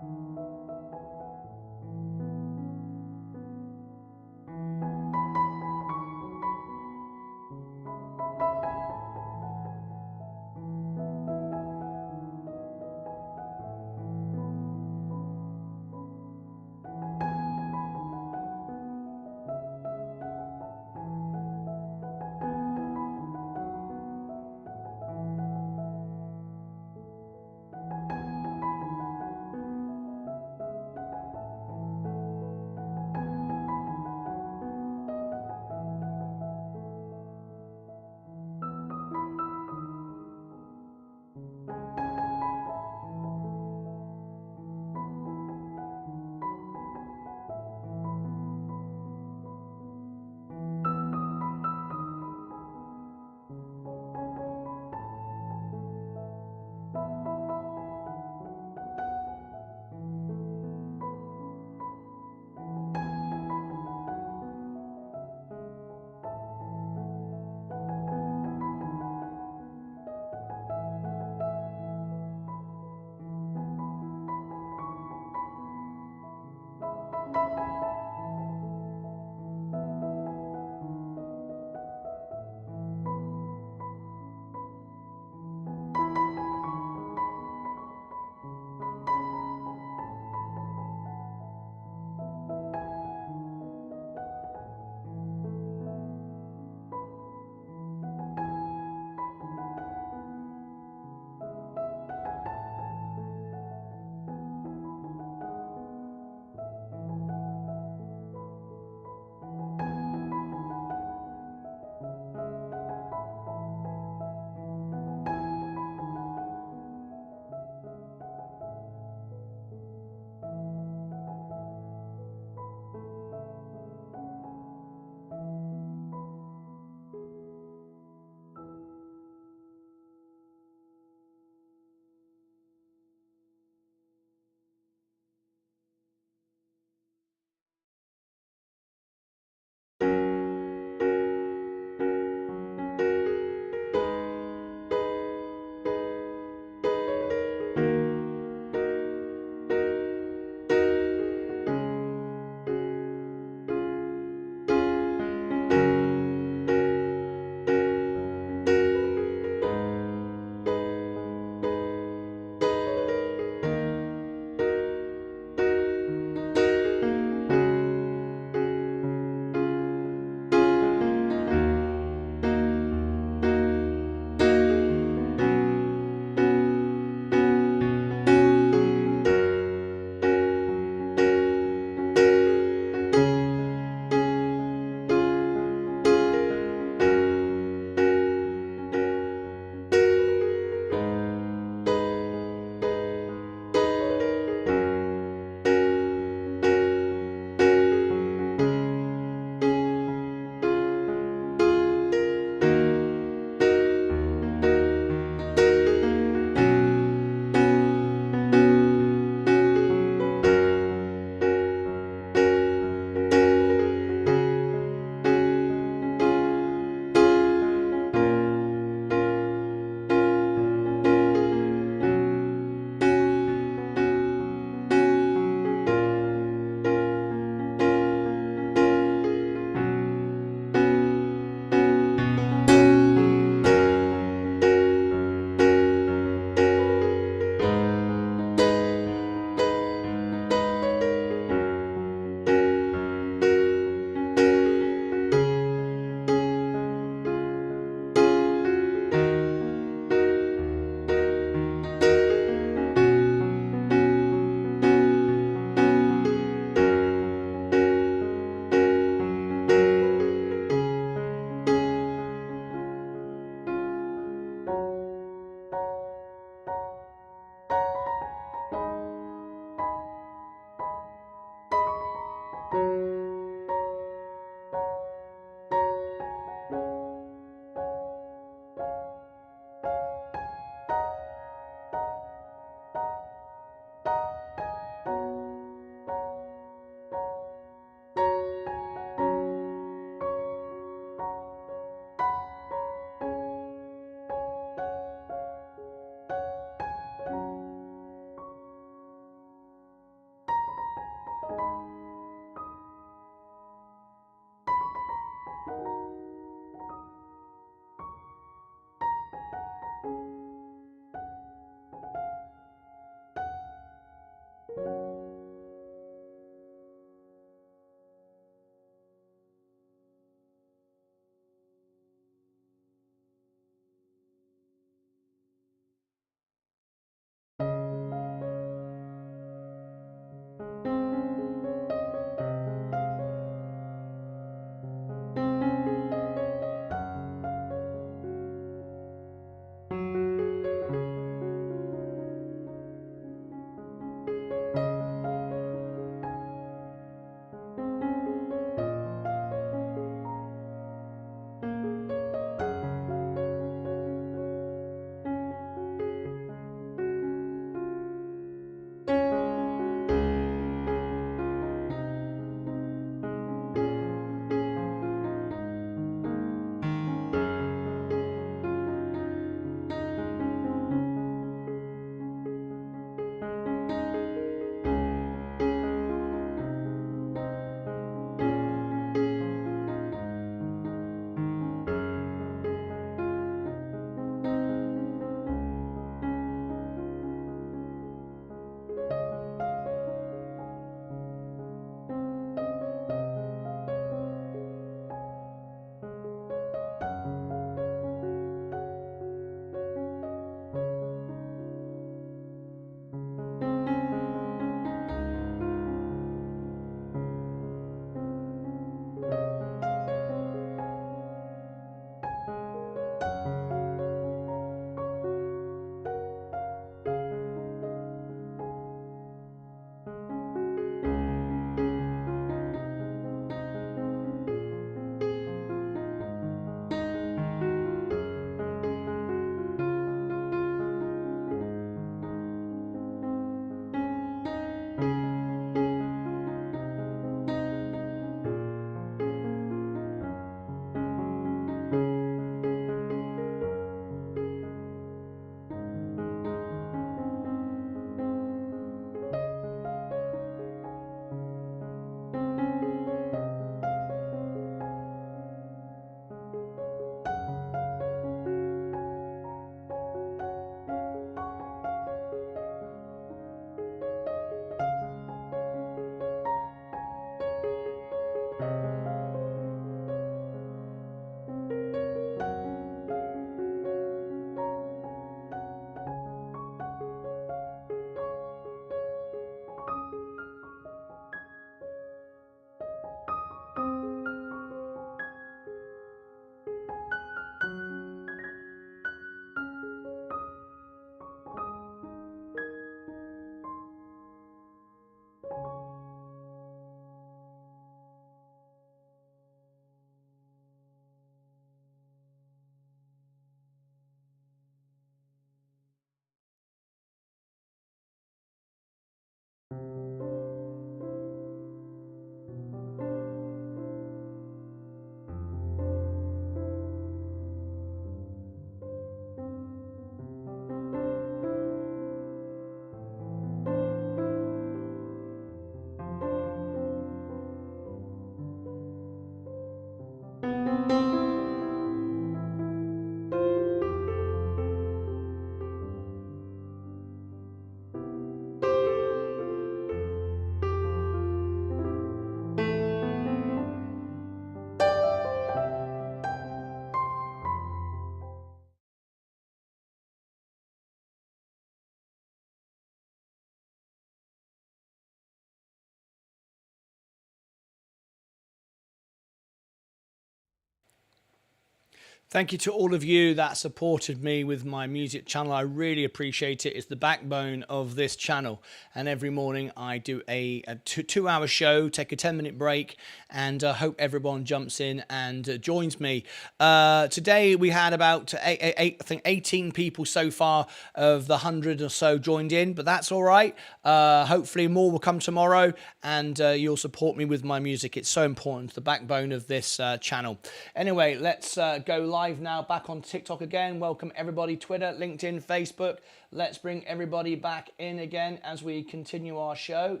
Thank you to all of you that supported me with my music channel. I really appreciate it. It's the backbone of this channel. And every morning I do a two-hour show, take a 10-minute break, and hope everyone jumps in and joins me. Today we had about I think 18 people so far of the 100 or so joined in, but that's all right. Hopefully more will come tomorrow, and you'll support me with my music. It's so important, the backbone of this channel. Anyway, let's go live now, back on TikTok again. Welcome everybody, Twitter, LinkedIn, Facebook. Let's bring everybody back in again as we continue our show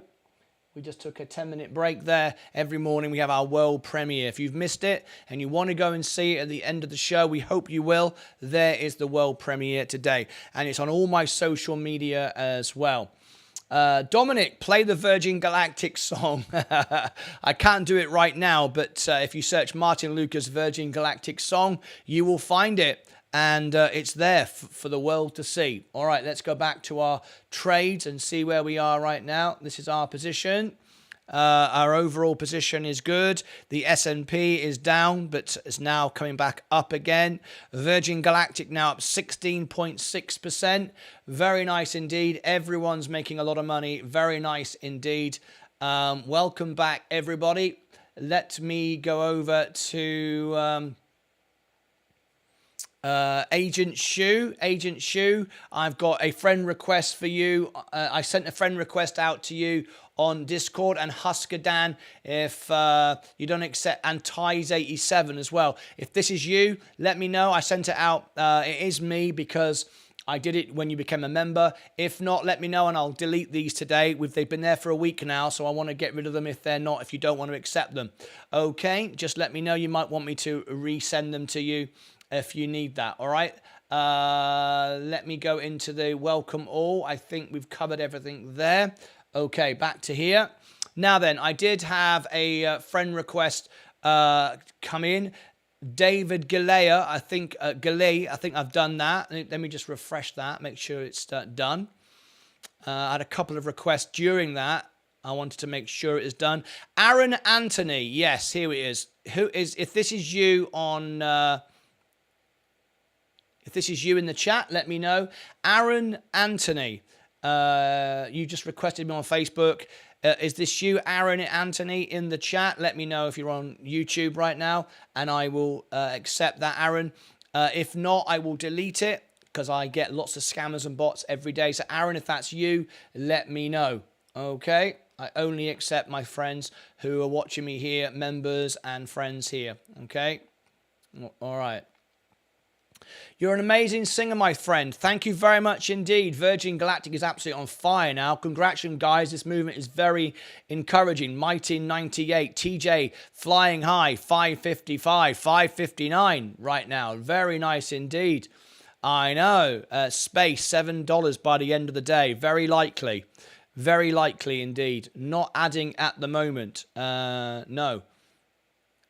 We just took a 10-minute break there. Every morning we have our world premiere. If you've missed it and you want to go and see it at the end of the show, we hope you will. There is the world premiere today. And it's on all my social media as well. Dominic, play the Virgin Galactic song. I can't do it right now, but if you search Martyn Lucas Virgin Galactic song, you will find it. And it's there for the world to see. All right, let's go back to our trades and see where we are right now. This is our position. Our overall position is good. The S&P is down, but it's now coming back up again. Virgin Galactic now up 16.6%. Very nice indeed. Everyone's making a lot of money. Very nice indeed. Welcome back, everybody. Let me go over to... Agent Shu, I've got a friend request for you. I sent a friend request out to you on Discord, and Husker Dan, if you don't accept, and Ties87 as well. If this is you, let me know. I sent it out. It is me because I did it when you became a member. If not, let me know and I'll delete these today. They've been there for a week now, so I want to get rid of them if they're not, if you don't want to accept them. Okay, just let me know. You might want me to resend them to you if you need that. All right, let me go into the welcome all. I think we've covered everything there. Okay, back to here. Now then, I did have a friend request come in. David Galea, I think I've done that. Let me just refresh that, make sure it's done. I had a couple of requests during that. I wanted to make sure it is done. Aaron Anthony, yes, here it is. If this is you on... If this is you in the chat, let me know. Aaron Anthony, you just requested me on Facebook. Is this you, Aaron Anthony, in the chat? Let me know if you're on YouTube right now, and I will accept that, Aaron. If not, I will delete it because I get lots of scammers and bots every day. So, Aaron, if that's you, let me know. Okay? I only accept my friends who are watching me here, members and friends here. Okay? All right. You're an amazing singer, my friend. Thank you very much indeed. Virgin Galactic is absolutely on fire now. Congratulations, guys. This movement is very encouraging. Mighty98, TJ flying high, 555, 559 right now. Very nice indeed. I know. Space, $7 by the end of the day. Very likely. Very likely indeed. Not adding at the moment. No.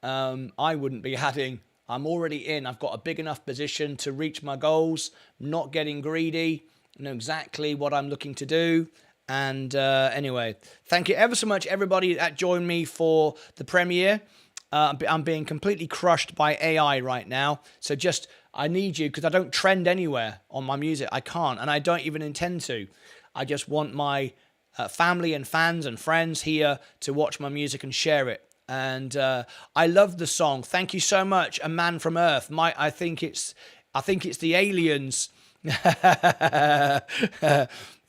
I wouldn't be adding. I'm already in. I've got a big enough position to reach my goals. I'm not getting greedy. I know exactly what I'm looking to do. And anyway, thank you ever so much, everybody that joined me for the premiere. I'm being completely crushed by AI right now. So I need you because I don't trend anywhere on my music. I can't, and I don't even intend to. I just want my family and fans and friends here to watch my music and share it. And I love the song. Thank you so much, A Man from Earth. I think it's the aliens.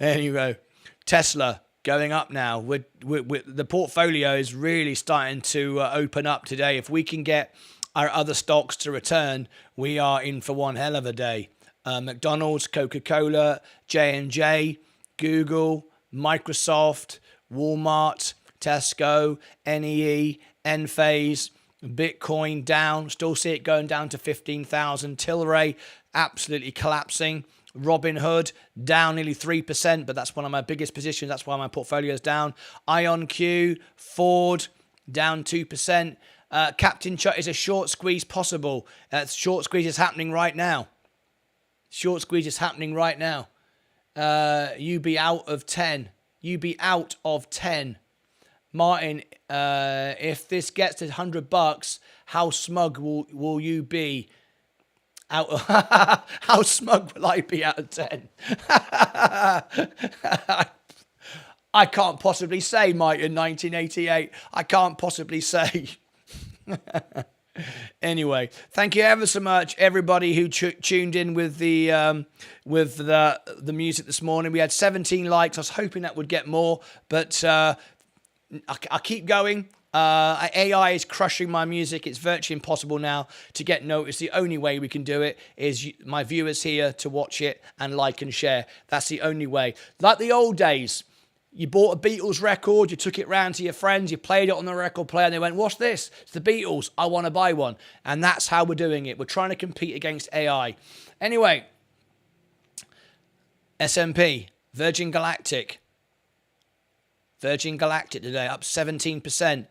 Anyway, Tesla going up now. The portfolio is really starting to open up today. If we can get our other stocks to return, we are in for one hell of a day. McDonald's, Coca-Cola, J&J, Google, Microsoft, Walmart, Tesco, NEE, Enphase, Bitcoin down. Still see it going down to 15,000. Tilray absolutely collapsing. Robinhood down nearly 3%, but that's one of my biggest positions. That's why my portfolio is down. IonQ, Ford down 2%. Captain Chuck, is a short squeeze possible? Short squeeze is happening right now. Short squeeze is happening right now. You be out of 10. You be out of 10. Martin, if this gets to $100, how smug will you be? How smug will I be out of 10? I can't possibly say, Martin, 1988. I can't possibly say. Anyway, thank you ever so much, everybody who tuned in with the music this morning. We had 17 likes. I was hoping that would get more, but I keep going. AI is crushing my music. It's virtually impossible now to get noticed. The only way we can do it is my viewers here to watch it and like and share. That's the only way. Like the old days, You bought a Beatles record, you took it round to your friends, you played it on the record player, and they went, what's this? It's the Beatles. I want to buy one. And that's how we're doing it. We're trying to compete against AI. Anyway, S&P, Virgin Galactic. Virgin Galactic today, up 17%.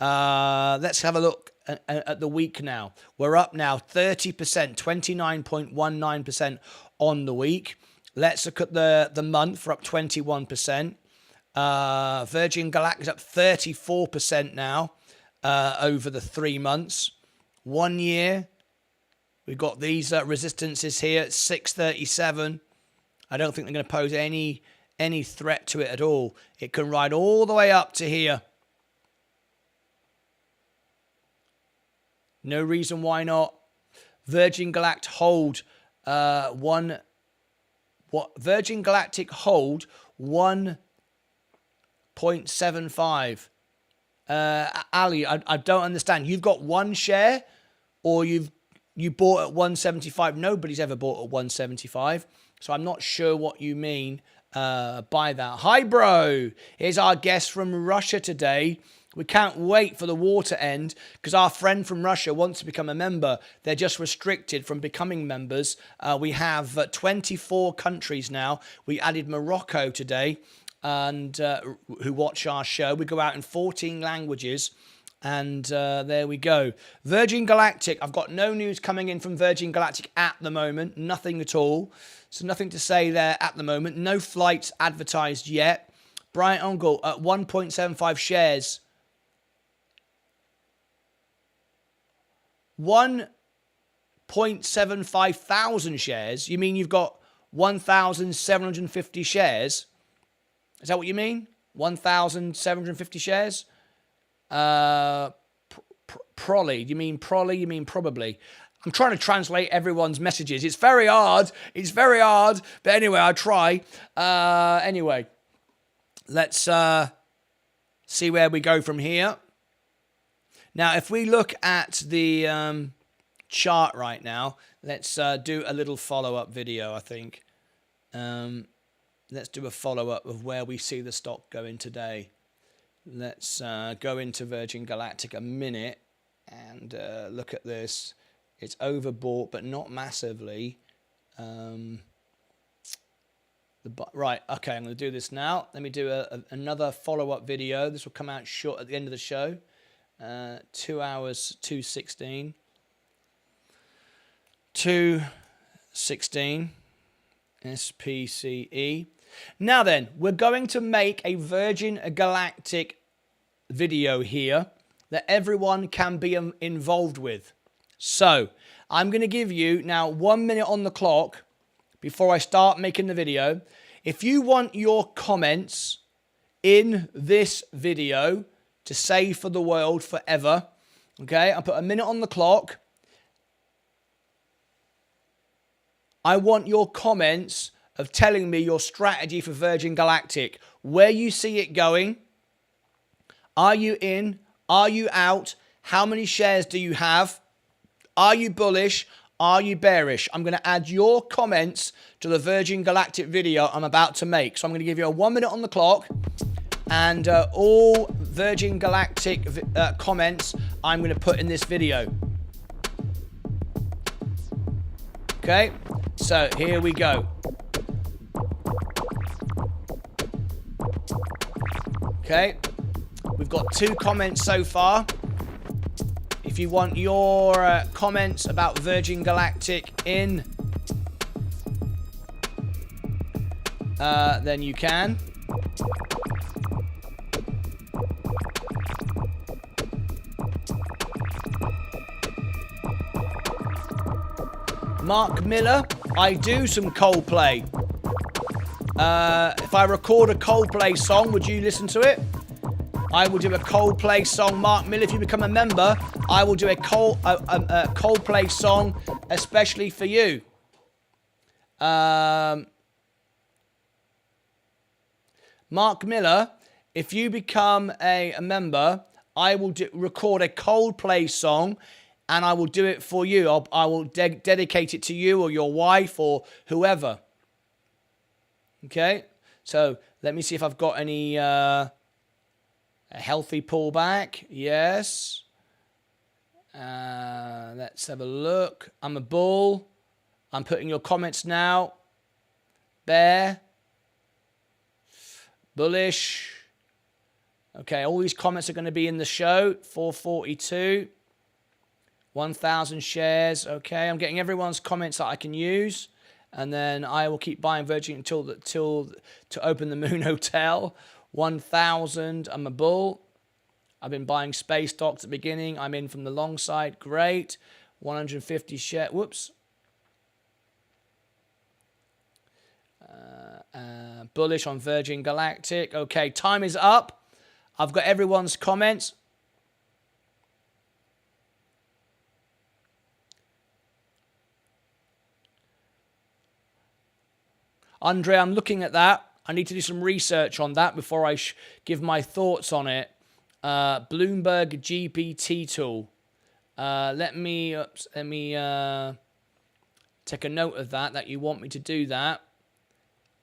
Let's have a look at the week now. We're up now 30%, 29.19% on the week. Let's look at the month. We're up 21%. Virgin Galactic is up 34% now over the 3 months. 1 year, we've got these resistances here at 637. I don't think they're going to pose any threat to it at all. It can ride all the way up to here. No reason why not. Virgin Galactic hold Virgin Galactic hold 1.75. Ali, I don't understand. You've got one share, or you bought at 175. Nobody's ever bought at 175, so I'm not sure what you mean by that. Hi, bro. Here's our guest from Russia today. We can't wait for the war to end because our friend from Russia wants to become a member. They're just restricted from becoming members. We have 24 countries now. We added Morocco today, and who watch our show. We go out in 14 languages, and there we go. Virgin Galactic. I've got no news coming in from Virgin Galactic at the moment. Nothing at all. So nothing to say there at the moment. No flights advertised yet. Brian Ungle at 1.75 shares. 1.75 thousand shares? You mean you've got 1,750 shares? Is that what you mean? 1,750 shares? Probably. You mean probably? You mean probably? I'm trying to translate everyone's messages. It's very hard. It's very hard. But anyway, I'll try. Anyway, let's see where we go from here. Now, if we look at the chart right now, let's do a little follow-up video, I think. Let's do a follow-up of where we see the stock going today. Let's go into Virgin Galactic a minute and look at this. It's overbought, but not massively. Right, okay, I'm going to do this now. Let me do another follow-up video. This will come out short at the end of the show. 2 hours, 2:16. 2:16. SPCE. Now then, we're going to make a Virgin Galactic video here that everyone can be involved with. So, I'm going to give you now 1 minute on the clock before I start making the video. If you want your comments in this video to save for the world forever, okay, I'll put a minute on the clock. I want your comments of telling me your strategy for Virgin Galactic, where you see it going. Are you in? Are you out? How many shares do you have? Are you bullish? Are you bearish? I'm going to add your comments to the Virgin Galactic video I'm about to make. So I'm going to give you a 1 minute on the clock, and all Virgin Galactic comments I'm going to put in this video. Okay, so here we go. Okay, we've got 2 comments so far. If you want your comments about Virgin Galactic in, then you can. Mark Miller, I do some Coldplay. If I record a Coldplay song, would you listen to it? I will do a Coldplay song. Mark Miller, if you become a member, I will do a Coldplay song especially for you. Mark Miller, if you become a member, I will record a Coldplay song, and I will do it for you. I will dedicate it to you or your wife or whoever. Okay? So Let me see if I've got any a healthy pullback. Yes. Let's have a look. I'm a bull. I'm putting your comments now. Bear. Bullish. Okay, all these comments are going to be in the show. 442. 1,000 shares. Okay, I'm getting everyone's comments that I can use. And then I will keep buying Virgin until to open the Moon Hotel. 1,000. I'm a bull. I've been buying space stocks at the beginning. I'm in from the long side. Great. 150 share. Whoops. Bullish on Virgin Galactic. Okay, time is up. I've got everyone's comments. Andre, I'm looking at that. I need to do some research on that before I give my thoughts on it. Bloomberg GPT tool. Let me take a note of that you want me to do that.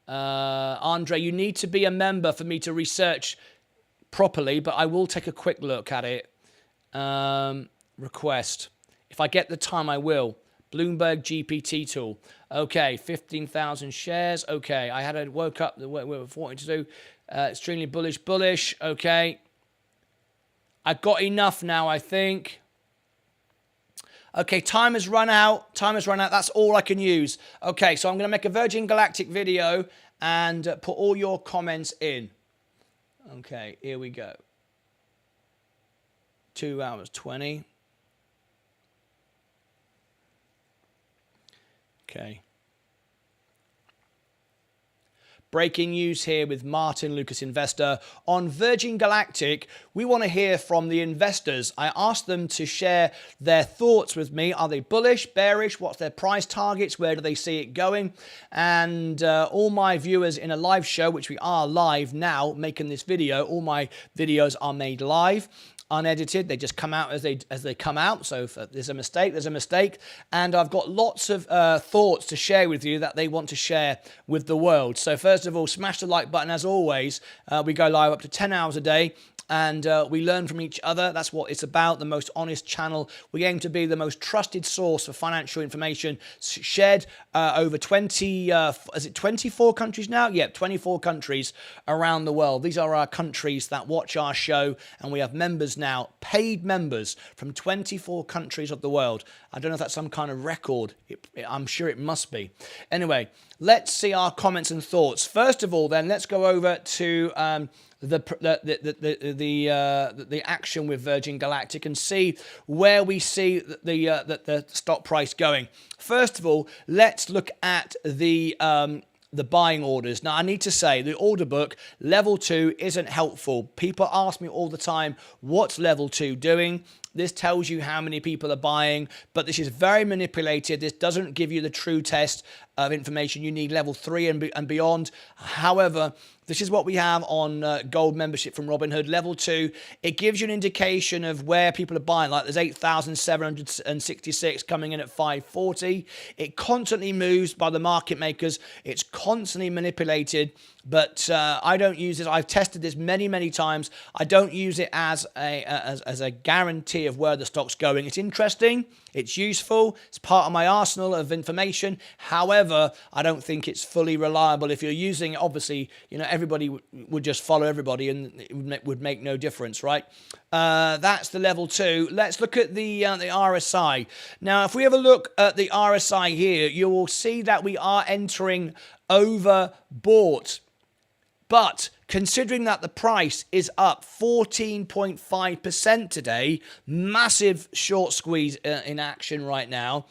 Andre, you need to be a member for me to research properly, but I will take a quick look at it. Request. If I get the time, I will. Bloomberg GPT tool. Okay, 15,000 shares. Okay, I woke up with wanting to do extremely bullish. Okay, I've got enough now, I think. Okay, time has run out. That's all I can use. Okay, so I'm going to make a Virgin Galactic video and put all your comments in. Okay, here we go. 2 hours 20. Okay. Breaking news here with Martyn Lucas Investor. On Virgin Galactic, we want to hear from the investors. I asked them to share their thoughts with me. Are they bullish, bearish? What's their price targets? Where do they see it going? And all my viewers in a live show, which we are live now, making this video, all my videos are made live. Unedited, they just come out as they come out. So if there's a mistake. And I've got lots of thoughts to share with you that they want to share with the world. So first of all, smash the like button. As always, we go live up to 10 hours a day. And we learn from each other. That's what it's about, the most honest channel. We aim to be the most trusted source for financial information shared over 24 countries now? Yeah, 24 countries around the world. These are our countries that watch our show, and we have members now, paid members from 24 countries of the world. I don't know if that's some kind of record. I'm sure it must be. Anyway, let's see our comments and thoughts. First of all, then, let's go over to the action with Virgin Galactic and see where we see the stock price going. First of all, let's look at the buying orders. Now, I need to say the order book level 2 isn't helpful. People ask me all the time, what's level 2 doing? This tells you how many people are buying, but this is very manipulated. This doesn't give you the true test of information. You need level 3 and beyond. However, this is what we have on gold membership from Robinhood. Level 2, it gives you an indication of where people are buying. Like there's 8,766 coming in at 540. It constantly moves by the market makers. It's constantly manipulated, but I don't use this. I've tested this many times. I don't use it as a guarantee of where the stock's going. It's interesting. It's useful. It's part of my arsenal of information. However, I don't think it's fully reliable. If you're using it, obviously, everybody would just follow everybody and it would make no difference, right? That's the level 2. Let's look at the RSI. Now, if we have a look at the RSI here, you will see that we are entering overbought. But considering that the price is up 14.5% today, massive short squeeze in action right now,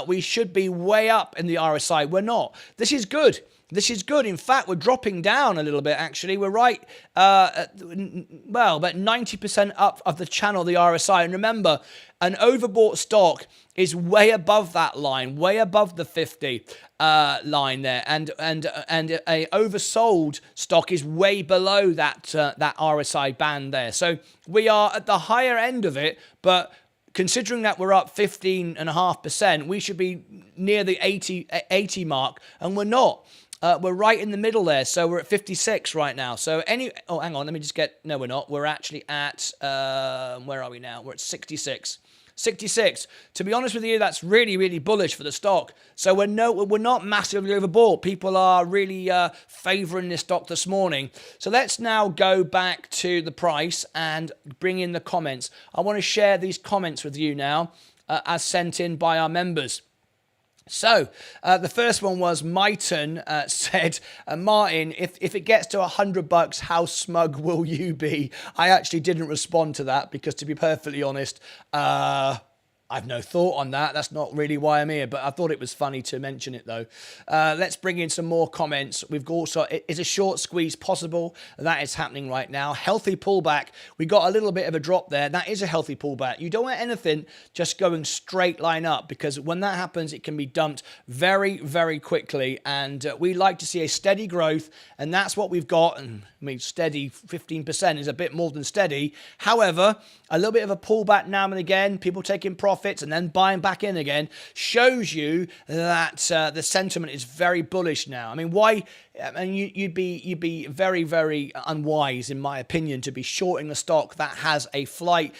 we should be way up in the RSI. We're not. This is good. This is good. In fact, we're dropping down a little bit, actually. We're right, about 90% up of the channel, the RSI. And remember, an overbought stock is way above that line, way above the 50 line there. And a oversold stock is way below that RSI band there. So we are at the higher end of it, but considering that we're up 15.5%, we should be near the 80 mark, and we're not. We're right in the middle there, so we're at 56 right now. So oh, hang on, let me just get, no, we're not. We're actually at, where are we now? We're at 66. 66. To be honest with you, that's really, really bullish for the stock. So we're not massively overbought. People are really favoring this stock this morning. So let's now go back to the price and bring in the comments. I want to share these comments with you now, as sent in by our members. So, the first one was Martyn said, Martyn, if it gets to $100, how smug will you be? I actually didn't respond to that because, to be perfectly honest, I've no thought on that. That's not really why I'm here, but I thought it was funny to mention it though. Let's bring in some more comments. We've also, is a short squeeze possible? That is happening right now. Healthy pullback. We got a little bit of a drop there. That is a healthy pullback. You don't want anything just going straight line up, because when that happens, it can be dumped very, very quickly. And we like to see a steady growth, and that's what we've got. And I mean, steady 15% is a bit more than steady. However, a little bit of a pullback now and again, people taking profits and then buying back in again, shows you that the sentiment is very bullish now. I mean, why? I mean, you'd be very, very unwise, in my opinion, to be shorting a stock that has a flight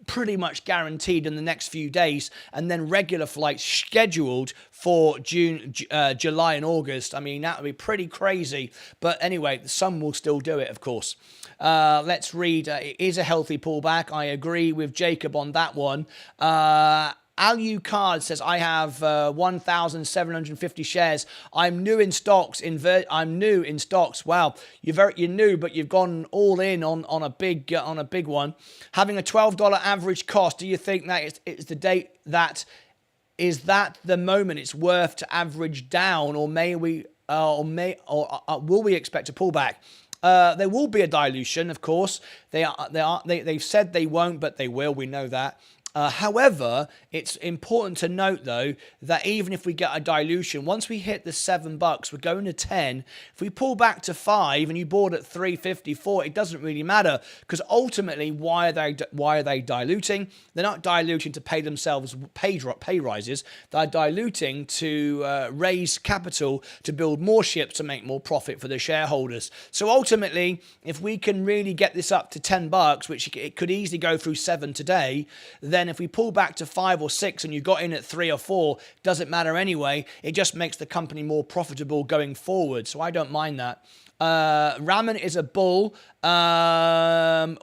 pretty much guaranteed in the next few days, and then regular flights scheduled for June, July and August. I mean, that would be pretty crazy. But anyway, some will still do it, of course. Let's read. It is a healthy pullback. I agree with Jacob on that one. Alu Card says, I have 1,750 shares. I'm new in stocks. I'm new in stocks. Wow, you're new, but you've gone all in on a big one. Having a $12 average cost. Do you think that it's the date that is that the moment it's worth to average down, or will we expect a pullback? There will be a dilution, of course. They've said they won't, but they will. We know that. However, it's important to note, though, that even if we get a dilution, once we hit the $7, we're going to 10. If we pull back to 5 and you bought at 3.54, it doesn't really matter, because ultimately, why are they diluting? They're not diluting to pay themselves pay rises. They're diluting to raise capital to build more ships to make more profit for the shareholders. So ultimately, if we can really get this up to $10, which it could easily go through 7 today, then if we pull back to 5 or 6 and you got in at 3 or 4, doesn't matter anyway. It just makes the company more profitable going forward. So I don't mind that. Ramen is a bull.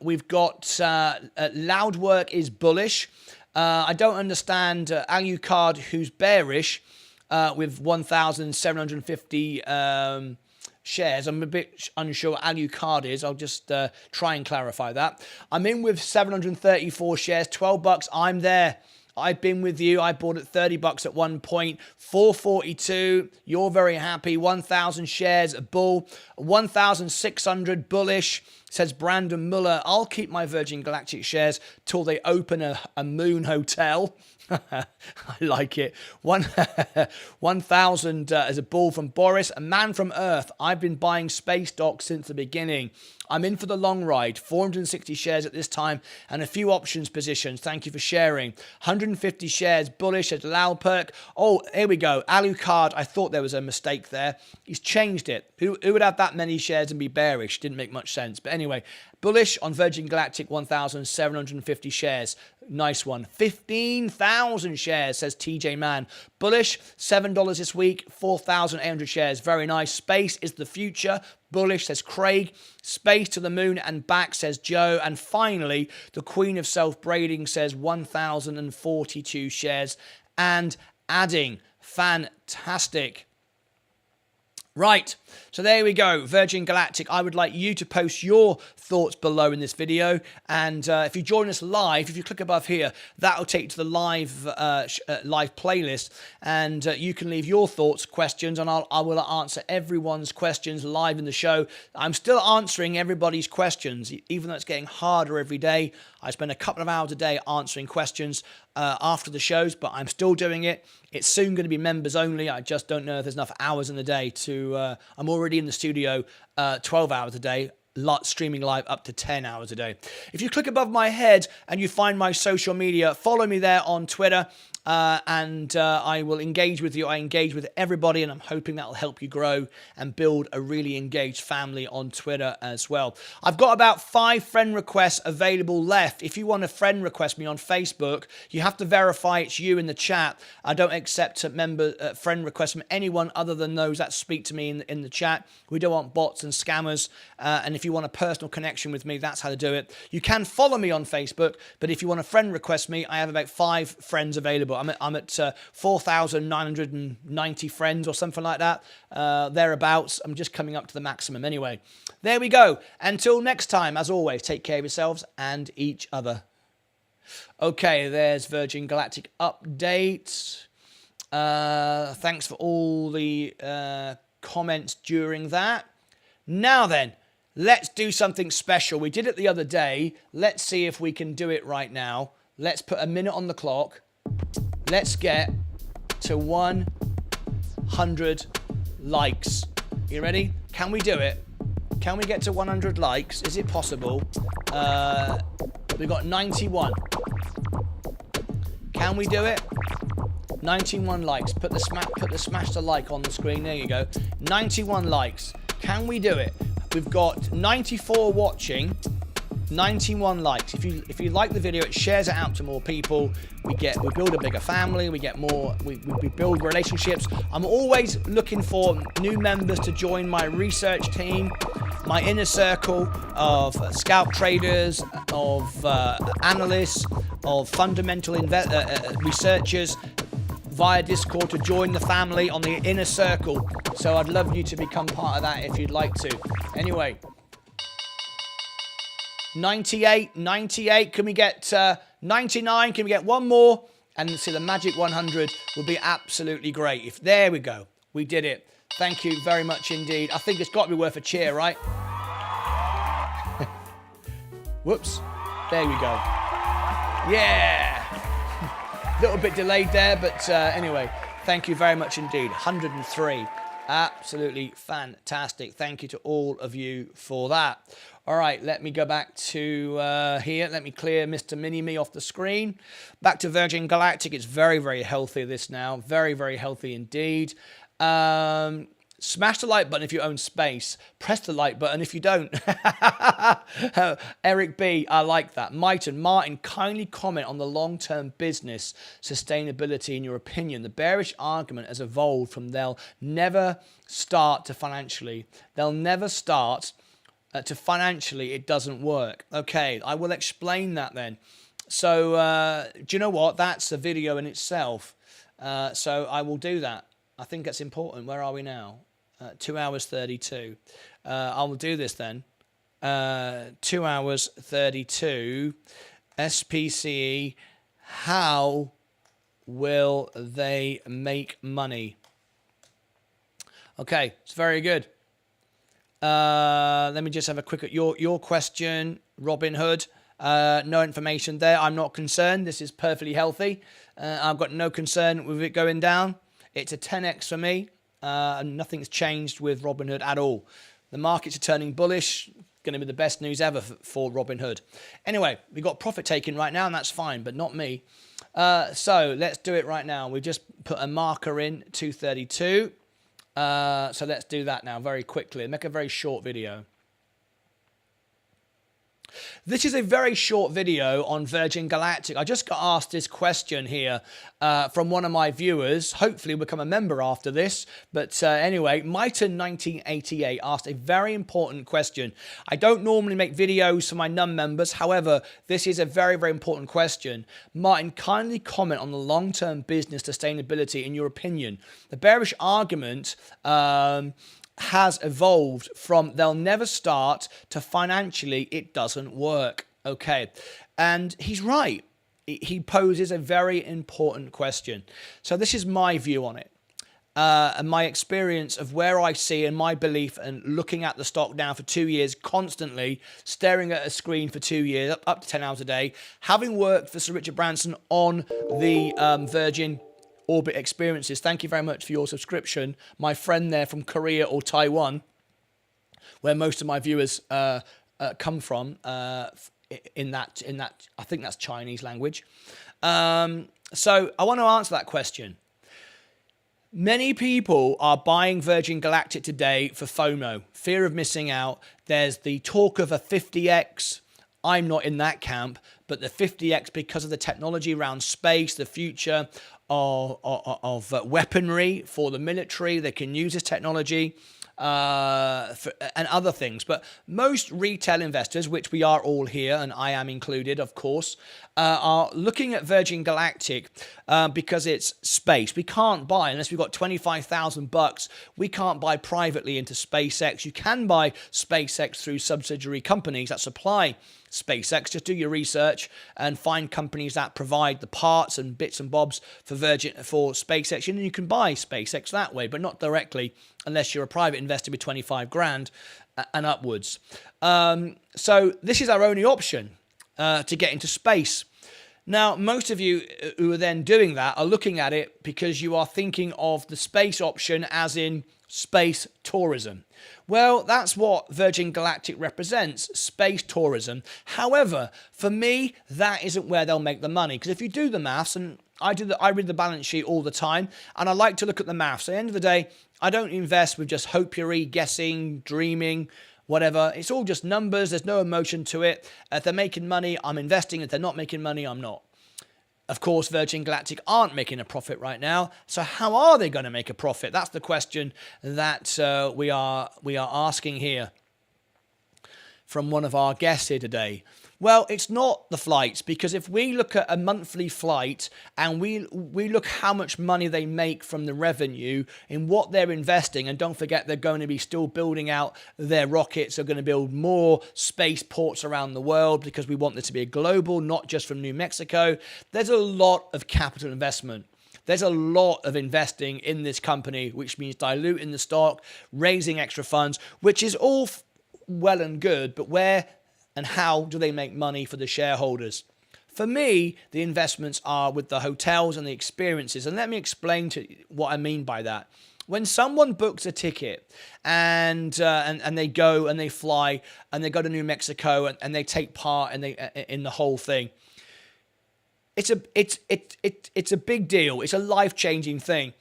We've got Loudwork is bullish. I don't understand Alucard, who's bearish with 1,750 shares. I'm a bit unsure what Alucard is. I'll just try and clarify that. I'm in with 734 shares, $12. I'm there. I've been with you. I bought at $30 at one point. 442. You're very happy. 1,000 shares, a bull. 1,600 bullish. Says Brandon Muller. I'll keep my Virgin Galactic shares till they open a moon hotel. I like it. 1,000 as a bull from Boris. A man from Earth. I've been buying space stocks since the beginning. I'm in for the long ride. 460 shares at this time and a few options positions. Thank you for sharing. 150 shares bullish at Loudperk. Oh, here we go. Alucard. I thought there was a mistake there. He's changed it. Who would have that many shares and be bearish? Didn't make much sense. But anyway, bullish on Virgin Galactic, 1,750 shares. Nice one. 15,000 shares, says TJ Mann. Bullish, $7 this week, 4,800 shares. Very nice. Space is the future. Bullish, says Craig. Space to the moon and back, says Joe. And finally, the Queen of Self-Braiding says 1,042 shares and adding. Fantastic. Right, so there we go, Virgin Galactic. I would like you to post your thoughts below in this video, and if you join us live, if you click above here, that will take you to the live live playlist, and you can leave your thoughts, questions, and I will answer everyone's questions live in the show. I'm still answering everybody's questions, even though it's getting harder every day. I spend a couple of hours a day answering questions after the shows, but I'm still doing it. It's soon going to be members only. I just don't know if there's enough hours in the day to... I'm already in the studio 12 hours a day, streaming live up to 10 hours a day. If you click above my head and you find my social media, follow me there on Twitter. And I will engage with you. I engage with everybody, and I'm hoping that will help you grow and build a really engaged family on Twitter as well. I've got about 5 friend requests available left. If you want to friend request me on Facebook, you have to verify it's you in the chat. I don't accept friend requests from anyone other than those that speak to me in the chat. We don't want bots and scammers. And if you want a personal connection with me, that's how to do it. You can follow me on Facebook, but if you want to friend request me, I have about 5 friends available. I'm at 4,990 friends or something like that, thereabouts. I'm just coming up to the maximum. Anyway, there we go. Until next time, as always, take care of yourselves and each other. Okay, there's Virgin Galactic updates. Thanks for all the comments during that. Now then, let's do something special. We did it the other day. Let's see if we can do it right now. Let's put a minute on the clock. Let's get to 100 likes. You ready? Can we do it? Can we get to 100 likes? Is it possible? We got 91. Can we do it? 91 likes. Put the smash the like on the screen. There you go. 91 likes. Can we do it? We've got 94 watching. 91 likes. If you like the video, it shares it out to more people. We build a bigger family. We get more. We build relationships. I'm always looking for new members to join my research team, my inner circle of scalp traders, of analysts, of fundamental researchers via Discord to join the family on the inner circle. So I'd love you to become part of that if you'd like to. Anyway. 98, can we get 99? Can we get one more? And see, the magic 100 would be absolutely great. There we go. We did it. Thank you very much indeed. I think it's got to be worth a cheer, right? Whoops. There we go. Yeah. A little bit delayed there, but anyway, thank you very much indeed. 103. Absolutely fantastic. Thank you to all of you for that. All right, let me go back to here. Let me clear Mr. Mini-Me off the screen. Back to Virgin Galactic. It's very, very healthy, this now. Very, very healthy indeed. Smash the like button if you own space. Press the like button if you don't. Eric B, I like that. Martyn, kindly comment on the long-term business sustainability in your opinion. The bearish argument has evolved from they'll never start to financially. They'll never start to financially it doesn't work. Okay, I will explain that then. So, do you know what? That's a video in itself. So I will do that. I think that's important. Where are we now? 2 hours 32. I will do this then. 2 hours 32. SPCE. How will they make money? Okay, it's very good. Let me just have a quick at your question, Robinhood. No information there. I'm not concerned. This is perfectly healthy. I've got no concern with it going down. It's a 10x for me. And nothing's changed with Robinhood at all. The markets are turning bullish. Going to be the best news ever for Robinhood. Anyway, we got profit taking right now, and that's fine, but not me. So let's do it right now. We've just put a marker in 232. So let's do that now very quickly. Make a very short video. This is a very short video on Virgin Galactic. I just got asked this question here from one of my viewers. Hopefully become a member after this. But anyway, Martyn1988 asked a very important question. I don't normally make videos for my non-members. However, this is a very, very important question. Martyn, kindly comment on the long-term business sustainability in your opinion. The bearish argument has evolved from they'll never start to financially it doesn't work. Okay, and he's right. He poses a very important question. So this is my view on it, and my experience of where I see and my belief, and looking at the stock now for 2 years, constantly staring at a screen for 2 years, up to 10 hours a day, having worked for Sir Richard Branson on the Virgin Orbit experiences. Thank you very much for your subscription, my friend there from Korea or Taiwan. where most of my viewers come from, in that I think that's Chinese language. So I want to answer that question. Many people are buying Virgin Galactic today for FOMO, fear of missing out. There's the talk of a 50x. I'm not in that camp, but the 50x because of the technology around space, the future of weaponry for the military. They can use this technology and other things. But most retail investors, which we are all here, and I am included, of course, are looking at Virgin Galactic because it's space. We can't buy, unless we've got $25,000, we can't buy privately into SpaceX. You can buy SpaceX through subsidiary companies that supply SpaceX. Just do your research and find companies that provide the parts and bits and bobs for SpaceX, and you can buy SpaceX that way, but not directly unless you're a private investor with 25 grand and upwards. So this is our only option to get into space. Now, most of you who are then doing that are looking at it because you are thinking of the space option as in space tourism. Well, that's what Virgin Galactic represents, space tourism. However, for me, that isn't where they'll make the money. Because if you do the maths, and I read the balance sheet all the time, and I like to look at the maths. At the end of the day, I don't invest with just hopery, guessing, dreaming, whatever. It's all just numbers. There's no emotion to it. If they're making money, I'm investing. If they're not making money, I'm not. Of course, Virgin Galactic aren't making a profit right now. So how are they going to make a profit? That's the question that we are asking here from one of our guests here today. Well, it's not the flights, because if we look at a monthly flight and we look how much money they make from the revenue in what they're investing, and don't forget they're going to be still building out their rockets. They're going to build more space ports around the world because we want this to be a global, not just from New Mexico. There's a lot of capital investment. There's a lot of investing in this company, which means diluting the stock, raising extra funds, which is all well and good, but where and how do they make money for the shareholders? For me, the investments are with the hotels and the experiences. And let me explain to you what I mean by that. When someone books a ticket and they go and they fly and they go to New Mexico and they take part in the whole thing, it's a big deal. It's a life-changing thing.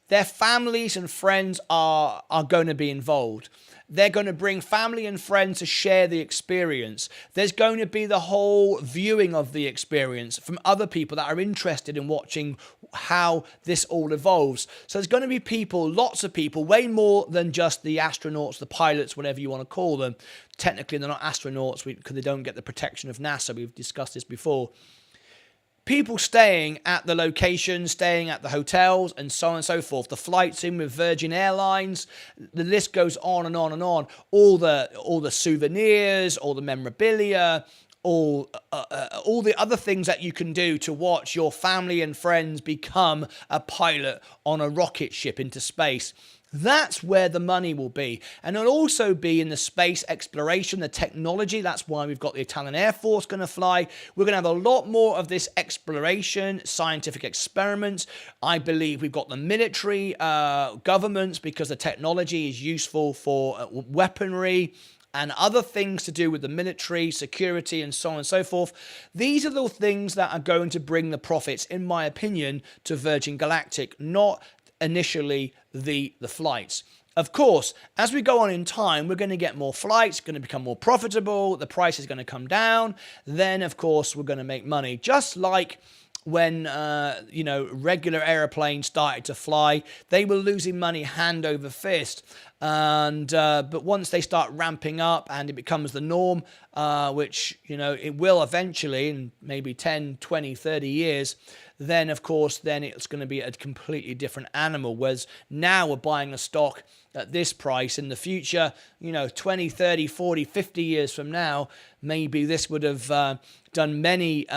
Their families and friends are going to be involved. They're going to bring family and friends to share the experience. There's going to be the whole viewing of the experience from other people that are interested in watching how this all evolves. So there's going to be people, lots of people, way more than just the astronauts, the pilots, whatever you want to call them. Technically, they're not astronauts because they don't get the protection of NASA. We've discussed this before. People staying at the locations, staying at the hotels, and so on and so forth. The flights in with Virgin Airlines, the list goes on and on and on. All the souvenirs, all the memorabilia, all the other things that you can do to watch your family and friends become a pilot on a rocket ship into space. That's where the money will be. And it'll also be in the space exploration, the technology. That's why we've got the Italian Air Force going to fly. We're going to have a lot more of this exploration, scientific experiments. I believe we've got the military governments, because the technology is useful for weaponry and other things to do with the military, security, and so on and so forth. These are the things that are going to bring the profits, in my opinion, to Virgin Galactic, not initially the flights. Of course, as we go on in time, we're going to get more flights, going to become more profitable, the price is going to come down, then of course we're going to make money. Just like when regular airplanes started to fly, they were losing money hand over fist. And but once they start ramping up and it becomes the norm, which it will eventually in maybe 10, 20, 30 years, then of course it's going to be a completely different animal. Whereas now we're buying a stock at this price. In the future, 20, 30, 40, 50 years from now, maybe this would have done many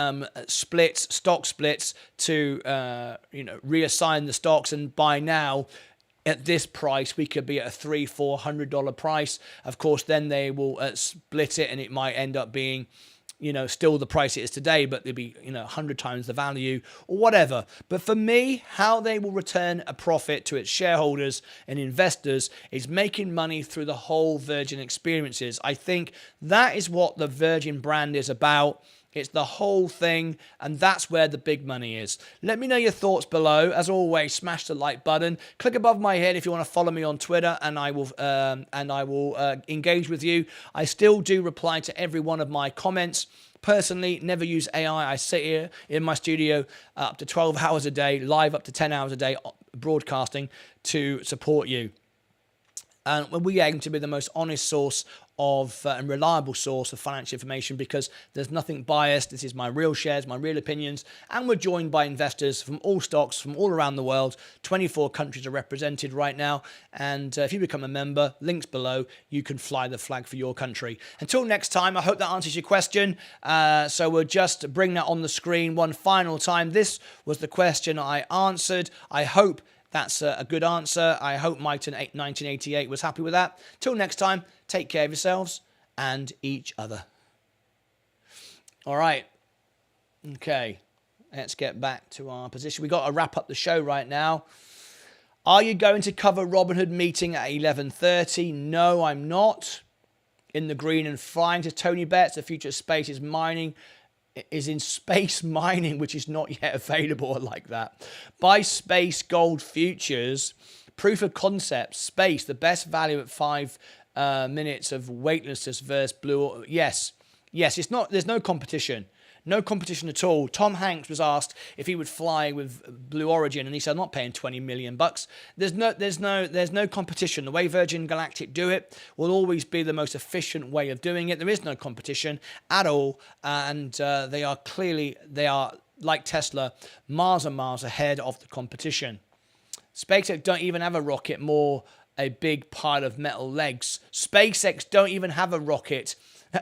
stock splits to reassign the stocks, and by now at this price we could be at a $300-$400 price. Of course, then they will split it, and it might end up being still the price it is today, but they'll be, 100 times the value or whatever. But for me, how they will return a profit to its shareholders and investors is making money through the whole Virgin experiences. I think that is what the Virgin brand is about. It's the whole thing, and that's where the big money is. Let me know your thoughts below. As always, smash the like button. Click above my head if you want to follow me on Twitter, and I will engage with you. I still do reply to every one of my comments. Personally, never use AI. I sit here in my studio up to 12 hours a day, live up to 10 hours a day, broadcasting to support you. And we aim to be the most honest source of and reliable source of financial information, because there's nothing biased. This is my real shares, my real opinions, and we're joined by investors from all stocks from all around the world. 24 countries are represented right now, and if you become a member, links below, you can fly the flag for your country. Until next time, I hope that answers your question. So we'll just bring that on the screen one final time. This was the question I answered. I hope that's a good answer. I hope Martyn 1988 was happy with that. Till next time, take care of yourselves and each other. All right. Okay. Let's get back to our position. We've got to wrap up the show right now. Are you going to cover Robinhood meeting at 11:30? No, I'm not. In the green and flying to Tony Betts. The future of space is in space mining, which is not yet available. I like that. Buy space gold futures. Proof of concept. Space, the best value at 5 minutes of weightlessness versus blue. Yes. It's not. There's no competition. No competition at all. Tom Hanks was asked if he would fly with Blue Origin, and he said, "I'm not paying $20 million. There's no competition. The way Virgin Galactic do it will always be the most efficient way of doing it. There is no competition at all, and they are like Tesla, miles and miles ahead of the competition. SpaceX don't even have a rocket, more a big pile of metal legs. SpaceX don't even have a rocket.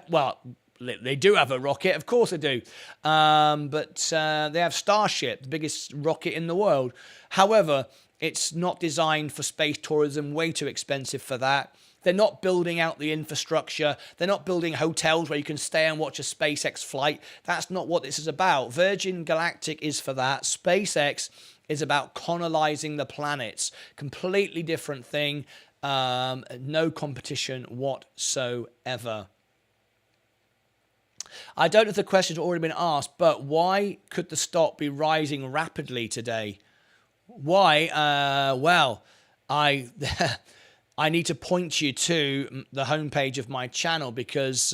Well, they do have a rocket, of course they do. But they have Starship, the biggest rocket in the world. However, it's not designed for space tourism, way too expensive for that. They're not building out the infrastructure. They're not building hotels where you can stay and watch a SpaceX flight. That's not what this is about. Virgin Galactic is for that. SpaceX is about colonizing the planets. Completely different thing. No competition whatsoever. I don't know if the question's already been asked, but why could the stock be rising rapidly today? Why? Well, I need to point you to the homepage of my channel, because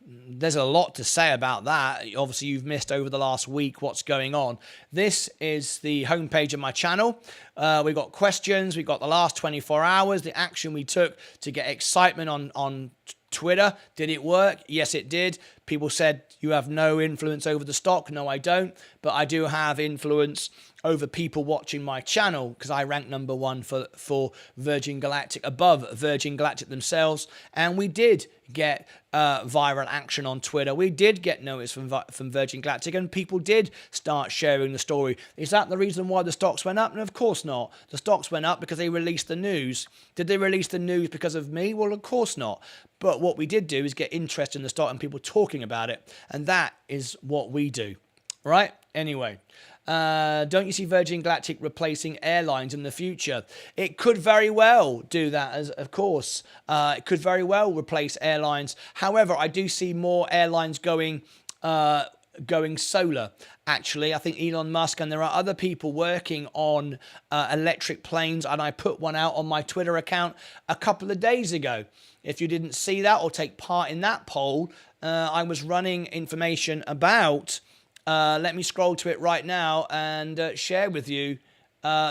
there's a lot to say about that. Obviously, you've missed over the last week what's going on. This is the homepage of my channel. We've got questions. We've got the last 24 hours, the action we took to get excitement on Twitter. Did it work? Yes, it did. People said you have no influence over the stock. No, I don't. But I do have influence over people watching my channel, because I rank #1 for Virgin Galactic, above Virgin Galactic themselves. And we did get viral action on Twitter. We did get notice from Virgin Galactic, and people did start sharing the story. Is that the reason why the stocks went up? No, of course not. The stocks went up because they released the news. Did they release the news because of me? Well, of course not. But what we did do is get interest in the stock and people talking about it. And that is what we do. Right? Anyway. Don't you see Virgin Galactic replacing airlines in the future? It could very well do that, of course. It could very well replace airlines. However, I do see more airlines going solar. Actually, I think Elon Musk, and there are other people working on electric planes, and I put one out on my Twitter account a couple of days ago. If you didn't see that or take part in that poll, I was running information about... let me scroll to it right now and share with you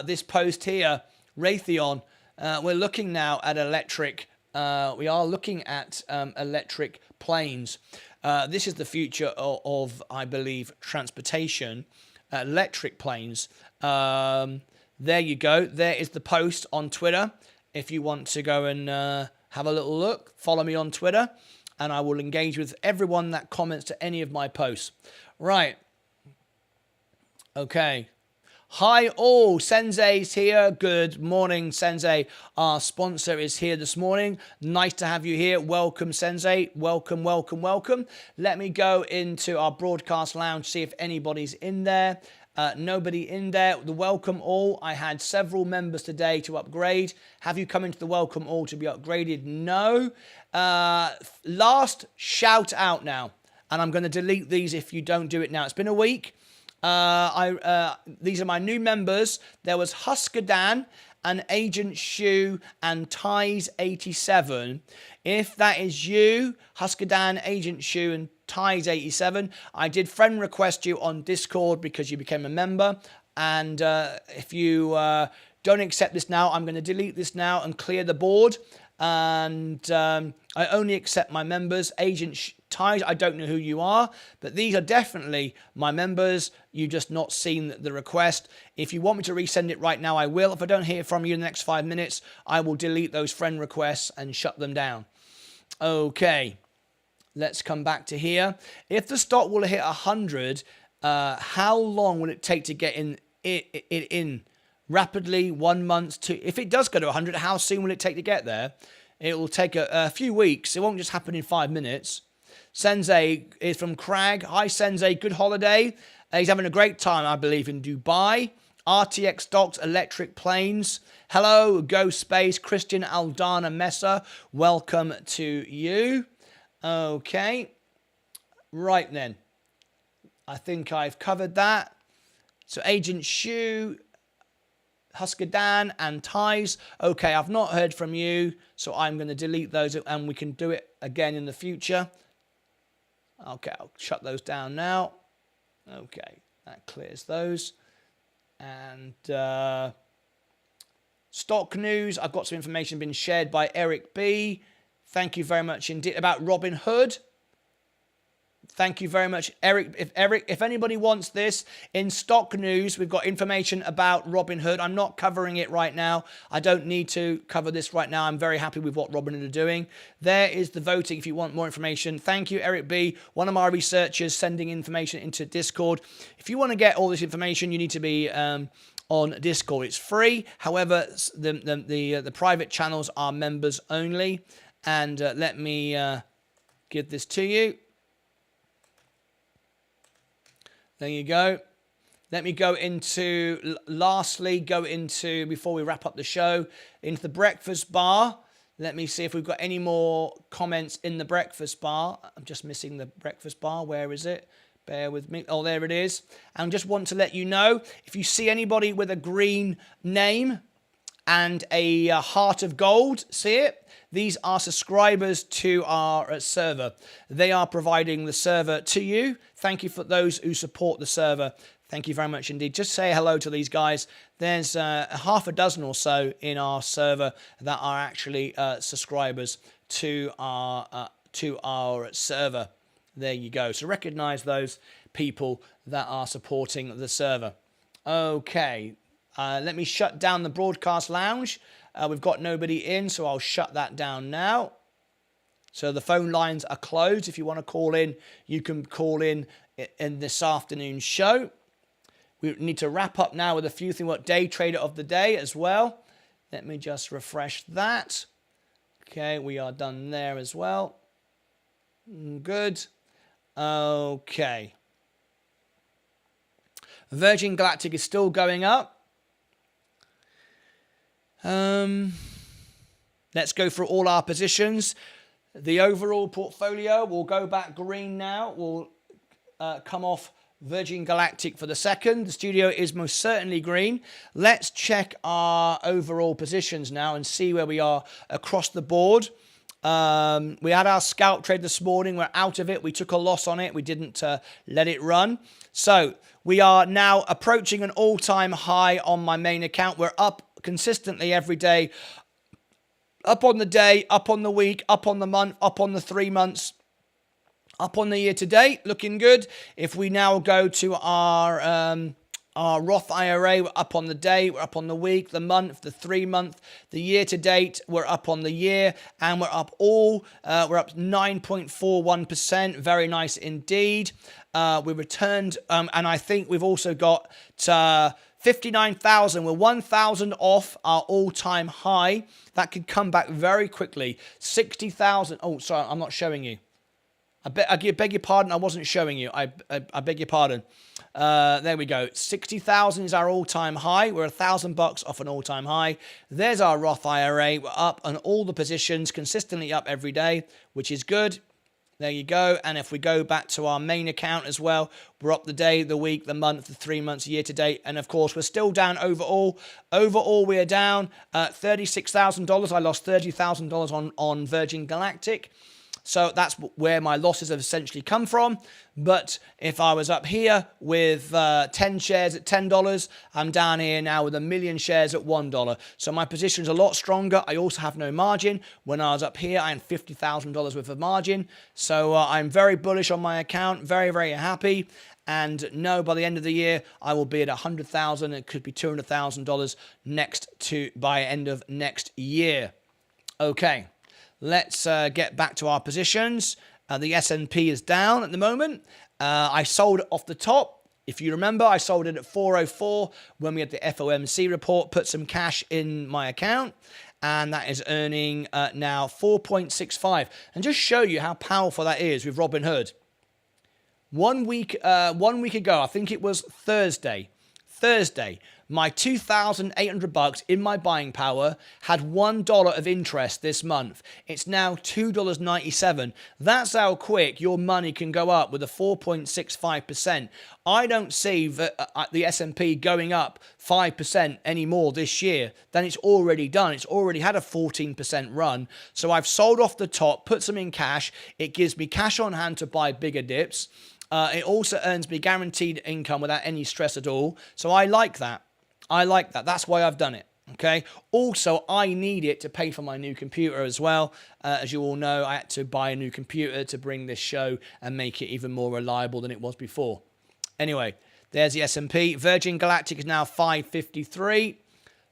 this post here. Raytheon, we're looking now at electric. We are looking at electric planes. This is the future of, I believe, transportation. Electric planes. There you go. There is the post on Twitter. If you want to go and have a little look, follow me on Twitter, and I will engage with everyone that comments to any of my posts. Right. Okay. Hi all, Sensei's here. Good morning, Sensei. Our sponsor is here this morning. Nice to have you here. Welcome, Sensei. Welcome, welcome, welcome. Let me go into our broadcast lounge, see if anybody's in there. Nobody in there. The welcome all. I had several members today to upgrade. Have you come into the welcome all to be upgraded? No. Last shout out now. And I'm going to delete these if you don't do it now. It's been a week. These are my new members. There was Husker Dan and Agent Shu and Ties 87. If that is you, Husker Dan, Agent Shu and Ties 87, I did friend request you on Discord because you became a member. And if you don't accept this now, I'm going to delete this now and clear the board. And I only accept my members. Agent Ties, I don't know who you are, but these are definitely my members. You've just not seen the request. If you want me to resend it right now, I will. If I don't hear from you in the next 5 minutes, I will delete those friend requests and shut them down. Okay, let's come back to here. If the stock will hit 100, how long will it take to get in rapidly? 1 month, 2. If it does go to 100, how soon will it take to get there? It will take a few weeks. It won't just happen in 5 minutes. Sensei is from Crag. Hi, Sensei. Good holiday. He's having a great time, I believe, in Dubai. RTX stocks, electric planes. Hello, Go Space. Christian Aldana Mesa. Welcome to you. Okay. Right then. I think I've covered that. So Agent Shu, Husker Dan and Ties. Okay, I've not heard from you, so I'm going to delete those and we can do it again in the future. Okay, I'll shut those down now. Okay, that clears those. And stock news. I've got some information been shared by Eric B. Thank you very much indeed. About Robinhood. Thank you very much, Eric. If anybody wants this in stock news, we've got information about Robinhood. I'm not covering it right now. I don't need to cover this right now. I'm very happy with what Robinhood are doing. There is the voting if you want more information. Thank you, Eric B, one of my researchers sending information into Discord. If you want to get all this information, you need to be on Discord. It's free. However, the private channels are members only. And let me give this to you. There you go. Let me go into, lastly, before we wrap up the show, into the breakfast bar. Let me see if we've got any more comments in the breakfast bar. I'm just missing the breakfast bar. Where is it? Bear with me. Oh, there it is. And just want to let you know, if you see anybody with a green name and a heart of gold, see it? These are subscribers to our server. They are providing the server to you. Thank you for those who support the server. Thank you very much indeed. Just say hello to these guys. There's half a dozen or so in our server that are actually subscribers to our server. There you go. So recognize those people that are supporting the server. Okay. Let me shut down the broadcast lounge. We've got nobody in, so I'll shut that down now. So the phone lines are closed. If you want to call in, you can call in this afternoon's show. We need to wrap up now with a few things. What day trader of the day as well. Let me just refresh that. Okay, we are done there as well. Good. Okay. Virgin Galactic is still going up. Let's go through all our positions. The overall portfolio will go back green now. We'll come off Virgin Galactic for the second. The studio is most certainly green. Let's check our overall positions now and see where we are across the board. We had our scalp trade this morning. We're out of it. We took a loss on it. We didn't let it run. So we are now approaching an all-time high on my main account. We're up consistently every day. Up on the day, up on the week, up on the month, up on the 3 months, up on the year to date. Looking good. If we now go to our Our Roth IRA, we're up on the day, we're up on the week, the month, the 3 month, the year to date, we're up on the year, and we're up we're up 9.41%. Very nice indeed. We returned, and I think we've also got 59,000. We're 1,000 off our all-time high. That could come back very quickly. 60,000. Oh, sorry, I'm not showing you. I beg your pardon. I wasn't showing you. I beg your pardon. There we go. 60,000 is our all-time high. We're $1,000 off an all-time high. There's our Roth IRA. We're up on all the positions, consistently up every day, which is good. There you go. And if we go back to our main account as well, we're up the day, the week, the month, the 3 months, year to date. And of course, we're still down overall. Overall, we are down $36,000. I lost $30,000 on Virgin Galactic. So that's where my losses have essentially come from. But if I was up here with 10 shares at $10, I'm down here now with 1 million shares at $1. So my position is a lot stronger. I also have no margin. When I was up here, I had $50,000 worth of margin. So I'm very bullish on my account, very, very happy. And no, by the end of the year, I will be at $100,000. It could be $200,000 by end of next year. Okay. Let's get back to our positions. The S&P is down at the moment. I sold it off the top. If you remember, I sold it at 404 when we had the FOMC report, put some cash in my account, and that is earning now 4.65. And just show you how powerful that is with Robinhood. 1 week ago, I think it was Thursday, my $2,800 in my buying power had $1 of interest this month. It's now $2.97. That's how quick your money can go up with a 4.65%. I don't see the S&P going up 5% anymore this year than it's already done. It's already had a 14% run. So I've sold off the top, put some in cash. It gives me cash on hand to buy bigger dips. It also earns me guaranteed income without any stress at all. So I like that. That's why I've done it. Okay. Also, I need it to pay for my new computer as well. As you all know, I had to buy a new computer to bring this show and make it even more reliable than it was before. Anyway, there's the S&P. Virgin Galactic is now 553.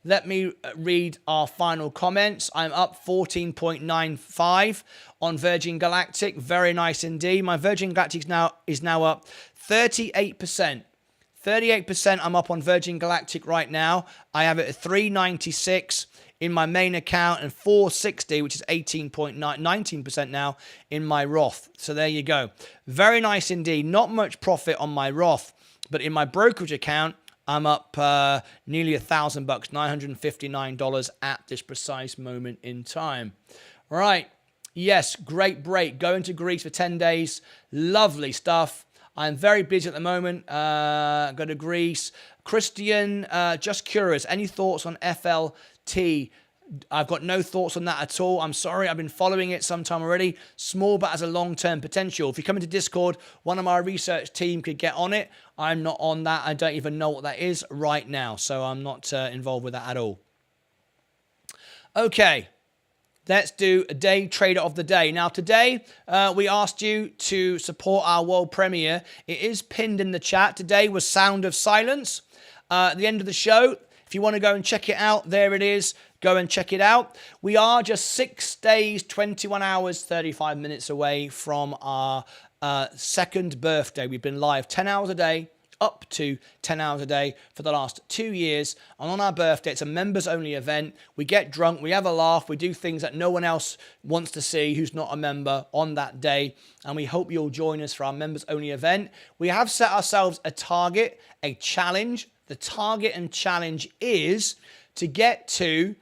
Let me read our final comments. I'm up 14.95 on Virgin Galactic. Very nice indeed. My Virgin Galactic is now up 38%. 38% I'm up on Virgin Galactic right now. I have it at 396 in my main account and 460, which is 19% now in my Roth. So there you go. Very nice indeed. Not much profit on my Roth, but in my brokerage account, I'm up nearly $1,000, $959 at this precise moment in time. All right. Yes, great break. Going to Greece for 10 days. Lovely stuff. I'm very busy at the moment. Go to Greece. Christian, just curious. Any thoughts on FLT? I've got no thoughts on that at all. I'm sorry. I've been following it some time already. Small, but has a long-term potential. If you come into Discord, one of my research team could get on it. I'm not on that. I don't even know what that is right now. So I'm not involved with that at all. Okay. Let's do a day trader of the day. Now, today, we asked you to support our world premiere. It is pinned in the chat. Today was Sound of Silence. At the end of the show, if you want to go and check it out, there it is. Go and check it out. We are just 6 days, 21 hours, 35 minutes away from our second birthday. We've been live 10 hours a day, up to 10 hours a day for the last 2 years. And on our birthday, it's a members-only event. We get drunk, we have a laugh, we do things that no one else wants to see who's not a member on that day. And we hope you'll join us for our members-only event. We have set ourselves a target, a challenge. The target and challenge is to get to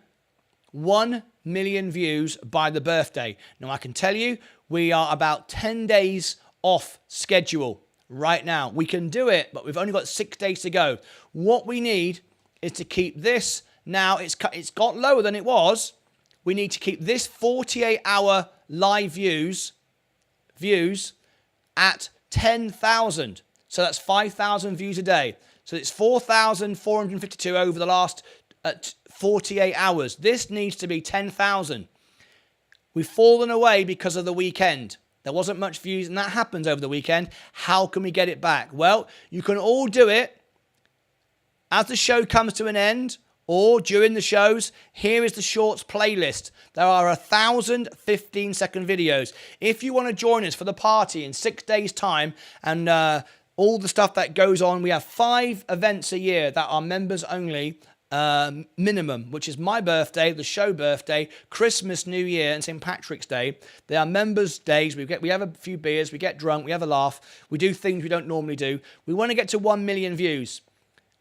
1 million views by the birthday. Now, I can tell you, we are about 10 days off schedule right now. We can do it, but we've only got 6 days to go. What we need is to keep this. Now, it's got lower than it was. We need to keep this 48-hour live views at 10,000. So that's 5,000 views a day. So it's 4,452 over the last 48 hours. This needs to be 10,000. We've fallen away because of the weekend. There wasn't much views, and that happens over the weekend. How can we get it back? Well, you can all do it As the show comes to an end, or during the shows, here is the shorts playlist. There are 1,000 15-second videos. If you want to join us for the party in 6 days' time and all the stuff that goes on, we have 5 events a year that are members only minimum, which is my birthday, the show birthday, Christmas, New Year, and St. Patrick's Day. They are members' days. We have a few beers, we get drunk, we have a laugh, we do things we don't normally do. We want to get to 1 million views.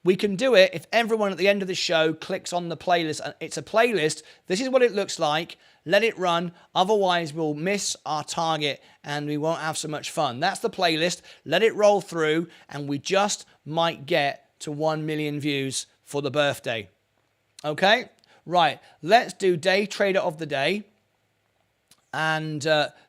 We can do it if everyone at the end of the show clicks on the playlist. And it's a playlist. This is what it looks like. Let it run. Otherwise, we'll miss our target and we won't have so much fun. That's the playlist. Let it roll through and we just might get to 1 million views for the birthday. Okay? Right. Let's do Day Trader of the Day. And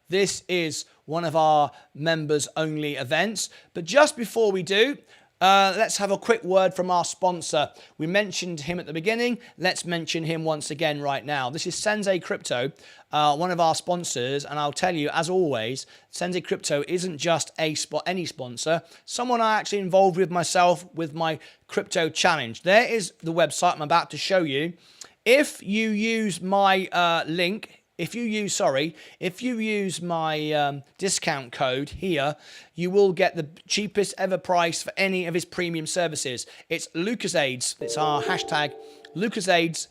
this is one of our members only events. But just before we do, let's have a quick word from our sponsor. We mentioned him at the beginning. Let's mention him once again right now. This is Sensei Crypto, one of our sponsors. And I'll tell you, as always, Sensei Crypto isn't just any sponsor. Someone I actually involved with myself with my crypto challenge. There is the website I'm about to show you. If you use my link, if you use my discount code here, you will get the cheapest ever price for any of his premium services. It's LucasAids. It's our hashtag LucasAids.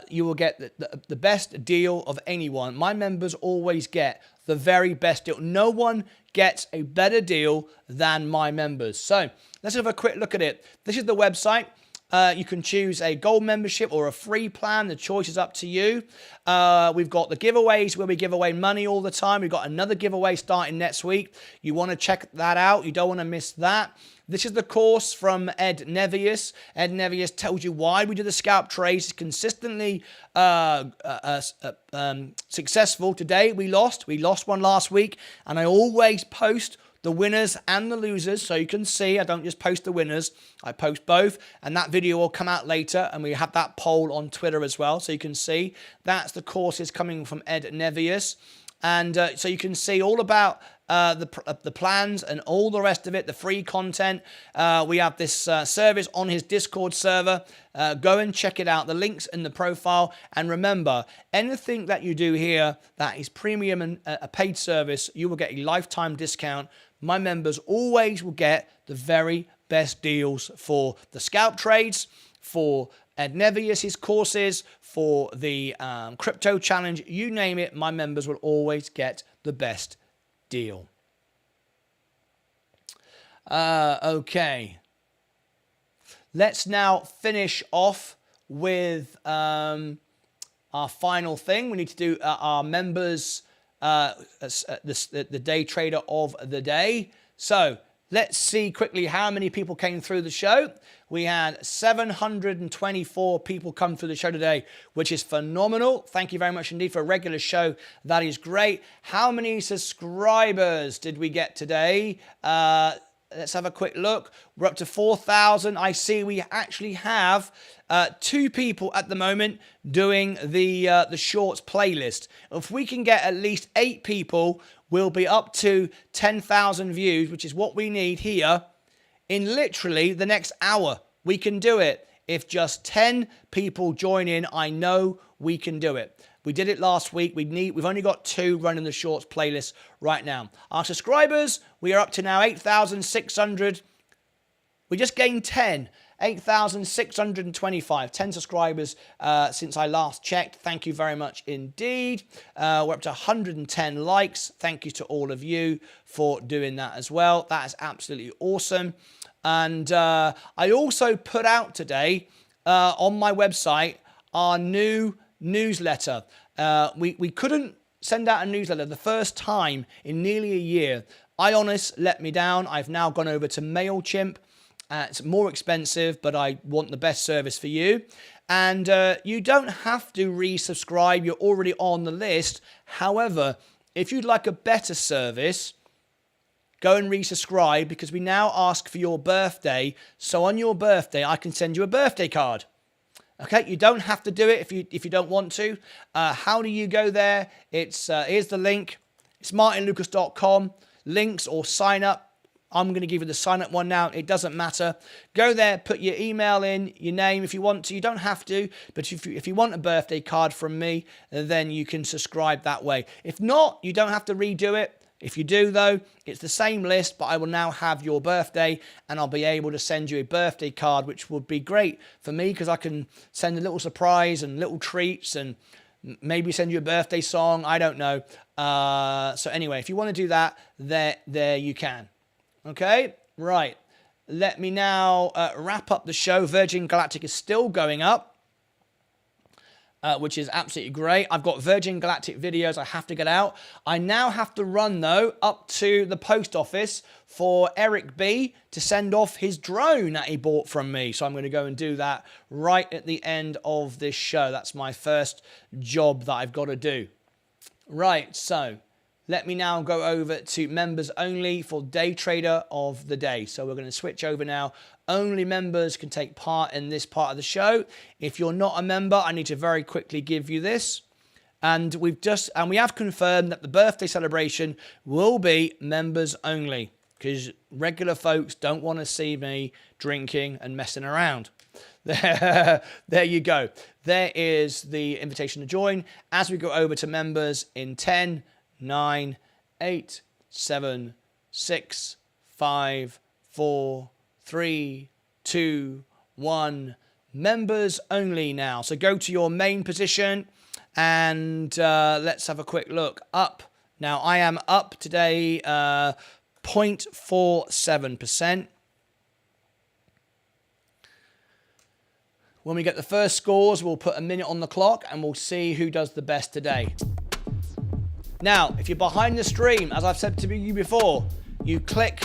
You will get the best deal of anyone. My members always get the very best deal. No one gets a better deal than my members. So let's have a quick look at it. This is the website. You can choose a gold membership or a free plan. The choice is up to you. We've got the giveaways where we give away money all the time. We've got another giveaway starting next week. You want to check that out. You don't want to miss that. This is the course from Ed Nevius. Ed Nevius tells you why we do the scalp trades. It's consistently successful. Today we lost. We lost one last week. And I always post the winners and the losers, so you can see I don't just post the winners, I post both, and that video will come out later, and we have that poll on Twitter as well, so you can see that's the courses coming from Ed Nevius, and so you can see all about the plans and all the rest of it, the free content. We have this service on his Discord server. Go and check it out. The link's in the profile. And remember, anything that you do here that is premium and a paid service, you will get a lifetime discount. My members always will get the very best deals for the scalp trades, for Ed Nevius's courses, for the crypto challenge, you name it, my members will always get the best deal. Okay. Let's now finish off with our final thing. We need to do our members, the day trader of the day. So let's see quickly how many people came through the show. We had 724 people come through the show today, which is phenomenal. Thank you very much indeed for a regular show. That is great. How many subscribers did we get today? Let's have a quick look. We're up to 4,000. I see we actually have 2 people at the moment doing the shorts playlist. If we can get at least 8 people, we'll be up to 10,000 views, which is what we need here in literally the next hour. We can do it. If just 10 people join in, I know we can do it. We did it last week. We've only got 2 running the shorts playlist right now. Our subscribers, we are up to now 8,600. We just gained 10. 8,625. 10 subscribers since I last checked. Thank you very much indeed. We're up to 110 likes. Thank you to all of you for doing that as well. That is absolutely awesome. And I also put out today on my website our new newsletter. We couldn't send out a newsletter the first time in nearly a year. Ionis let me down. I've now gone over to MailChimp. It's more expensive, but I want the best service for you. And you don't have to resubscribe. You're already on the list. However, if you'd like a better service, go and resubscribe, because we now ask for your birthday. So on your birthday, I can send you a birthday card. Okay, you don't have to do it if you don't want to. How do you go there? It's here's the link. It's martynlucas.com. Links or sign up I'm going to give you the sign-up one now. It doesn't matter. Go there, put your email in, your name if you want to. You don't have to, but if you want a birthday card from me, then you can subscribe that way. If not, you don't have to redo it. If you do, though, it's the same list, but I will now have your birthday, and I'll be able to send you a birthday card, which would be great for me because I can send a little surprise and little treats and maybe send you a birthday song. I don't know. So anyway, if you want to do that, there you can. Okay? Right. Let me now wrap up the show. Virgin Galactic is still going up. Which is absolutely great. I've got Virgin Galactic videos I have to get out. I now have to run, though, up to the post office for Eric B to send off his drone that he bought from me. So I'm going to go and do that right at the end of this show. That's my first job that I've got to do. Right, so let me now go over to members only for day trader of the day. So we're going to switch over now. Only members can take part in this part of the show. If you're not a member, I need to very quickly give you this. And we have confirmed that the birthday celebration will be members only because regular folks don't want to see me drinking and messing around. There you go. There is the invitation to join as we go over to members in 10, 9, 8, 7, 6, 5, 4, 3, 2, 1. Members only now. So go to your main position and let's have a quick look. Up. Now I am up today 0.47%. When we get the first scores, we'll put a minute on the clock and we'll see who does the best today. Now, if you're behind the stream, as I've said to you before, you click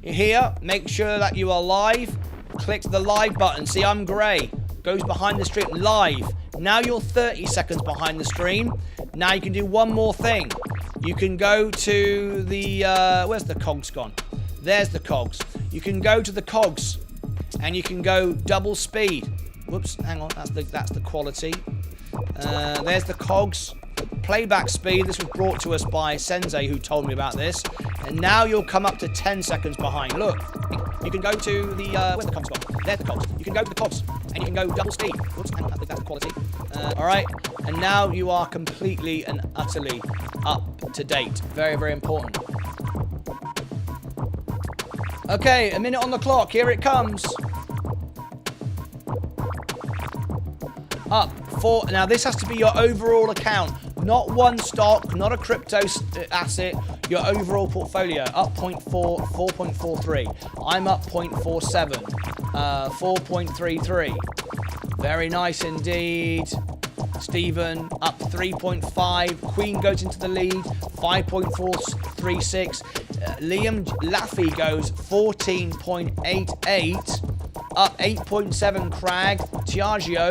here, make sure that you are live, click the live button. See, I'm grey, goes behind the stream, live. Now you're 30 seconds behind the stream. Now you can do one more thing. You can go to the, where's the cogs gone? There's the cogs. You can go to the cogs and you can go double speed. Whoops, hang on, that's the quality. There's the cogs. Playback speed. This was brought to us by Sensei, who told me about this. And now you'll come up to 10 seconds behind. Look, you can go to the, where's the cogs gone? There's the cogs. You can go to the cogs and you can go double speed. Whoops, hang on, that's the quality. All right, and now you are completely and utterly up to date. Very, very important. Okay, a minute on the clock. Here it comes. Up. Now this has to be your overall account, not one stock, not a crypto asset, your overall portfolio. Up 4.43. I'm up 0.47, 4.33. Very nice indeed. Stephen up 3.5. Queen goes into the lead, 5.436. Liam Laffey goes 14.88. Up 8.7 Crag. Tiago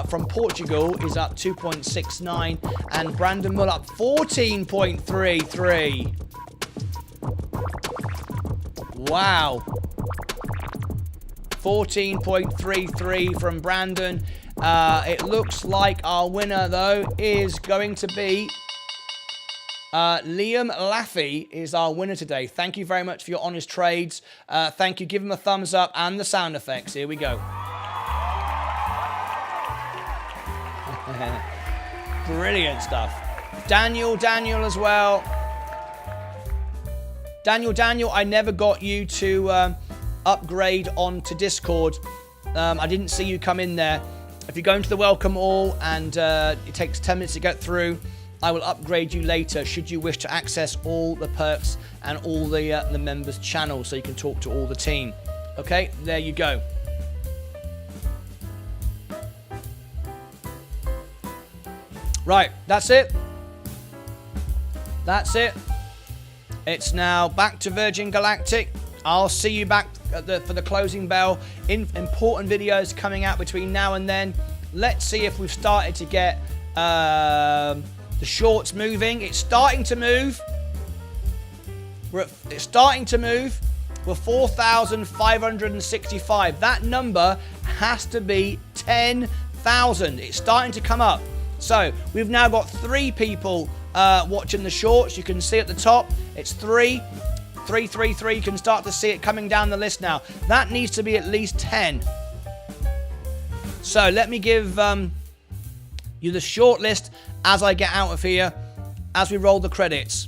from Portugal is up 2.69. And Brandon Mull up 14.33. Wow. 14.33 from Brandon. It looks like our winner, though, is going to be Liam Laffey is our winner today. Thank you very much for your honest trades. Thank you. Give him a thumbs up and the sound effects. Here we go. Brilliant stuff. Daniel as well. Daniel, I never got you to upgrade onto Discord. I didn't see you come in there. If you go into the welcome all and it takes 10 minutes to get through, I will upgrade you later should you wish to access all the perks and all the members' channels so you can talk to all the team. Okay, there you go. Right, that's it. That's it. It's now back to Virgin Galactic. I'll see you back for the closing bell. Important videos coming out between now and then. Let's see if we've started to get the shorts moving. It's starting to move. It's starting to move. We're 4,565. That number has to be 10,000. It's starting to come up. So we've now got 3 people watching the shorts. You can see at the top, it's 3. 333. You can start to see it coming down the list now. That needs to be at least 10. So let me give you the short list as I get out of here, as we roll the credits.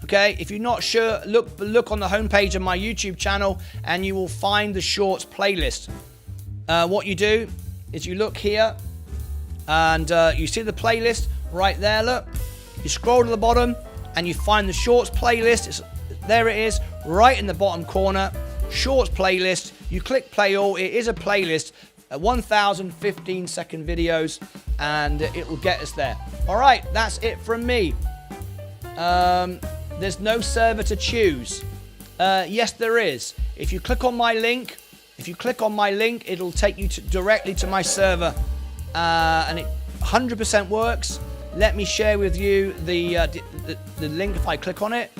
Okay, if you're not sure, look on the homepage of my YouTube channel and you will find the shorts playlist. What you do is you look here and you see the playlist right there, look. You scroll to the bottom and you find the shorts playlist. There it is, right in the bottom corner. Shorts playlist. You click play all. It is a playlist, 1,015 second videos, and it will get us there. All right, that's it from me. There's no server to choose. Yes, there is. If you click on my link, it'll take you directly to my server, and it 100% works. Let me share with you the link if I click on it.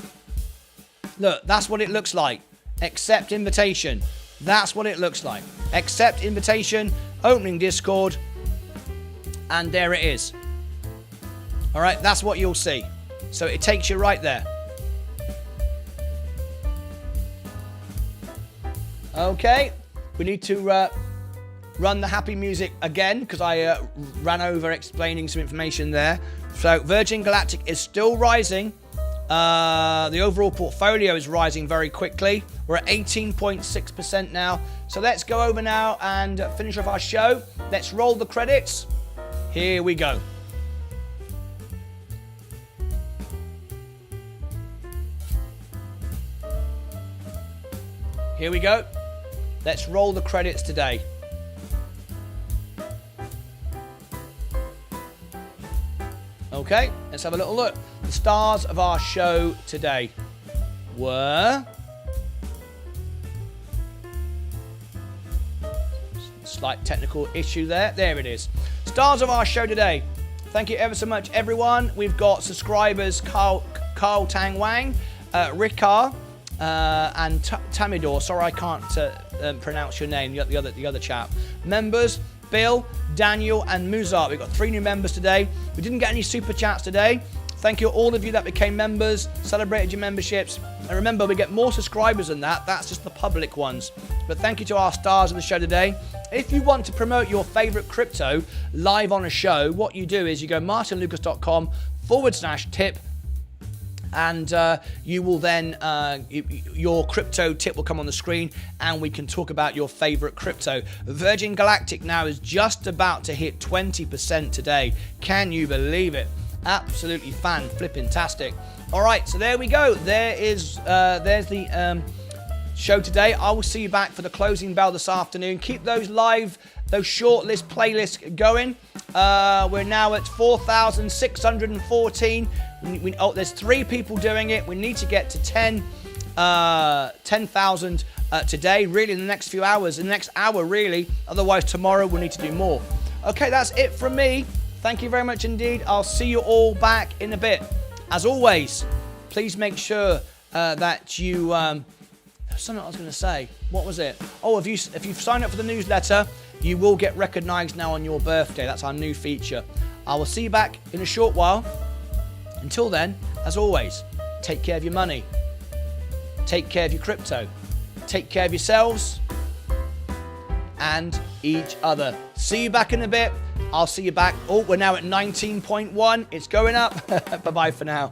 Look, that's what it looks like. Accept invitation. That's what it looks like. Accept invitation, opening Discord, and there it is. All right, that's what you'll see. So it takes you right there. Okay, we need to run the happy music again because I ran over explaining some information there. So Virgin Galactic is still rising. The overall portfolio is rising very quickly. We're at 18.6% now. So let's go over now and finish off our show. Let's roll the credits. Here we go. Here we go. Let's roll the credits today. Okay, let's have a little look. The stars of our show today were... Slight technical issue there. There it is. Stars of our show today. Thank you ever so much, everyone. We've got subscribers Carl Tang Wang, Ricard, and Tamidor. Sorry, I can't pronounce your name. The other chap. Members: Bill, Daniel, and Muzart. We've got 3 new members today. We didn't get any super chats today. Thank you all of you that became members, celebrated your memberships. And remember, we get more subscribers than that. That's just the public ones. But thank you to our stars of the show today. If you want to promote your favorite crypto live on a show, what you do is you go martynlucas.com/tip. And you will then, your crypto tip will come on the screen and we can talk about your favorite crypto. Virgin Galactic now is just about to hit 20% today. Can you believe it? Absolutely fan-flipping-tastic. All right, so there we go. There's the show today. I will see you back for the closing bell this afternoon. Keep those live, those shortlist playlists going. We're now at 4,614. There's 3 people doing it. We need to get to 10,000 today, really, in the next few hours, in the next hour, really. Otherwise, tomorrow we'll need to do more. Okay, that's it from me. Thank you very much indeed. I'll see you all back in a bit. As always, please make sure that you... something I was going to say. What was it? Oh, if you've signed up for the newsletter, you will get recognized now on your birthday. That's our new feature. I will see you back in a short while. Until then, as always, take care of your money. Take care of your crypto. Take care of yourselves and each other. See you back in a bit. I'll see you back. Oh, we're now at 19.1. It's going up. Bye-bye for now.